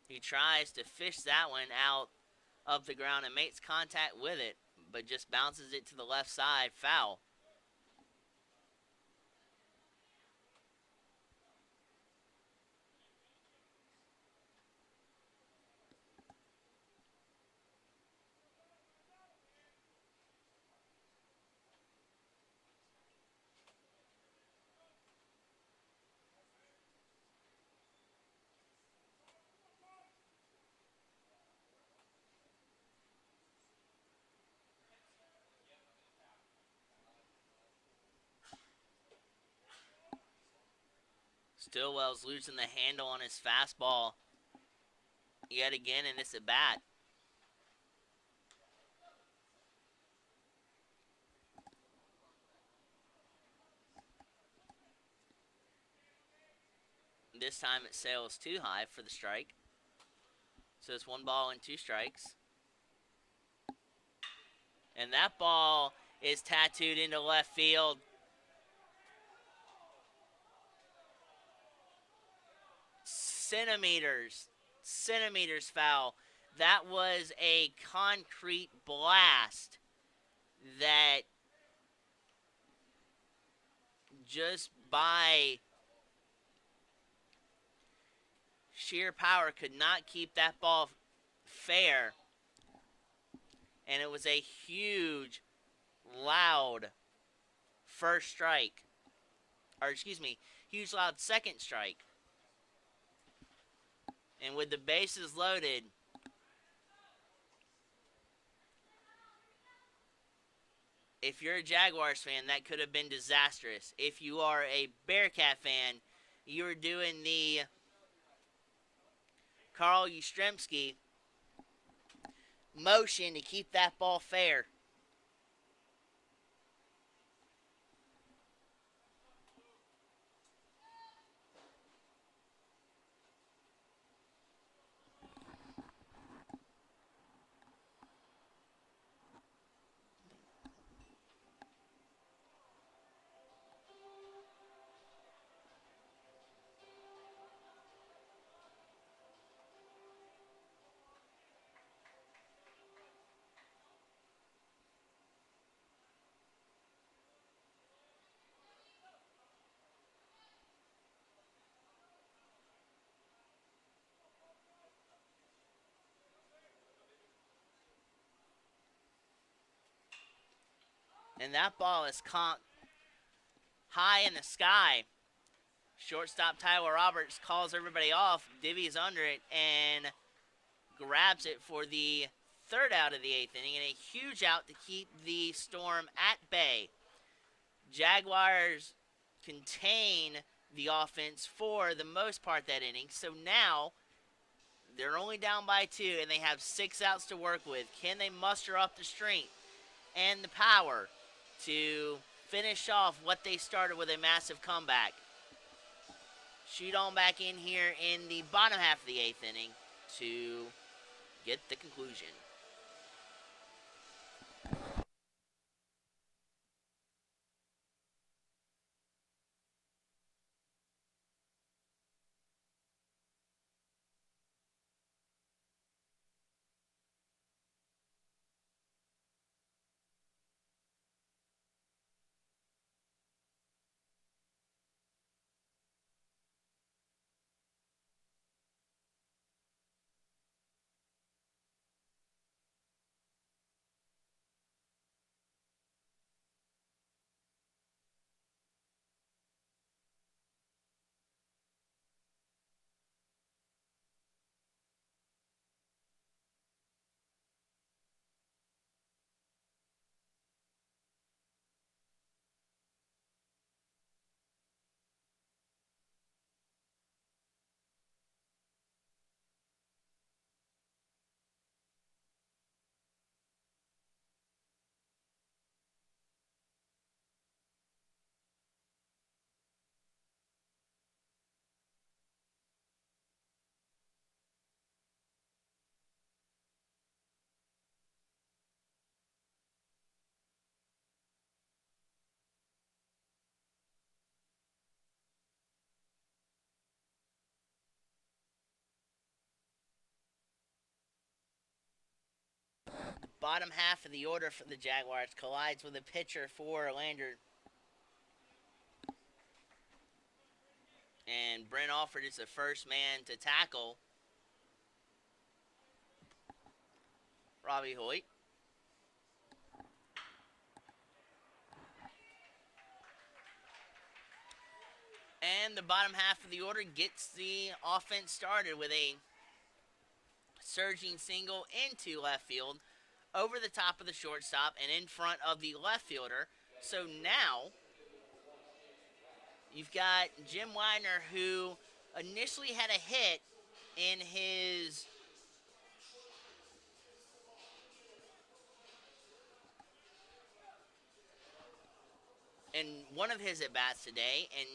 He tries to fish that one out of the ground and makes contact with it, but just bounces it to the left side, foul. Stillwell's losing the handle on his fastball yet again in this at bat. This time it sails too high for the strike. So it's 1 ball and 2 strikes. And that ball is tattooed into left field. Centimeters foul. That was a concrete blast that just by sheer power could not keep that ball fair. And it was a huge, loud first strike. Or excuse me, huge, loud second strike. And with the bases loaded, if you're a Jaguars fan, that could have been disastrous. If you are a Bearcat fan, you're doing the Carl Yastrzemski motion to keep that ball fair. And that ball is conked high in the sky. Shortstop Tyler Roberts calls everybody off, divvies under it, and grabs it for the third out of the eighth inning, and a huge out to keep the Storm at bay. Jaguars contain the offense for the most part that inning, so now they're only down by 2, and they have 6 outs to work with. Can they muster up the strength and the power to finish off what they started with a massive comeback? Shoot on back in here in the bottom half of the eighth inning to get the conclusion. bottom half of the order for the Jaguars collides with a pitcher for Lander. And Brent Alford is the first man to tackle Robbie Hoyt. And the bottom half of the order gets the offense started with a surging single into left field over the top of the shortstop and in front of the left fielder. So now you've got Jim Widener, who initially had a hit in one of his at bats today, and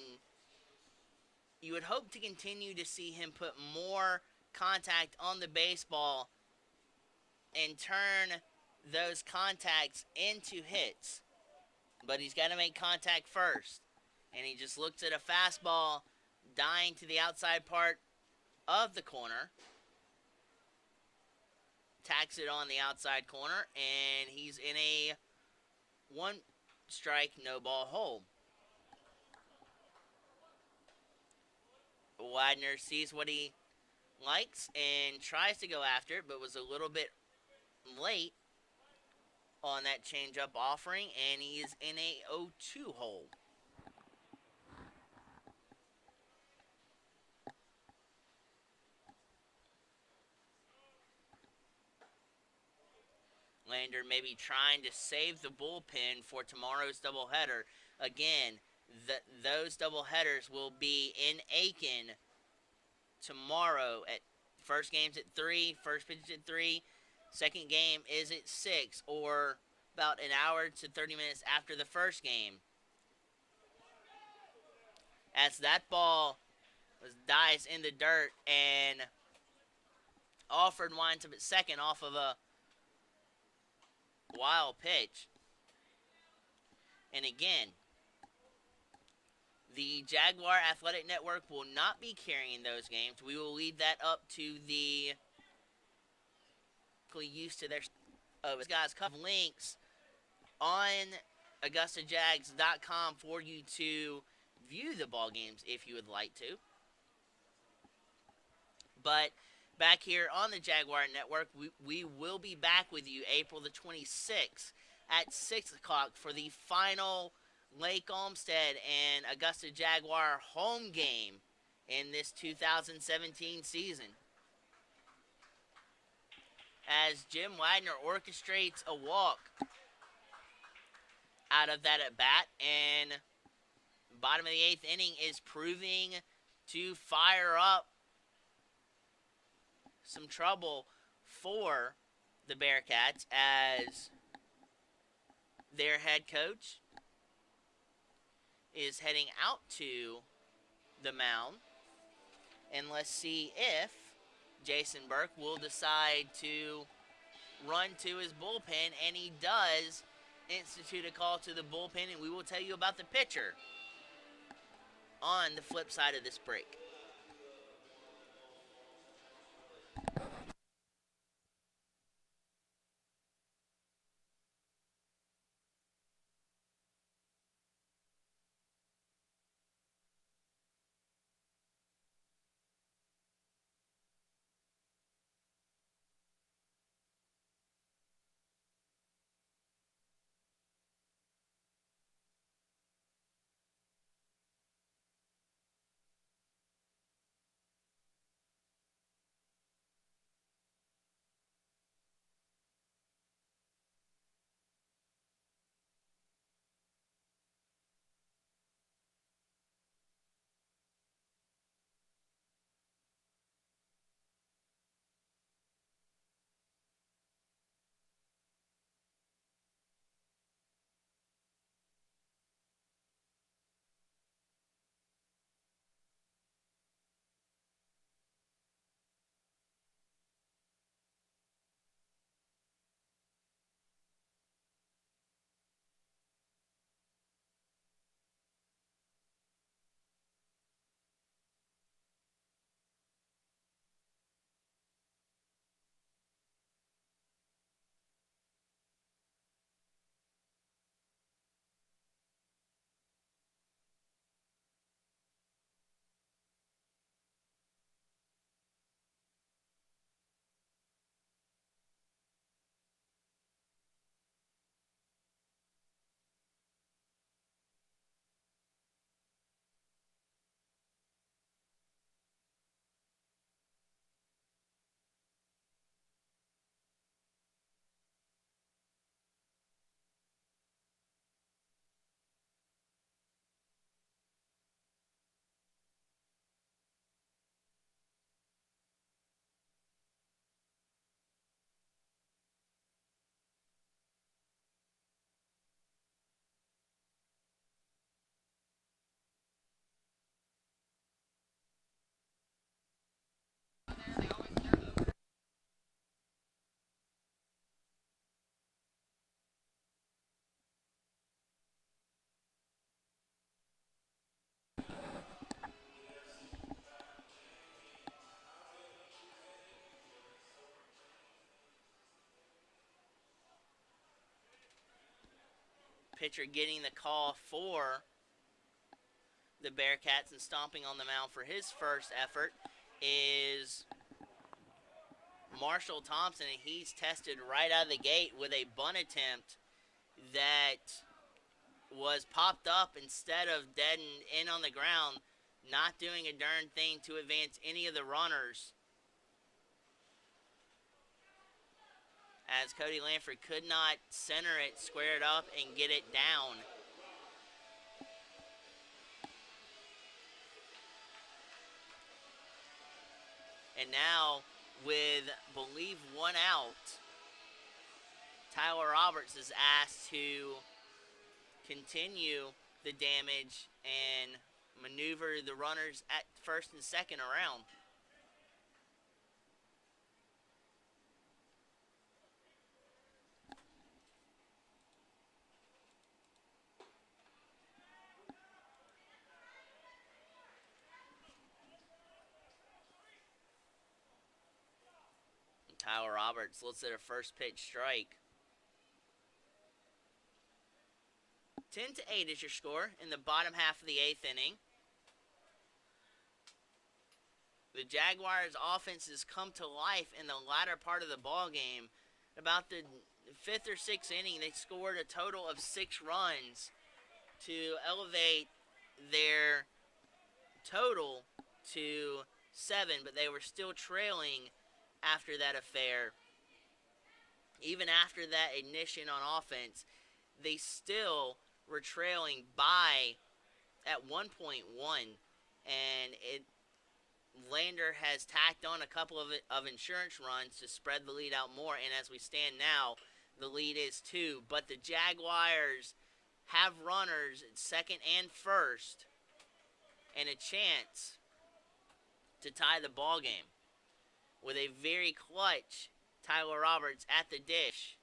you would hope to continue to see him put more contact on the baseball and turn those contacts into hits. But he's got to make contact first. And he just looks at a fastball dying to the outside part of the corner, tacks it on the outside corner, and he's in a one strike, no ball hole. Widener sees what he likes and tries to go after it, but was a little bit late on that changeup offering, and he is in a 0-2 hole. Lander maybe trying to save the bullpen for tomorrow's doubleheader. Again, those doubleheaders will be in Aiken tomorrow. At first game's at 3, first pitch at 3, second game is at 6, or about an hour to 30 minutes after the first game. As that ball dies in the dirt, and Alford winds up at second off of a wild pitch. And again, the Jaguar Athletic Network will not be carrying those games. We will leave that up to the used to their guys have links on AugustaJags.com for you to view the ball games if you would like to. But back here on the Jaguar Network, we will be back with you April the 26th at 6 o'clock for the final Lake Olmstead and Augusta Jaguar home game in this 2017 season. As Jim Widener orchestrates a walk out of that at bat, and bottom of the 8th inning is proving to fire up some trouble for the Bearcats as their head coach is heading out to the mound. And let's see if Jason Burke will decide to run to his bullpen, and he does institute a call to the bullpen, and we will tell you about the pitcher on the flip side of this break. pitcher getting the call for the Bearcats and stomping on the mound for his first effort is Marshall Thompson, and he's tested right out of the gate with a bunt attempt that was popped up instead of dead and in on the ground, not doing a darn thing to advance any of the runners, as Cody Lanford could not center it, square it up, and get it down. And now, with, believe, one out, Tyler Roberts is asked to continue the damage and maneuver the runners at first and second around. Tyler Roberts looks at a first pitch strike. 10-8 is your score in the bottom half of the 8th inning. The Jaguars' offense has come to life in the latter part of the ball game. About the 5th or 6th inning, they scored a total of 6 runs to elevate their total to 7, but they were still trailing after that affair. Even after that ignition on offense, they still were trailing by at 1.1, and Lander has tacked on a couple of insurance runs to spread the lead out more, and as we stand now, the lead is 2. But the Jaguars have runners at second and first and a chance to tie the ball game with a very clutch Tyler Roberts at the dish.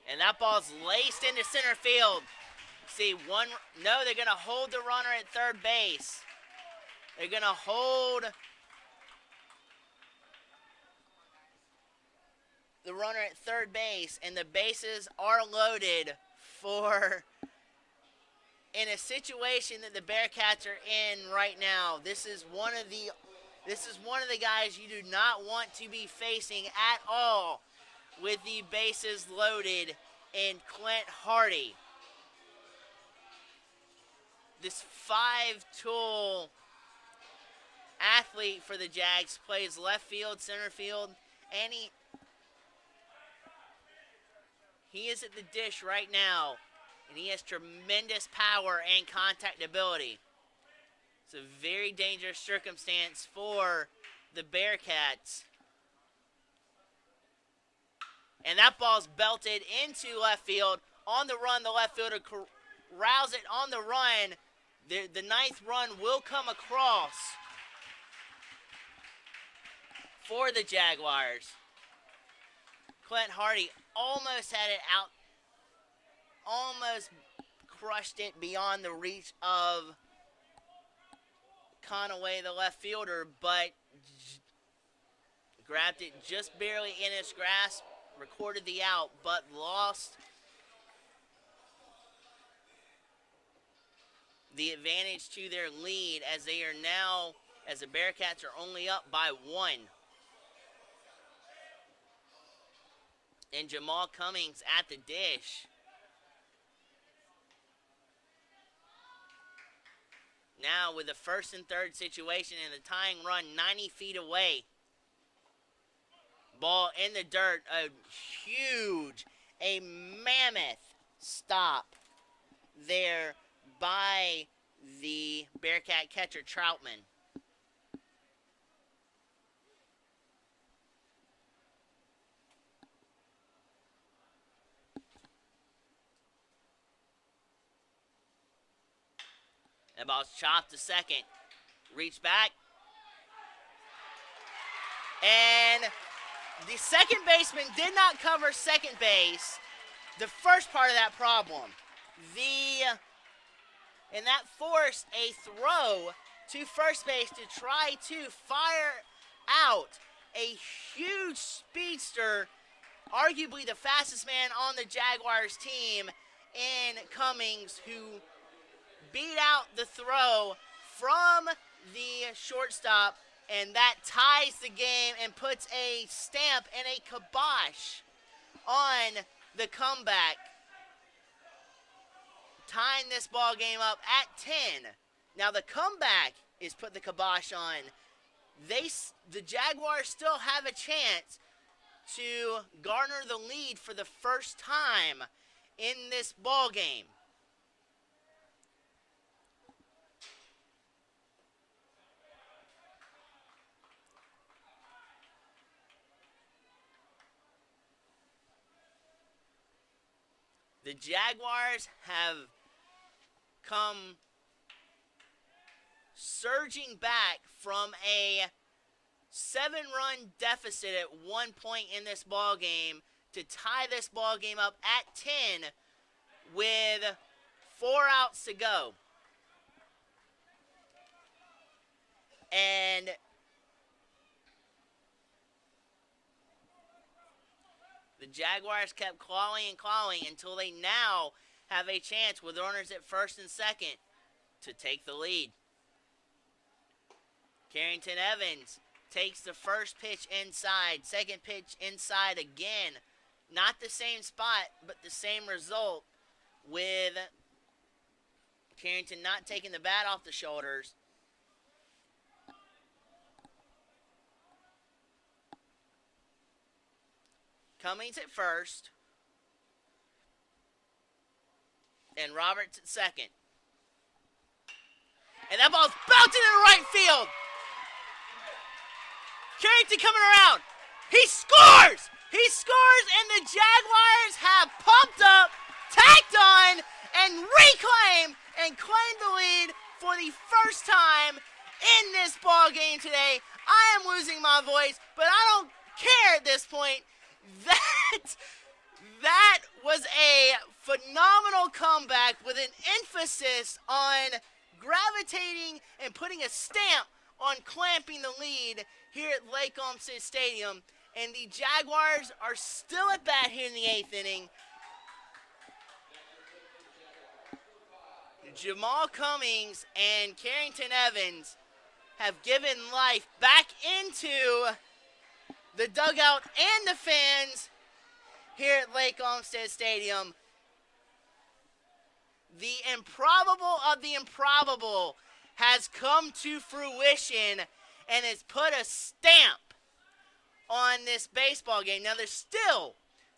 And that ball's laced into center field. See, they're going to hold the runner at third base. They're going to hold the runner at third base, and the bases are loaded for, in a situation that the Bearcats are in right now. This is one of the guys you do not want to be facing at all with the bases loaded in Clint Hardy. This 5-tool athlete for the Jags plays left field, center field, and he is at the dish right now, and he has tremendous power and contact ability. It's a very dangerous circumstance for the Bearcats. And that ball's belted into left field. On the run, the left fielder corrals it on the run. The ninth run will come across for the Jaguars. Clint Hardy almost had it out, almost crushed it beyond the reach of Conaway, the left fielder, but grabbed it just barely in his grasp, recorded the out, but lost the advantage to their lead as they are now, as the Bearcats are only up by 1. And Jamal Cummings at the dish. Now with the first and third situation and the tying run 90 feet away. Ball in the dirt, a mammoth stop there by the Bearcat catcher Troutman. That ball's chopped to second. Reach back. And The second baseman did not cover second base. The first part of that problem. And that forced a throw to first base to try to fire out a huge speedster, arguably the fastest man on the Jaguars team, in Cummings, who beat out the throw from the shortstop, and that ties the game and puts a stamp and a kibosh on the comeback, tying this ball game up at 10. Now the comeback is put the kibosh on. The Jaguars still have a chance to garner the lead for the first time in this ball game. The Jaguars have come surging back from a 7-run deficit at one point in this ball game to tie this ball game up at 10 with 4 outs to go. And the Jaguars kept clawing and clawing until they now have a chance with runners at first and second to take the lead. Carrington Evans takes the first pitch inside, second pitch inside again. Not the same spot, but the same result, with Carrington not taking the bat off the shoulders. Cummings at first, and Roberts at second. And that ball's bouncing into right field. Carrington coming around. He scores! He scores, and the Jaguars have pumped up, tacked on, and reclaimed and claimed the lead for the first time in this ball game today. I am losing my voice, but I don't care at this point. That was a phenomenal comeback with an emphasis on gravitating and putting a stamp on clamping the lead here at Lake Olmstead Stadium. And the Jaguars are still at bat here in the 8th inning. Jamal Cummings and Carrington Evans have given life back into the dugout and the fans here at Lake Olmstead Stadium. The improbable of the improbable has come to fruition and has put a stamp on this baseball game. Now, there's still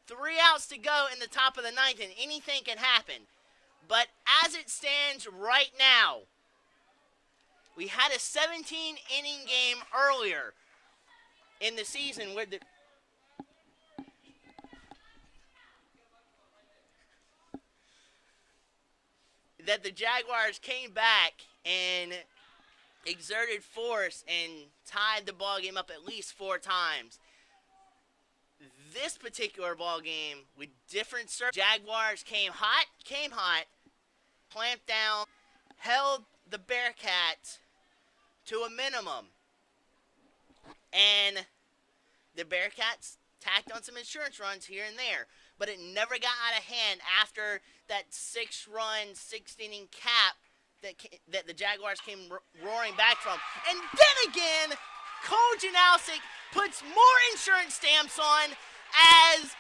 3 outs to go in the top of the 9th, and anything can happen. But as it stands right now, we had a 17-inning game earlier in the season where the Jaguars came back and exerted force and tied the ball game up at least 4 times. This particular ball game with different Jaguars came hot, clamped down, held the Bearcats to a minimum. And the Bearcats tacked on some insurance runs here and there, but it never got out of hand after that 6-run, 6th-inning cap that the Jaguars came roaring back from. And then again, Cole Janowski puts more insurance stamps on as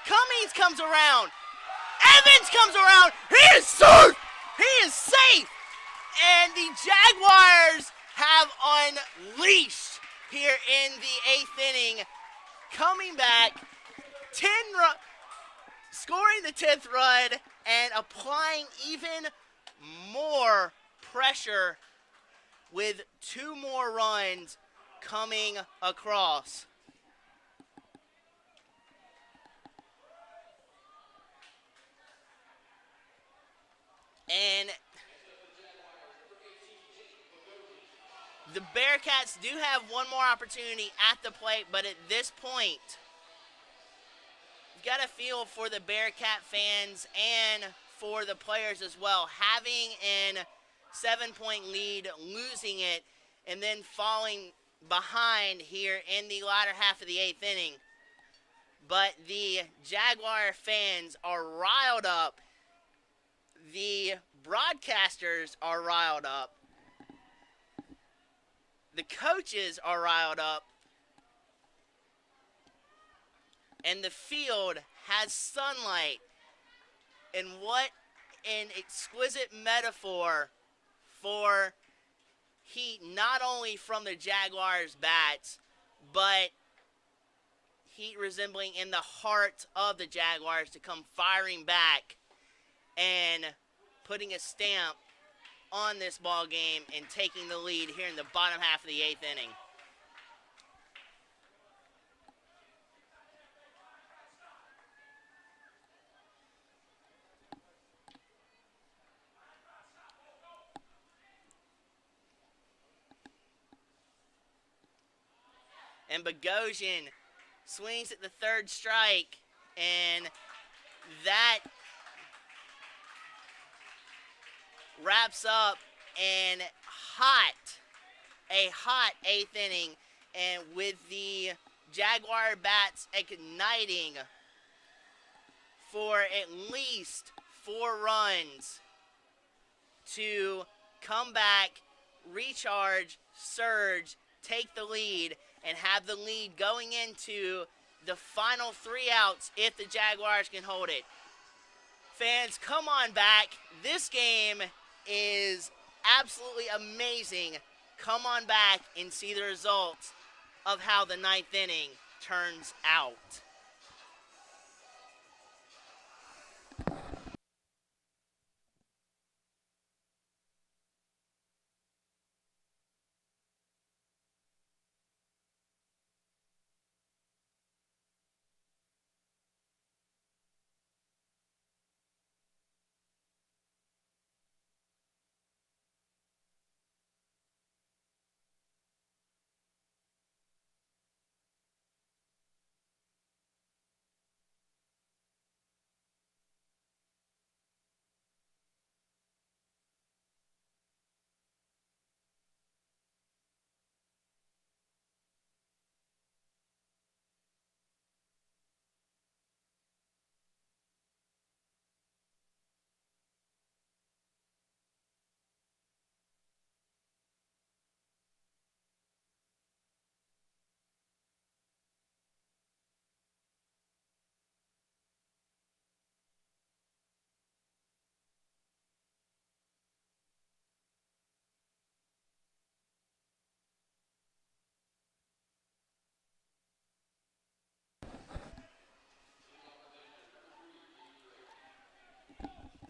Cummings comes around. Evans comes around. He is safe. He is safe. And the Jaguars have unleashed here in the 8th inning, coming back, scoring the 10th run and applying even more pressure with 2 more runs coming across. And The Bearcats do have one more opportunity at the plate, but at this point, you've got to feel for the Bearcat fans and for the players as well. Having an 7-point lead, losing it, and then falling behind here in the latter half of the 8th inning. But the Jaguar fans are riled up. The broadcasters are riled up. The coaches are riled up. And the field has sunlight. And what an exquisite metaphor for heat, not only from the Jaguars' bats, but heat resembling in the heart of the Jaguars to come firing back and putting a stamp on this ball game and taking the lead here in the bottom half of the 8th inning. And Bogosian swings at the third strike, and that wraps up a hot 8th inning, and with the Jaguar bats igniting for at least 4 runs to come back, recharge, surge, take the lead, and have the lead going into the final 3 outs if the Jaguars can hold it. Fans, come on back. This game is absolutely amazing. Come on back and see the results of how the 9th inning turns out.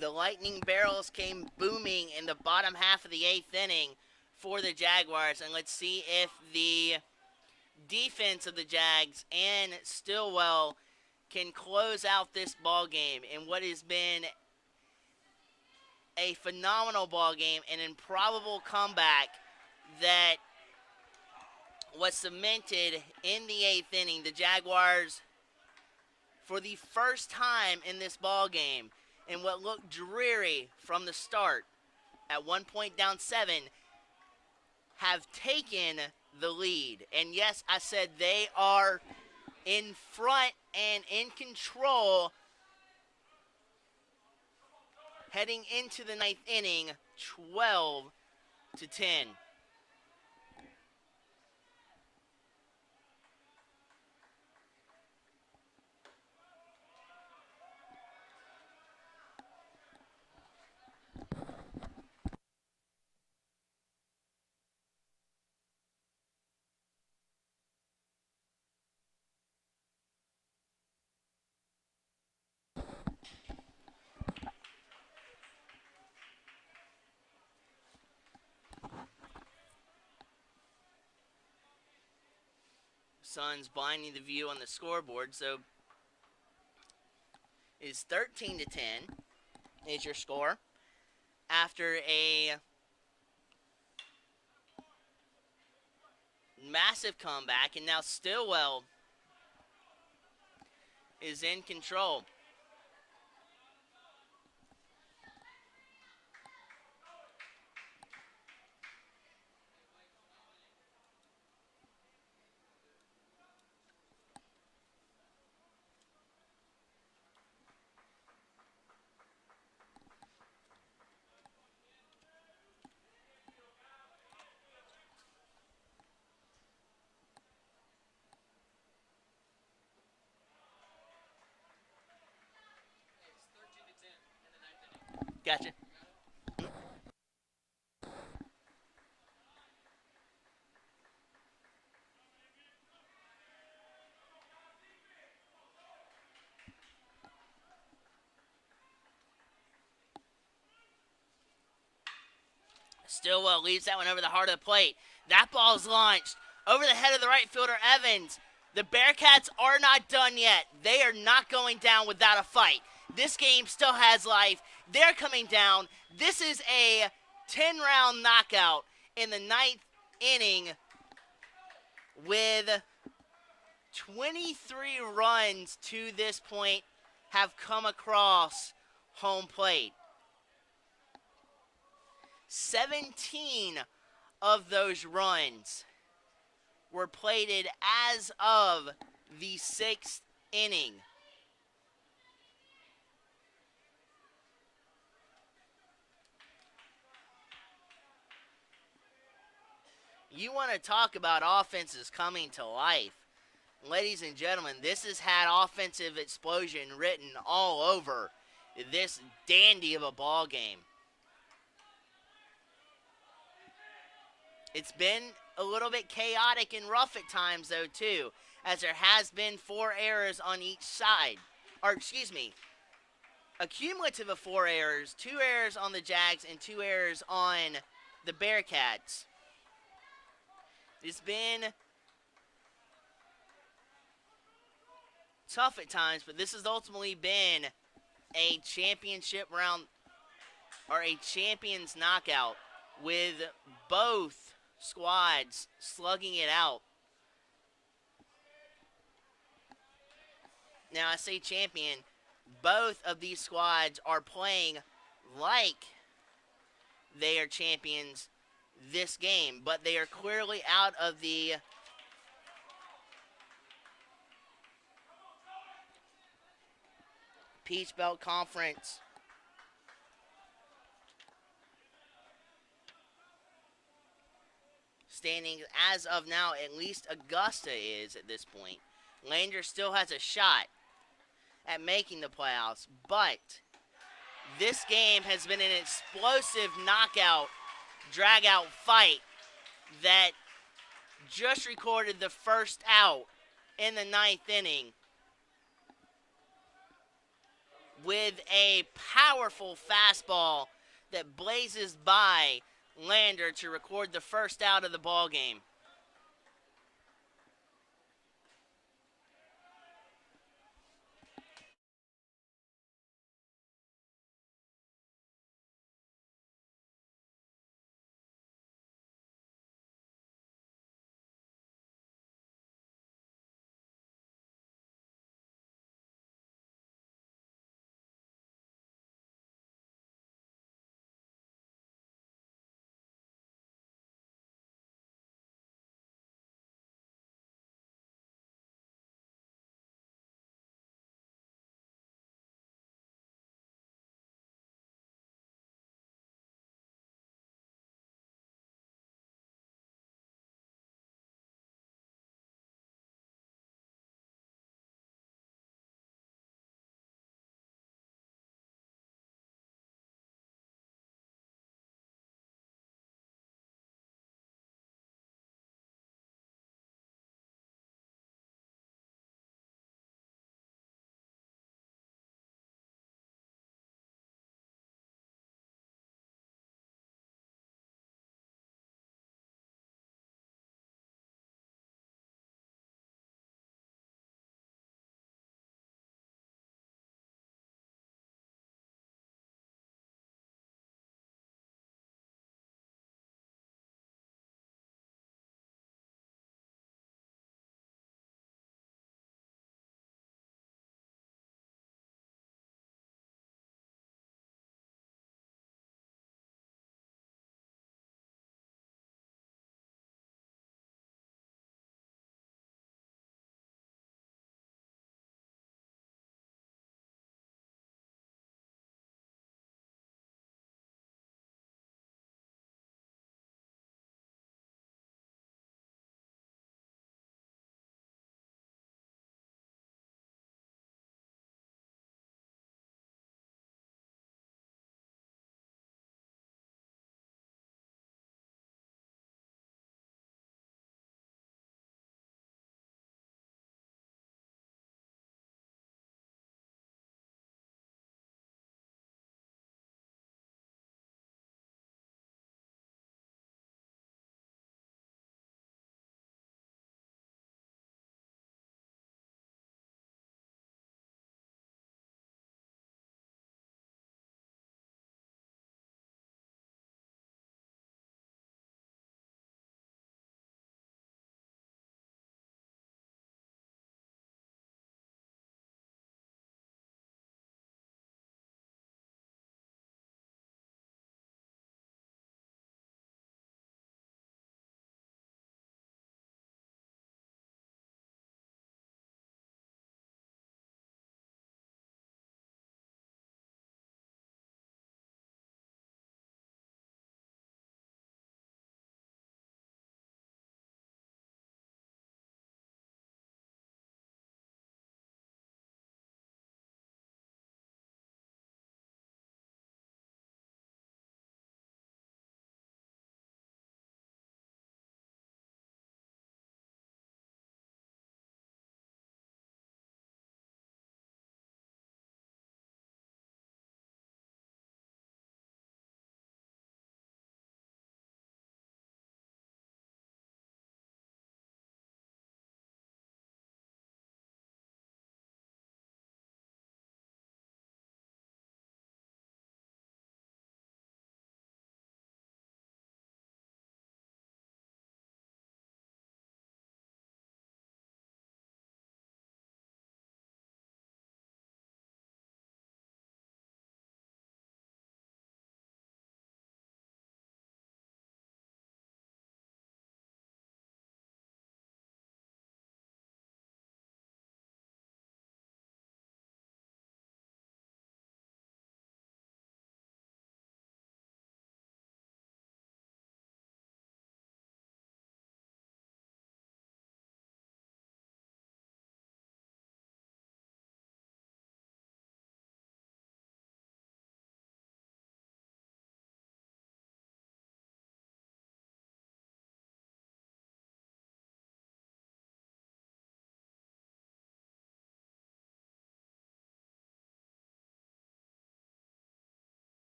The lightning barrels came booming in the bottom half of the 8th inning for the Jaguars, and let's see if the defense of the Jags and Stillwell can close out this ball game in what has been a phenomenal ball game, an improbable comeback that was cemented in the 8th inning. The Jaguars, for the first time in this ball game, in what looked dreary from the start, at one point down 7, have taken the lead. And yes, I said they are in front and in control heading into the 9th inning, 12-10. Sun's blinding the view on the scoreboard, so it's 13-10 is your score after a Massive comeback, and now Stillwell is in control. Gotcha. Stillwell leaves that one over the heart of the plate. That ball is launched over the head of the right fielder, Evans. The Bearcats are not done yet. They are not going down without a fight. This game still has life. They're coming down. This is a 10-round knockout in the ninth inning with 23 runs to this point have come across home plate. 17 of those runs were plated as of the 6th inning. You want to talk about offenses coming to life. Ladies and gentlemen, this has had offensive explosion written all over this dandy of a ball game. It's been a little bit chaotic and rough at times, though, too, as there has been 4 errors on each side. Or, excuse me, a cumulative of 4 errors, 2 errors on the Jags and 2 errors on the Bearcats. It's been tough at times, but this has ultimately been a championship round, or a champion's knockout, with both squads slugging it out. Now, I say champion, both of these squads are playing like they are champions this game, but they are clearly out of the Peach Belt Conference. Standing as of now, at least Augusta is at this point. Lander still has a shot at making the playoffs, but this game has been an explosive knockout, drag-out fight that just recorded the first out in the ninth inning with a powerful fastball that blazes by Lander to record the first out of the ball game.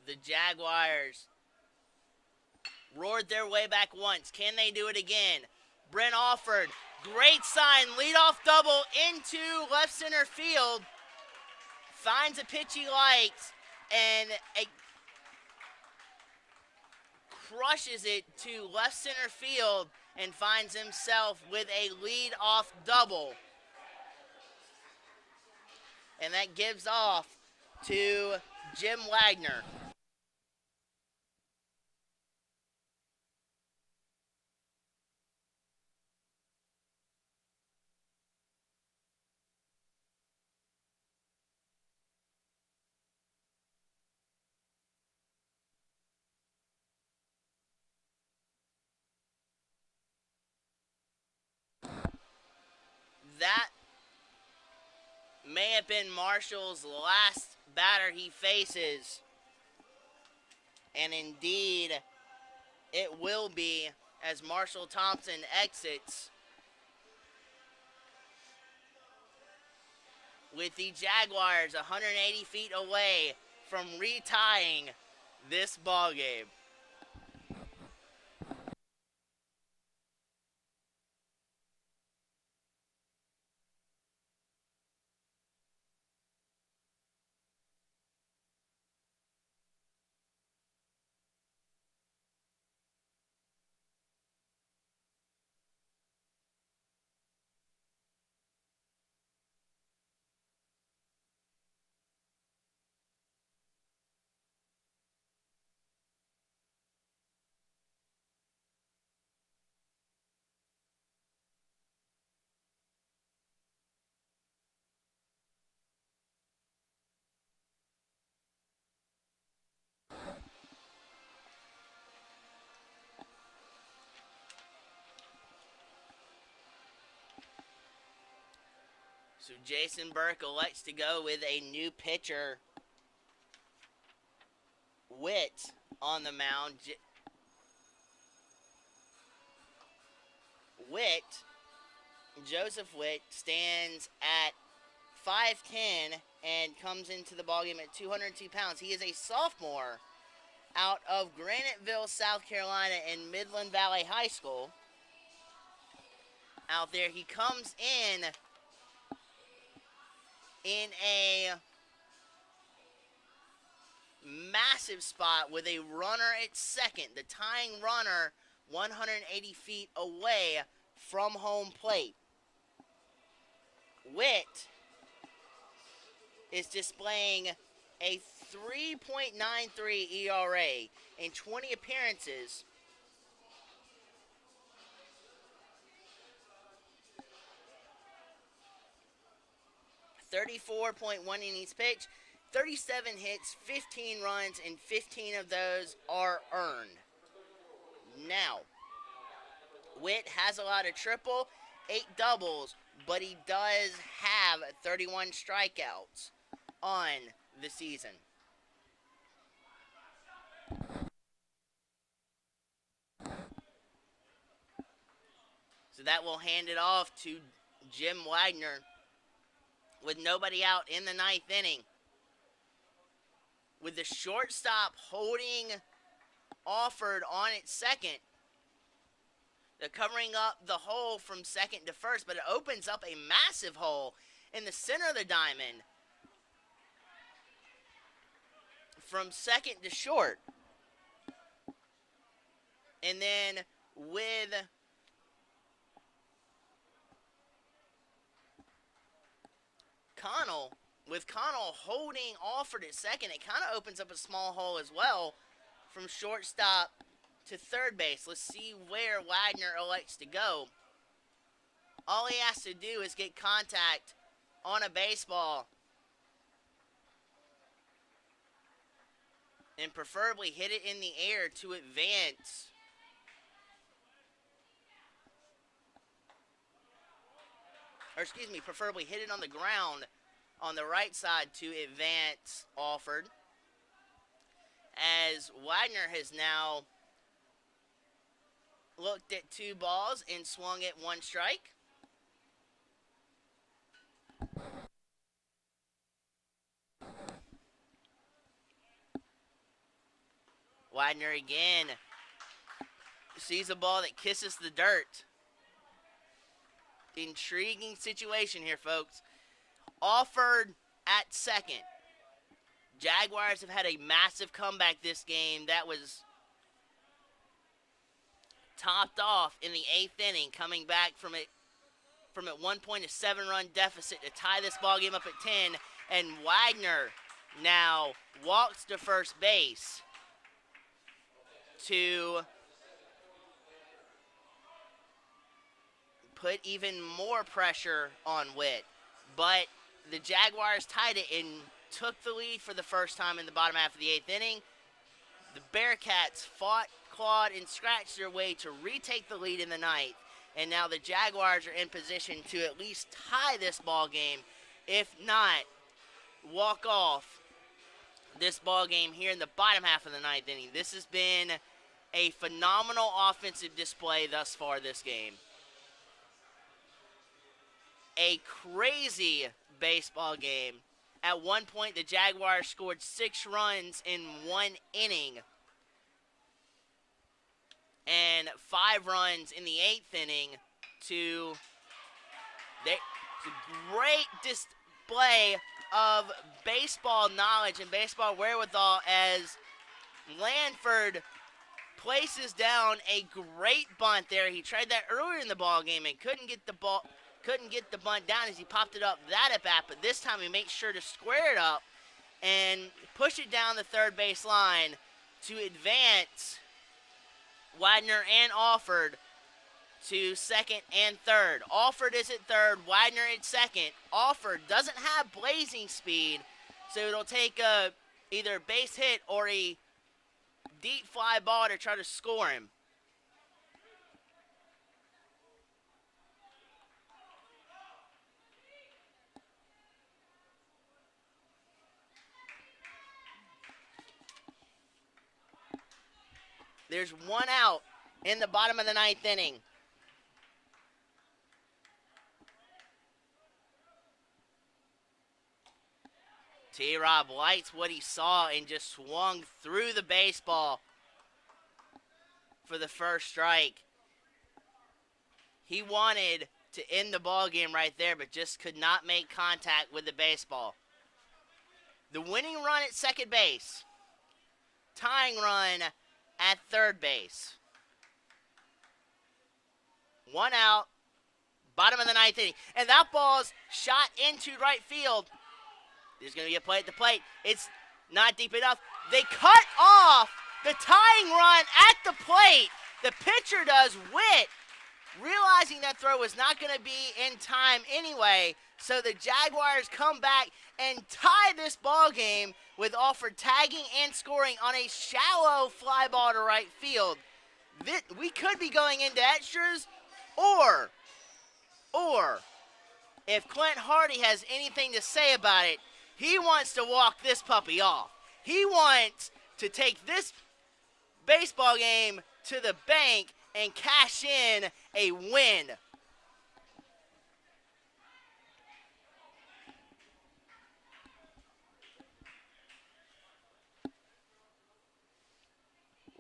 The Jaguars roared their way back once. Can they do it again? Brent Alford, great sign, leadoff double into left center field. Finds a pitch he likes and crushes it to left center field and finds himself with a leadoff double. And that gives off to Jim Wagner. That may have been Marshall's last batter he faces. And indeed, it will be as Marshall Thompson exits with the Jaguars 180 feet away from retying this ball game. So Jason Burke elects to go with a new pitcher, Witt, on the mound. Joseph Witt stands at 5'10" and comes into the ballgame at 202 pounds. He is a sophomore out of Graniteville, South Carolina, in Midland Valley High School. Out there, he comes in a massive spot with a runner at second, the tying runner 180 feet away from home plate. Witt is displaying a 3.93 ERA in 20 appearances. .1 innings pitched, 37 hits, 15 runs, and 15 of those are earned. Now, Witt has a lot of triple, 8 doubles, but he does have 31 strikeouts on the season. So that will hand it off to Jim Wagner with nobody out in the 9th inning. With the shortstop holding Alford on at second. They're covering up the hole from second to first, but it opens up a massive hole in the center of the diamond from second to short. And then with Connell holding Alford at second, it kind of opens up a small hole as well from shortstop to third base. Let's see where Wagner elects to go. All he has to do is get contact on a baseball and preferably hit it in the air to advance. Preferably hit it on the ground on the right side to advance Alford. As Wagner has now looked at 2 balls and swung at 1 strike. Widener again sees a ball that kisses the dirt. Intriguing situation here, folks. Alford at second. Jaguars have had a massive comeback this game that was topped off in the 8th inning, coming back from at one point a 7-run deficit to tie this ball game up at 10. And Wagner now walks to first base to put even more pressure on Witt. But the Jaguars tied it and took the lead for the first time in the bottom half of the 8th inning. The Bearcats fought, clawed, and scratched their way to retake the lead in the 9th. And now the Jaguars are in position to at least tie this ball game, if not walk off this ball game here in the bottom half of the 9th inning. This has been a phenomenal offensive display thus far this game. A crazy baseball game. At one point, the Jaguars scored 6 runs in 1 inning and 5 runs in the 8th inning to a great display of baseball knowledge and baseball wherewithal as Lanford places down a great bunt there. He tried that earlier in the ball game and couldn't get the bunt down as he popped it up that at bat, but this time he makes sure to square it up and push it down the third base line to advance Widener and Alford to second and third. Alford is at third, Widener at second. Alford doesn't have blazing speed, so it'll take either a base hit or a deep fly ball to try to score him. There's 1 out in the bottom of the 9th inning. T-Rob likes what he saw and just swung through the baseball for the first strike. He wanted to end the ball game right there, but just could not make contact with the baseball. The winning run at second base. Tying run at third base. 1 out, bottom of the 9th inning. And that ball's shot into right field. There's going to be a play at the plate. It's not deep enough. They cut off the tying run at the plate. The pitcher does. Witt, realizing that throw was not going to be in time anyway. So the Jaguars come back and tie this ball game with Alford tagging and scoring on a shallow fly ball to right field. We could be going into extras, or if Clint Hardy has anything to say about it, he wants to walk this puppy off. He wants to take this baseball game to the bank and cash in a win.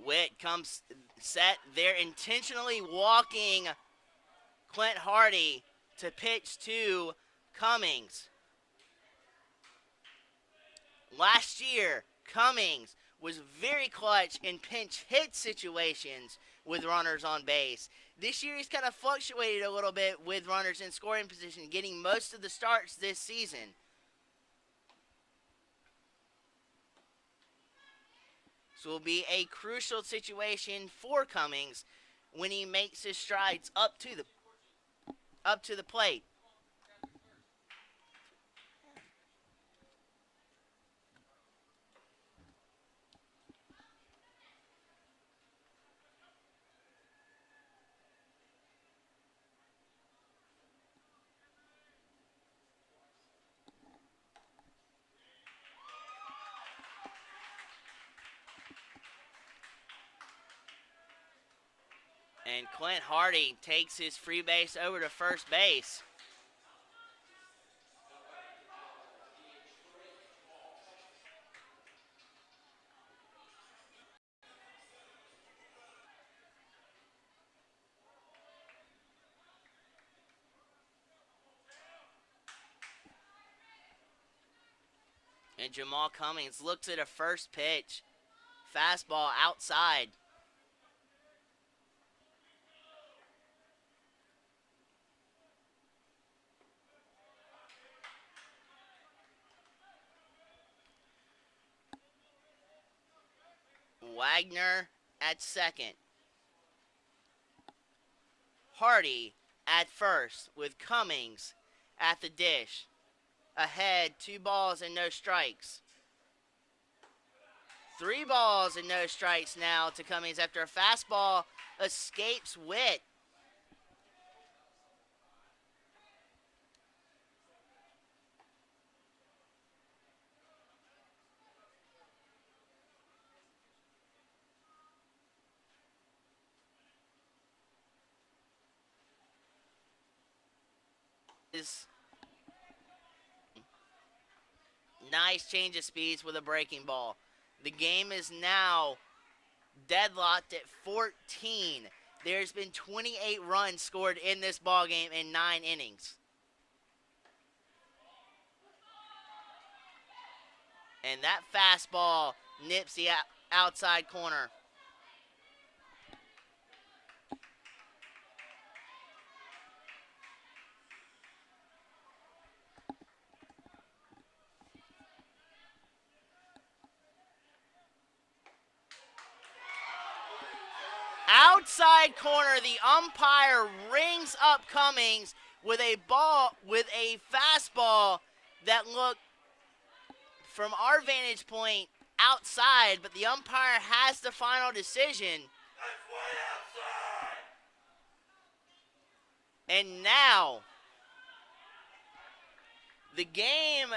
Witt comes set. They're intentionally walking Clint Hardy to pitch to Cummings. Last year, Cummings was very clutch in pinch hit situations with runners on base. This year, he's kind of fluctuated a little bit with runners in scoring position, getting most of the starts this season. So it will be a crucial situation for Cummings when he makes his strides up to the plate. And Clint Hardy takes his free base over to first base. And Jamal Cummings looks at a first pitch. Fastball outside. Wagner at second. Hardy at first with Cummings at the dish. Ahead, 2 balls and no strikes. 3 balls and no strikes now to Cummings after a fastball escapes Witt. Nice change of speeds with a breaking ball. The game is now deadlocked at 14. There's been 28 runs scored in this ball game in 9 innings. And that fastball nips the outside corner. Outside corner, the umpire rings up Cummings with a fastball that looked, from our vantage point, outside, but the umpire has the final decision. And now, the game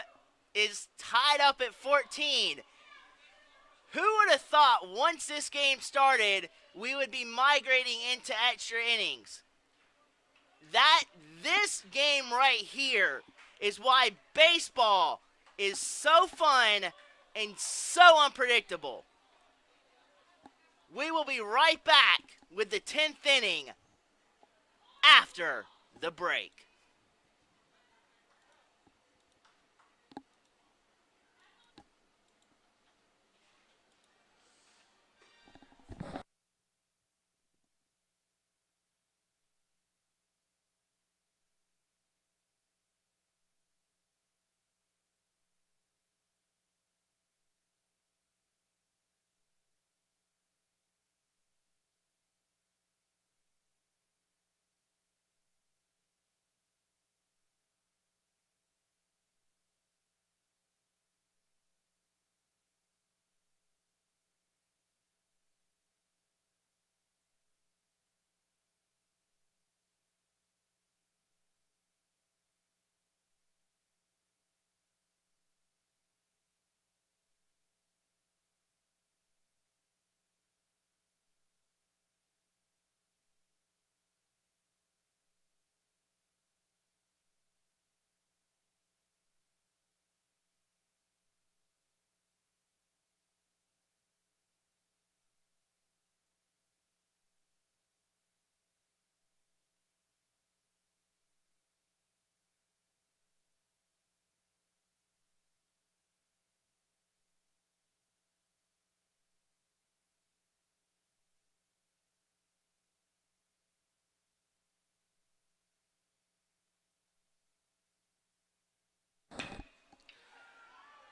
is tied up at 14. Who would have thought once this game started, we would be migrating into extra innings? This game right here is why baseball is so fun and so unpredictable. We will be right back with the 10th inning after the break.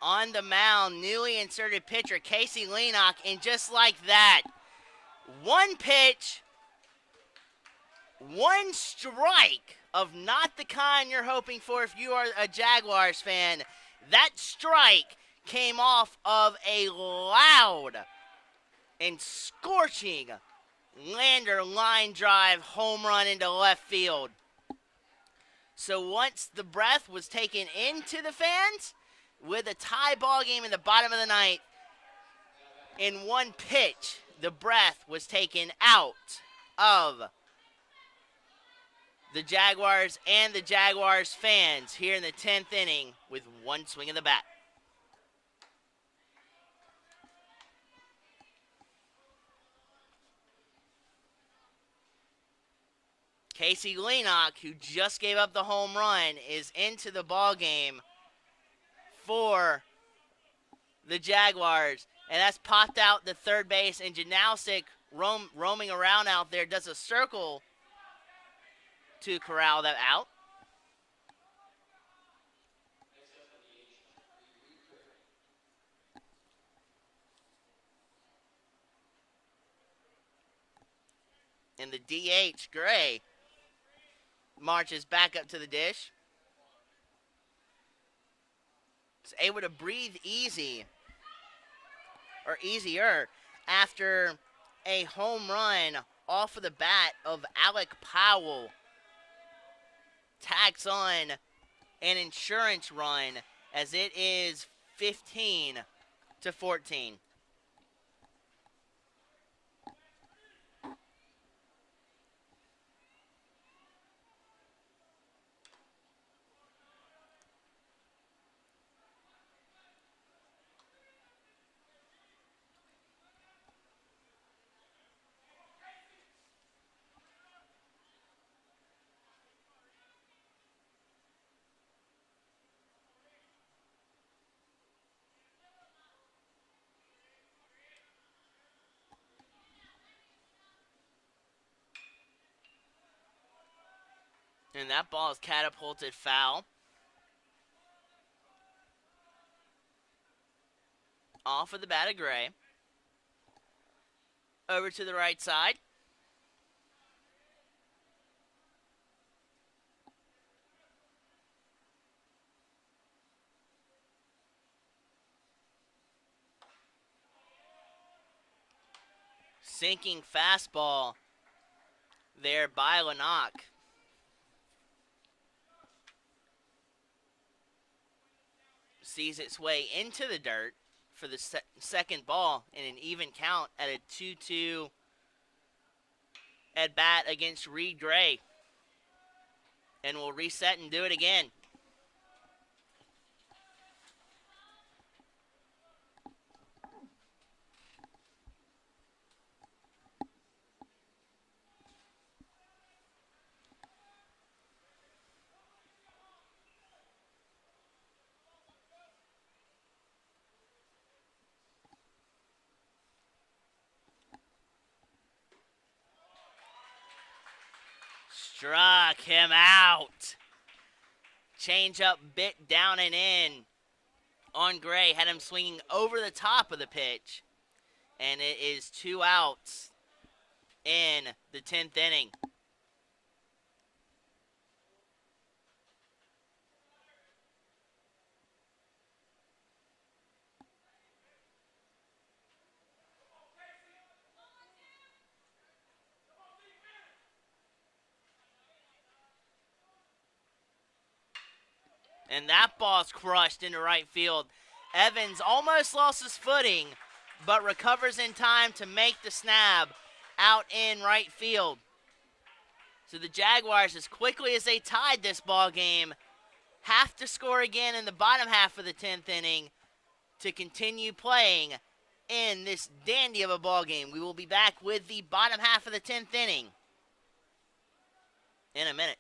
On the mound, newly inserted pitcher Casey Leenock, and just like that, one pitch, one strike of not the kind you're hoping for if you are a Jaguars fan. That strike came off of a loud and scorching lander line drive home run into left field. So once the breath was taken into the fans, with a tie ball game in the bottom of the ninth, in one pitch, the breath was taken out of the Jaguars and the Jaguars fans here in the 10th inning with one swing of the bat. Casey Leenock, who just gave up the home run, is into the ball game for the Jaguars. And that's popped out to third base, and Janowsic roaming around out there does a circle to corral that out. And the DH, Gray, marches back up to the dish. Is able to breathe easier after a home run off of the bat of Alec Powell. Tags on an insurance run as it is 15-14. And that ball is catapulted foul. Off of the bat of Gray. Over to the right side. Sinking fastball there by Lanock. Sees its way into the dirt for the second ball in an even count at a 2-2 at bat against Reed Gray. And we'll reset and do it again. Struck him out. Change up, bit down and in on Gray. Had him swinging over the top of the pitch. And it is 2 outs in the 10th inning. And that ball's crushed into right field. Evans almost lost his footing, but recovers in time to make the snap out in right field. So the Jaguars, as quickly as they tied this ball game, have to score again in the bottom half of the 10th inning to continue playing in this dandy of a ball game. We will be back with the bottom half of the 10th inning in a minute.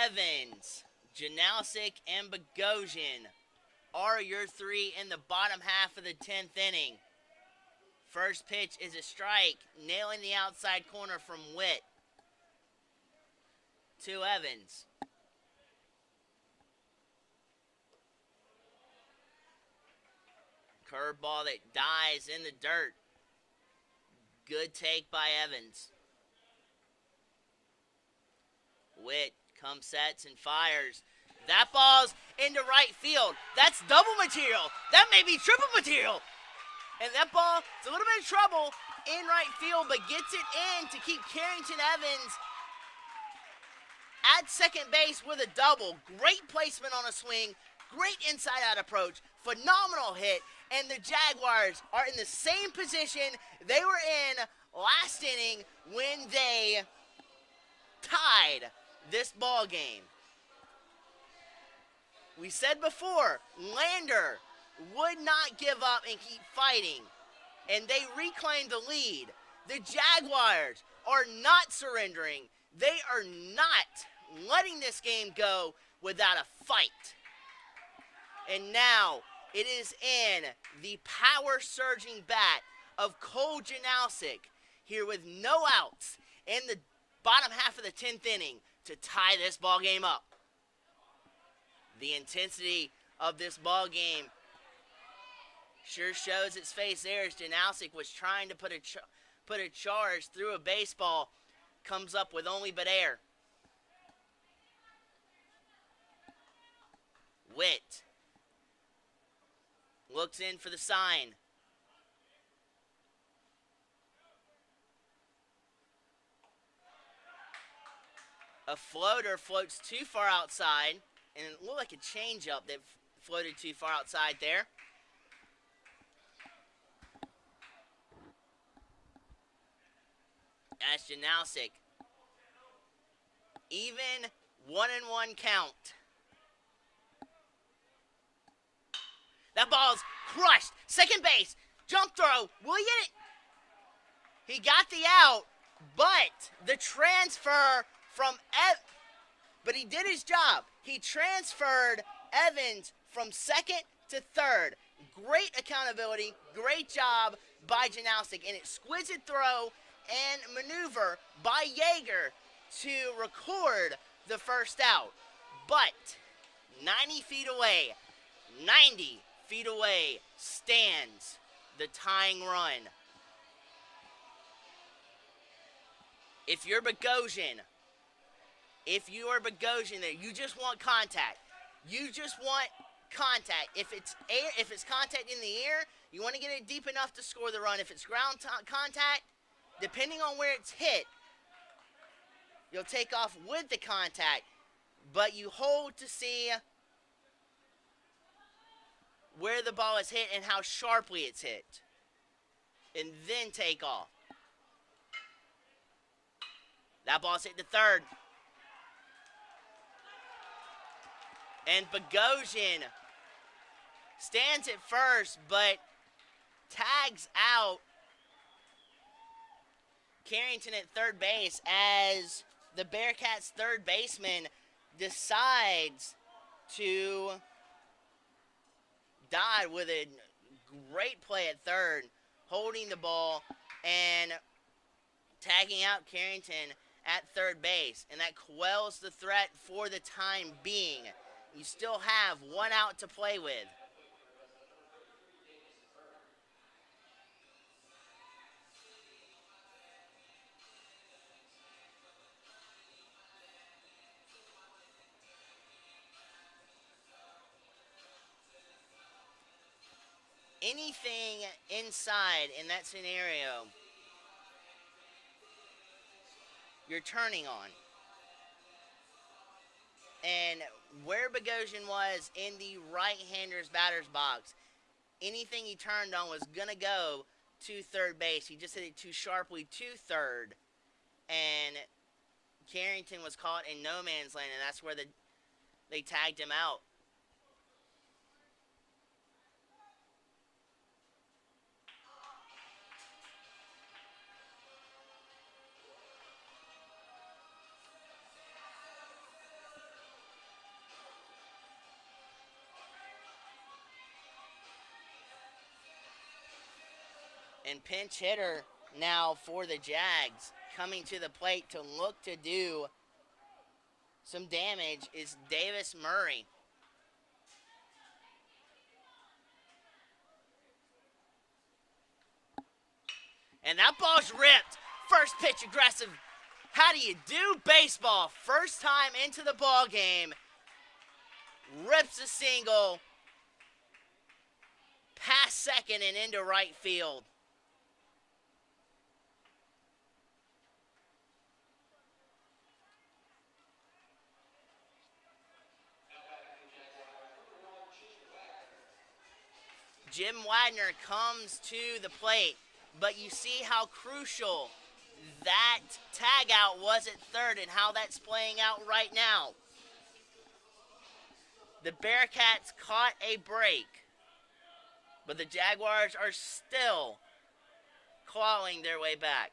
Evans, Janalsic, and Bogosian are your three in the bottom half of the 10th inning. First pitch is a strike, nailing the outside corner from Witt to Evans. Curveball that dies in the dirt. Good take by Evans. Witt comes, sets, and fires. That ball's into right field. That's double material. That may be triple material. And that ball is a little bit of trouble in right field, but gets it in to keep Carrington Evans at second base with a double. Great placement on a swing. Great inside-out approach. Phenomenal hit. And the Jaguars are in the same position they were in last inning when they tied this ball game. We said before, Lander would not give up and keep fighting, and they reclaimed the lead. The Jaguars are not surrendering. They are not letting this game go without a fight. And now it is in the power-surging bat of Cole Janalsic here with no outs in the bottom half of the 10th inning to tie this ball game up. The intensity of this ball game sure shows its face there as Janalsic was trying to put a charge through a baseball, comes up with only but air. Witt looks in for the sign. A floater floats too far outside, and it looked like a changeup that floated too far outside there. As Janalsic, even 1-1 count. That ball's crushed. Second base, jump throw. Will he get it? He got the out, but the transfer from but he did his job. He transferred Evans from second to third. Great accountability, great job by Janalsic, and exquisite throw and maneuver by Yeager to record the first out. But 90 feet away stands the tying run. If you're Bogosian there, you just want contact. You just want contact. If it's contact in the air, you want to get it deep enough to score the run. If it's ground contact, depending on where it's hit, you'll take off with the contact, but you hold to see where the ball is hit and how sharply it's hit, and then take off. That ball's hit to third. And Bogosian stands at first, but tags out Carrington at third base as the Bearcats' third baseman decides to dive with a great play at third, holding the ball and tagging out Carrington at third base. And that quells the threat for the time being. You still have one out to play with. Anything inside in that scenario, you're turning on. And where Bogosian was in the right-hander's batter's box, anything he turned on was going to go to third base. He just hit it too sharply to third. And Carrington was caught in no man's land, and that's where they tagged him out. And pinch hitter now for the Jags coming to the plate to look to do some damage is Davis Murray. And that ball's ripped. First pitch aggressive. How do you do baseball? First time into the ball game. Rips a single. Past second and into right field. Jim Wagner comes to the plate, but you see how crucial that tag out was at third and how that's playing out right now. The Bearcats caught a break, but the Jaguars are still clawing their way back.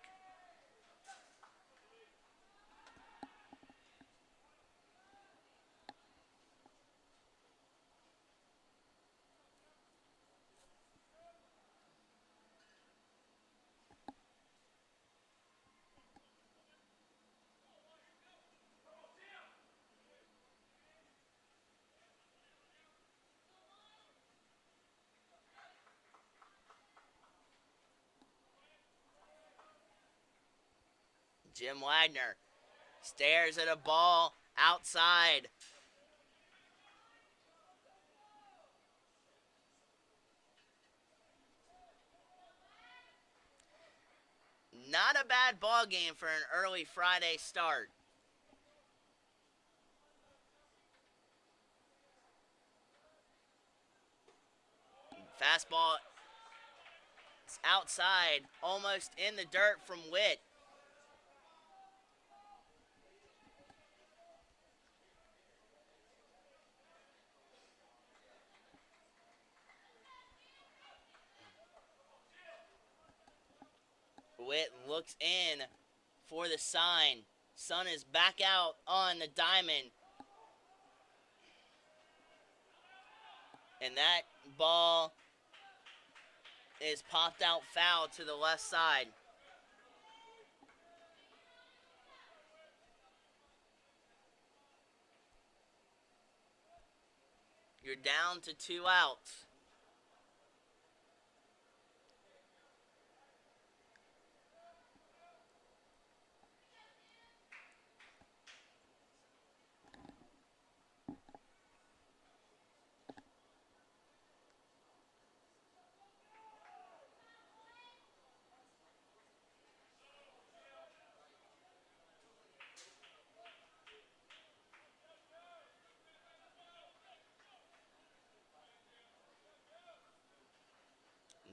Jim Wagner stares at a ball outside. Not a bad ball game for an early Friday start. Fastball is outside, almost in the dirt from Witt. Witt looks in for the sign. Sun is back out on the diamond. And that ball is popped out foul to the left side. You're down to 2 outs.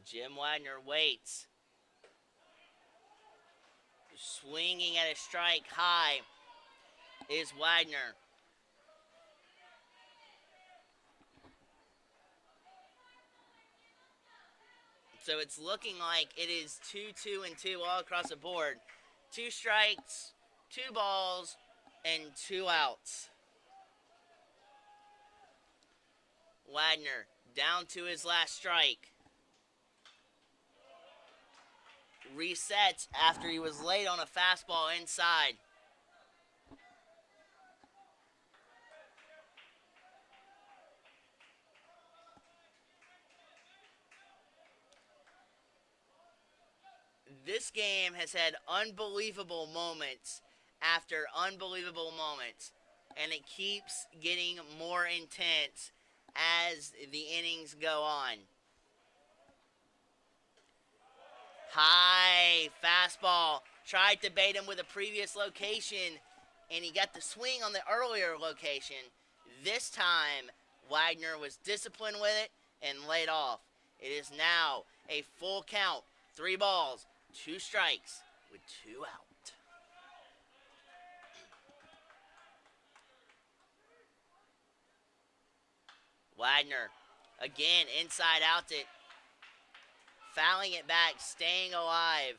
Jim Wagner waits. Swinging at a strike high is Wagner. So it's looking like it is 2-2-2 all across the board. 2 strikes, 2 balls, and 2 outs. Wagner down to his last strike. Resets after he was late on a fastball inside. This game has had unbelievable moments after unbelievable moments, and it keeps getting more intense as the innings go on. High fastball. Tried to bait him with a previous location, and he got the swing on the earlier location. This time, Wagner was disciplined with it and laid off. It is now a full count. 3 balls, 2 strikes with 2 out. Wagner, again, inside out it. Fouling it back, staying alive.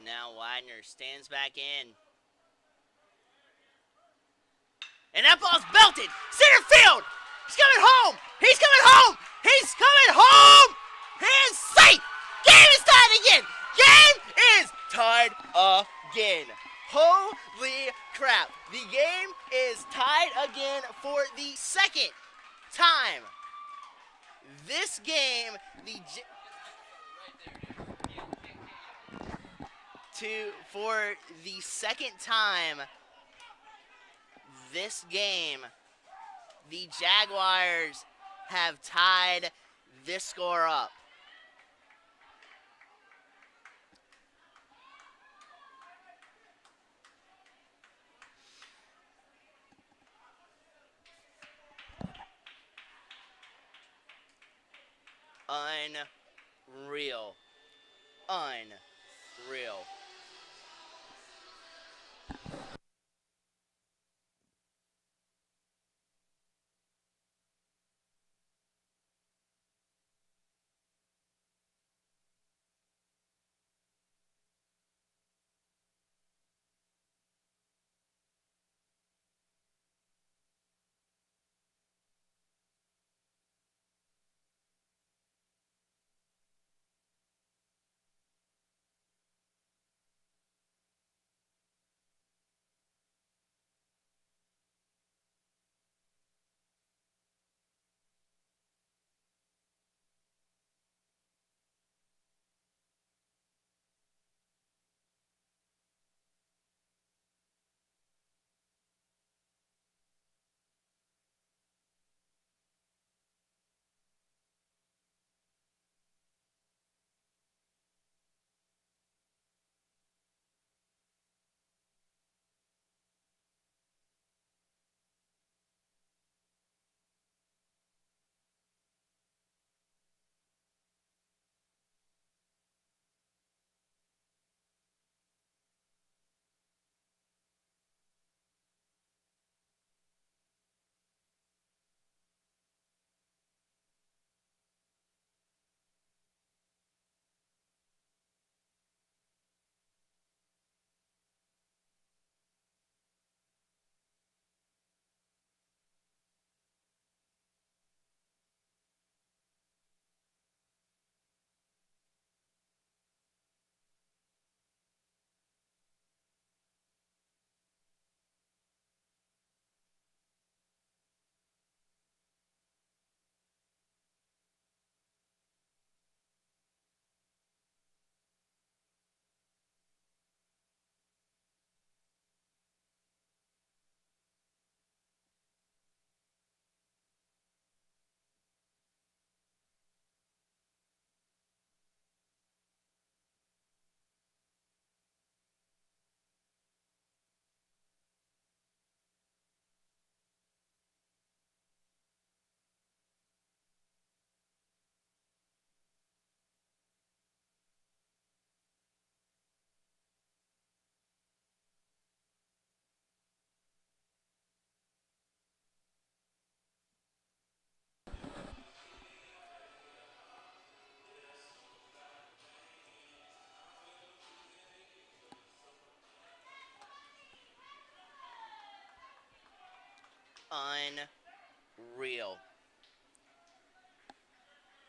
Now Widener stands back in. And that ball's belted. Center field. He's coming home. He's coming home. He's coming home. He is safe. Game is tied again. Game is tied again. Holy crap. The game is tied again for the second time. This game, for the second time this game, the Jaguars have tied this score up. Unreal. Unreal. Unreal.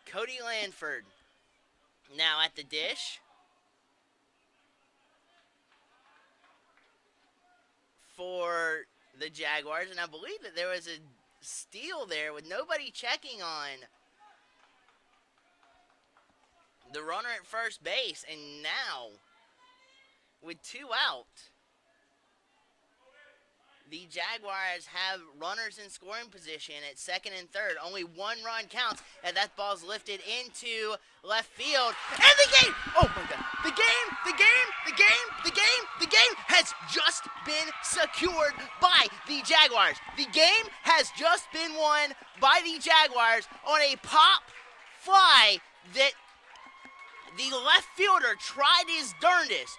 Cody Lanford now at the dish for the Jaguars, and I believe that there was a steal there with nobody checking on the runner at first base, and now with 2 out, the Jaguars have runners in scoring position at second and third. Only 1 run counts, and that ball's lifted into left field. And the game, oh my God, the game has just been secured by the Jaguars. The game has just been won by the Jaguars on a pop fly that the left fielder tried his darndest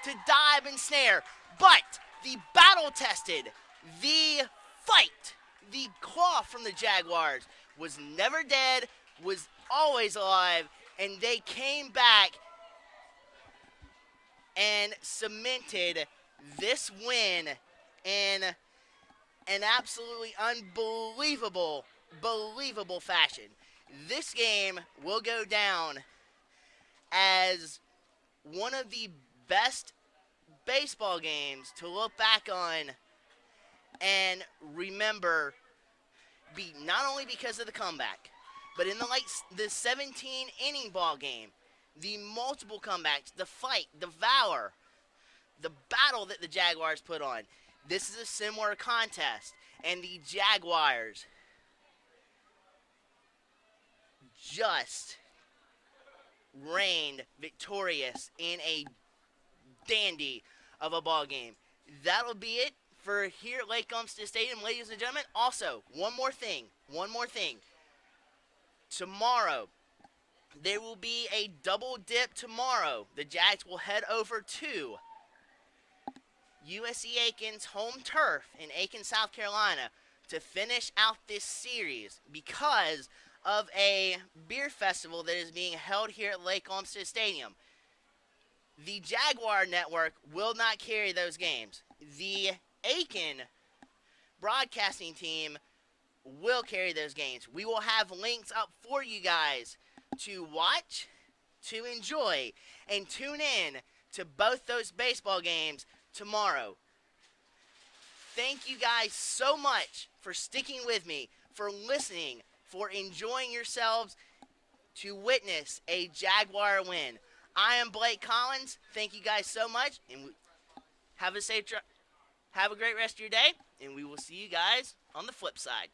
to dive and snare, but the battle-tested, the fight, the claw from the Jaguars was never dead, was always alive, and they came back and cemented this win in an absolutely believable fashion. This game will go down as one of the best baseball games to look back on and remember, not only because of the comeback, but in the 17 inning ball game, the multiple comebacks, the fight, the valor, the battle that the Jaguars put on. This is a similar contest, and the Jaguars just reigned victorious in a dandy of a ball game. That'll be it for here at Lake Olmstead Stadium, ladies and gentlemen. Also, one more thing. Tomorrow, there will be a double dip tomorrow. The Jags will head over to USC Aiken's home turf in Aiken, South Carolina to finish out this series because of a beer festival that is being held here at Lake Olmstead Stadium. The Jaguar Network will not carry those games. The Aiken broadcasting team will carry those games. We will have links up for you guys to watch, to enjoy, and tune in to both those baseball games tomorrow. Thank you guys so much for sticking with me, for listening, for enjoying yourselves to witness a Jaguar win. I am Blake Collins. Thank you guys so much, and have a great rest of your day, and we will see you guys on the flip side.